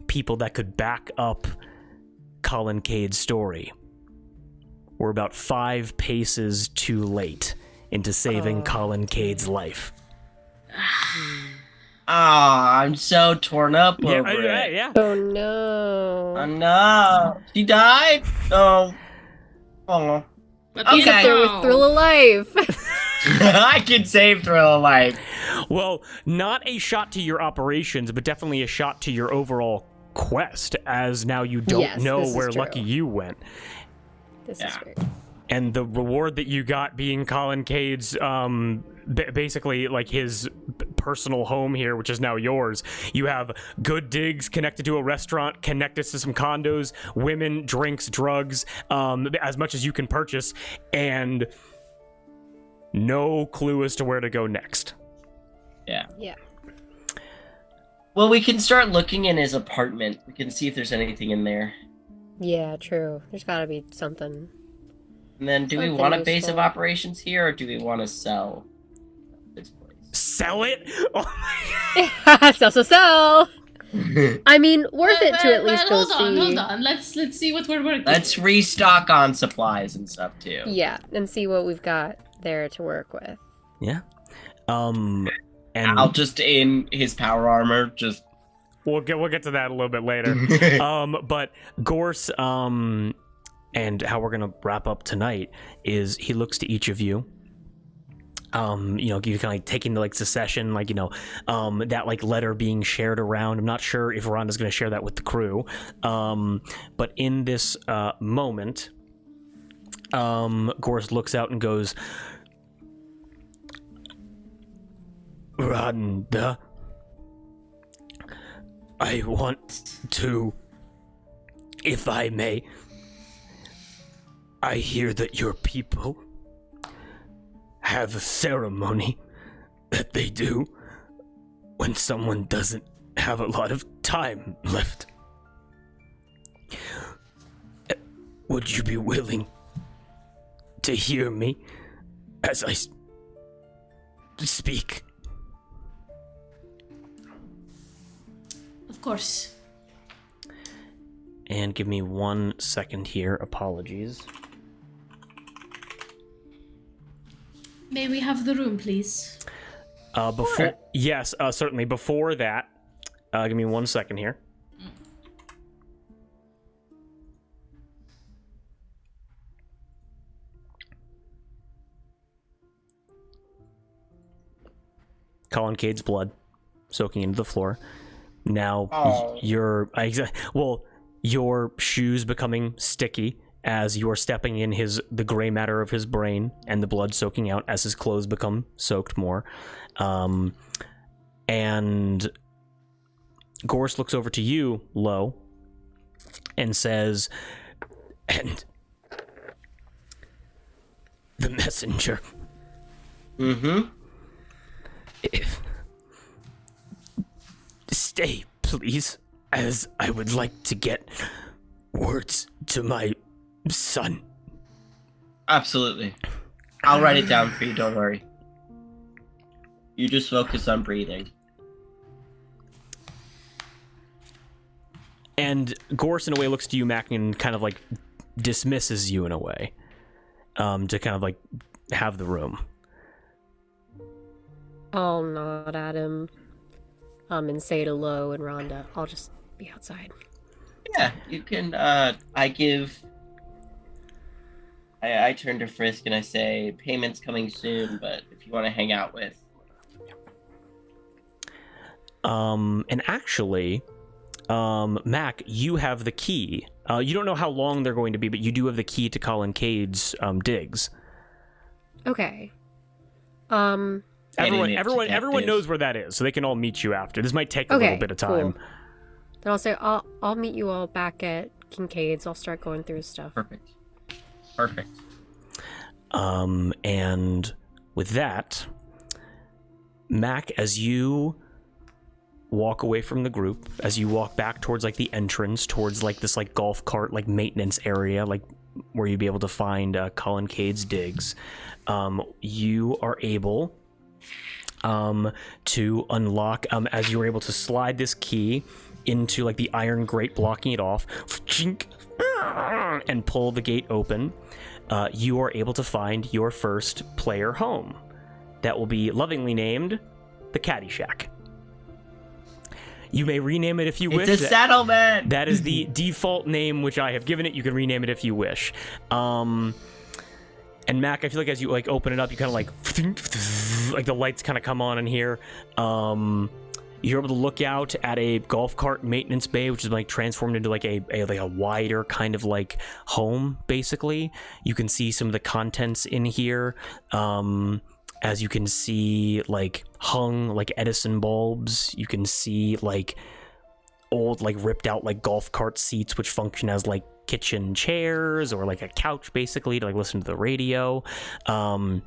people that could back up Colin Cade's story, were about 5 paces too late into saving Colin Cade's life. I'm so torn up over it. Yeah. Oh no. Oh no. She died? Oh. Oh. He's up Okay. there with Thrill of Life. I can save Thrill of Life. Well, not a shot to your operations, but definitely a shot to your overall quest, as now you don't Yes, know this is where true. Lucky You went. This is great. And the reward that you got being Colin Cade's, basically like his personal home here, which is now yours. You have good digs connected to a restaurant, connected to some condos, women, drinks, drugs, as much as you can purchase, and no clue as to where to go next. Yeah. Yeah. Well, we can start looking in his apartment. We can see if there's anything in there. Yeah, true. There's gotta be something. And then, do we Something want a base useful. of operations here, or do we want to sell this place? Sell it? Oh my Sell. I mean, worth it to at least go hold see. on, hold on. Let's see what we're working. Let's restock on supplies and stuff too. Yeah, and see what we've got there to work with. yeah. And I'll just in his power armor, just we'll get to that a little bit later. But Gorce, and how we're gonna wrap up tonight is he looks to each of you. You kind of like taking the like secession, like that like letter being shared around. I'm not sure if Rhonda's gonna share that with the crew. But in this moment, Gorce looks out and goes, Rhonda, I want to, if I may, I hear that your people have a ceremony that they do when someone doesn't have a lot of time left. Would you be willing to hear me as I speak? Of course. and give me 1 second here. Apologies. May we have the room, please? Before yes, certainly. Before that, give me 1 second here. Colin Cade's blood soaking into the floor. Now your shoes becoming sticky as you're stepping in the gray matter of his brain, and the blood soaking out as his clothes become soaked more. And Gorce looks over to you, Lo, and says, And the messenger. Mm-hmm. If stay, please, as I would like to get words to my son. Absolutely. I'll write it down for you, don't worry. You just focus on breathing. and Gorce in a way looks to you, Mac, and kind of like dismisses you in a way, to kind of like have the room. I'll nod at him, and say to Lo and Rhonda, I'll just be outside. Yeah, you can, I give I turn to Frisk and I say, payment's coming soon, but if you want to hang out with. And actually, Mac, you have the key. You don't know how long they're going to be, but you do have the key to Colin Cade's digs. Okay. Everyone knows where that is, so they can all meet you after. This might take a little bit of time. Cool. Then I'll say I'll meet you all back at Kincaid's. I'll start going through stuff. Perfect. And with that, Mac, as you walk away from the group, as you walk back towards like the entrance, towards like this like golf cart like maintenance area, like where you'd be able to find Colin Cade's digs, you are able to unlock, as you were able to slide this key into like the iron grate blocking it off, and pull the gate open. You are able to find your first player home. That will be lovingly named the Caddy Shack. You may rename it if you wish. It's a settlement! That is the default name which I have given it. You can rename it if you wish. And Mac, I feel like as you like open it up, you kind of like the lights kind of come on in here. You're able to look out at a golf cart maintenance bay, which is like transformed into like a wider kind of like home, basically. You can see some of the contents in here. As you can see, like hung like Edison bulbs. You can see like old like ripped out like golf cart seats, which function as like kitchen chairs or like a couch, basically, to like listen to the radio. And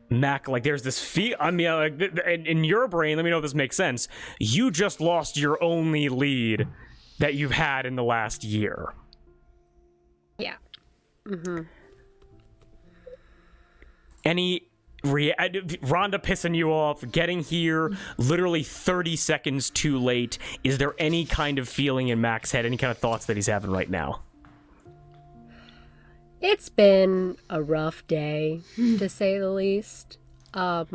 Mac, like there's this feel. I mean, like in your brain, let me know if this makes sense. You just lost your only lead that you've had in the last year. Yeah. Mm-hmm. Rhonda pissing you off, getting here literally 30 seconds too late. Is there any kind of feeling in Mac's head, any kind of thoughts that he's having right now? It's been a rough day, to say the least. Part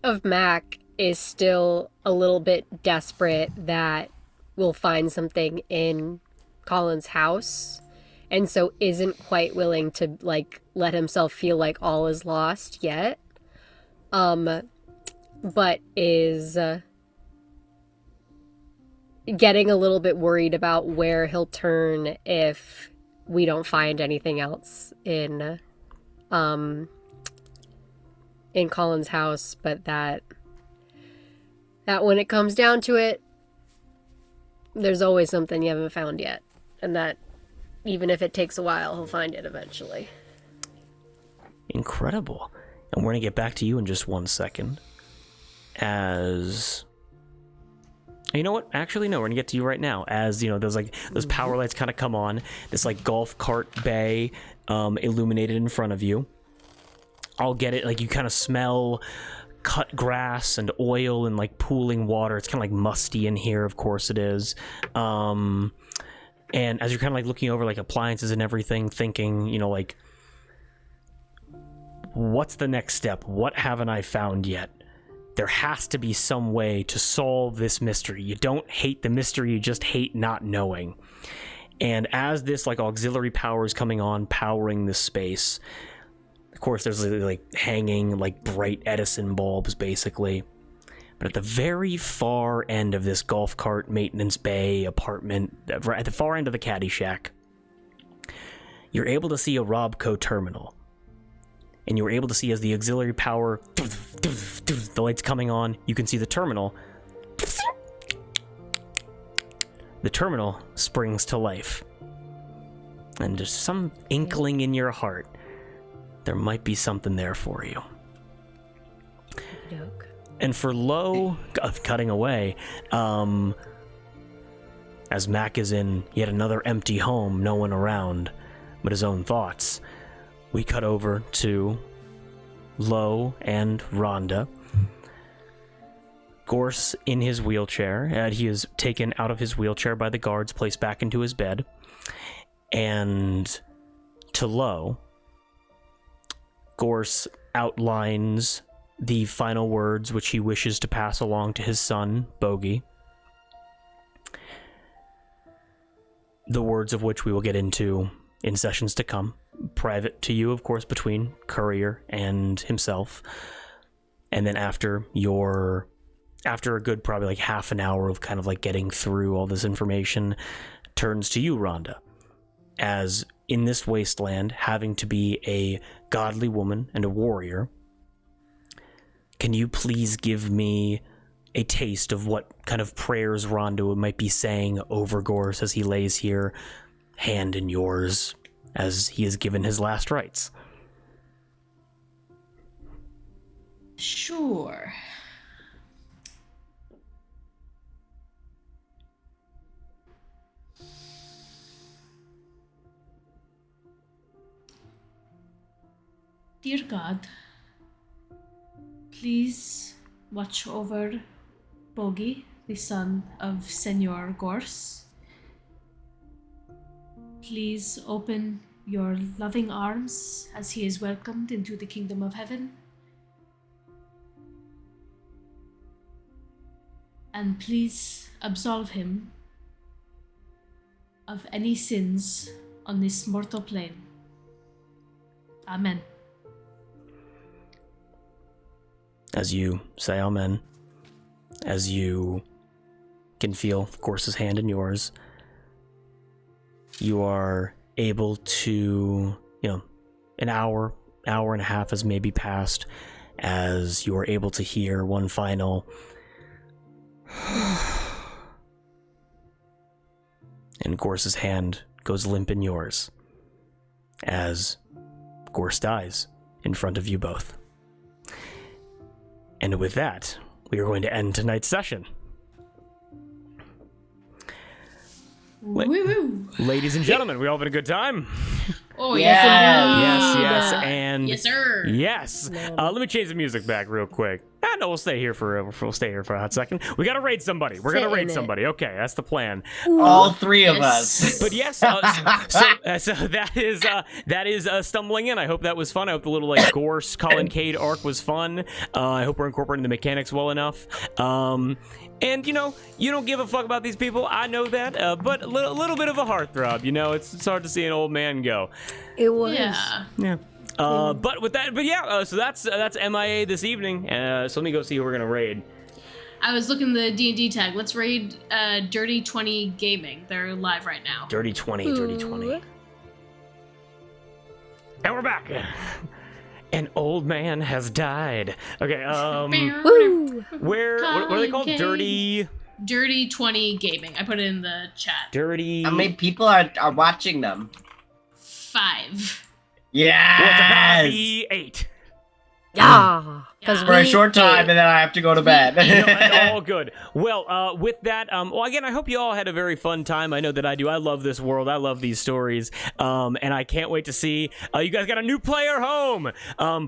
of Mac is still a little bit desperate that we'll find something in Colin's house, and so isn't quite willing to like let himself feel like all is lost yet. But is getting a little bit worried about where he'll turn if we don't find anything else in Colin's house, but that when it comes down to it, there's always something you haven't found yet, and that even if it takes a while, he'll find it eventually. Incredible. And we're gonna get back to you in just 1 second. As you know what? Actually, no, we're gonna get to you right now. As you know, those power lights kind of come on. This like golf cart bay illuminated in front of you. I'll get it. Like you kind of smell cut grass and oil and like pooling water. It's kind of like musty in here. Of course it is. And as you're kind of like looking over like appliances and everything, thinking, you know, like, what's the next step? What haven't I found yet? There has to be some way to solve this mystery. You don't hate the mystery, you just hate not knowing. And as this like auxiliary power is coming on, powering this space, of course there's like hanging like bright Edison bulbs, basically. But at the very far end of this golf cart maintenance bay apartment, at the far end of the Caddy Shack, you're able to see a Robco terminal. And you were able to see as the auxiliary power, the lights coming on, you can see the terminal. The terminal springs to life. And there's some inkling in your heart. There might be something there for you. Yoke. And for Lo, cutting away, as Mac is in yet another empty home, no one around but his own thoughts, we cut over to Lo and Rhonda. Gorce in his wheelchair. He is taken out of his wheelchair by the guards, placed back into his bed. And to Lo, Gorce outlines the final words which he wishes to pass along to his son, Bogey. the words of which we will get into in sessions to come. Private to you, of course, between Courier and himself. And then after a good probably like half an hour of kind of like getting through all this information, turns to you, Rhonda, as in this wasteland, having to be a godly woman and a warrior, can you please give me a taste of what kind of prayers Rhonda might be saying over Gorce as he lays here, hand in yours, as he is given his last rites? Sure. Dear God, please watch over Bogi, the son of Senor Gorce. Please open your loving arms as he is welcomed into the kingdom of heaven. And please absolve him of any sins on this mortal plane. Amen. As you say amen, as you can feel Gorce's hand in yours, you are able to, an hour and a half has maybe passed, as you are able to hear one final and Gorce's hand goes limp in yours as Gorce dies in front of you both. And with that, we are going to end tonight's session. Woo-woo. Ladies and gentlemen, we all having a good time? Oh, Yeah. Yes, and yes, sir. yes. Let me change the music back real quick. No, we'll stay here for a hot second. We gotta raid somebody. We're gonna raid somebody. Okay, that's the plan. All three of us. But yes, so that is stumbling in. I hope that was fun. I hope the little like Gorce Colin-Cade arc was fun. I hope we're incorporating the mechanics well enough. And you don't give a fuck about these people. I know that. But a little bit of a heartthrob. It's hard to see an old man go. It was. Yeah. But with that, so that's MIA this evening. So let me go see who we're gonna raid. I was looking the D&D tag. Let's raid Dirty 20 Gaming. They're live right now. Dirty 20. And we're back. An old man has died. Okay, Woo! what are they called? Dirty 20 Gaming. I put it in the chat. Dirty. How many people are watching them? 5. Yes! Well, it's about to be 8. Yeah. For a short time, and then I have to go to bed. It's all good. Well, with that, again, I hope you all had a very fun time. I know that I do. I love this world. I love these stories. And I can't wait to see you guys got a new player home.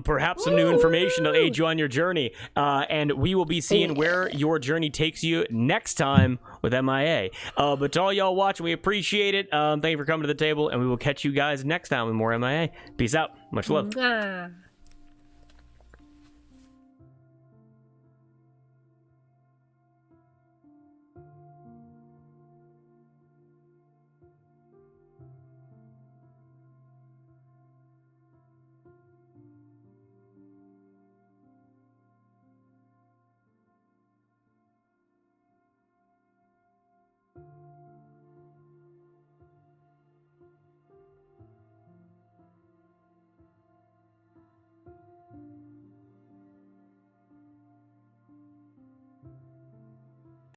Perhaps some new information to aid you on your journey. And we will be seeing where your journey takes you next time with MIA. But to all y'all watching, we appreciate it. Thank you for coming to the table, and we will catch you guys next time with more MIA. Peace out. Much love.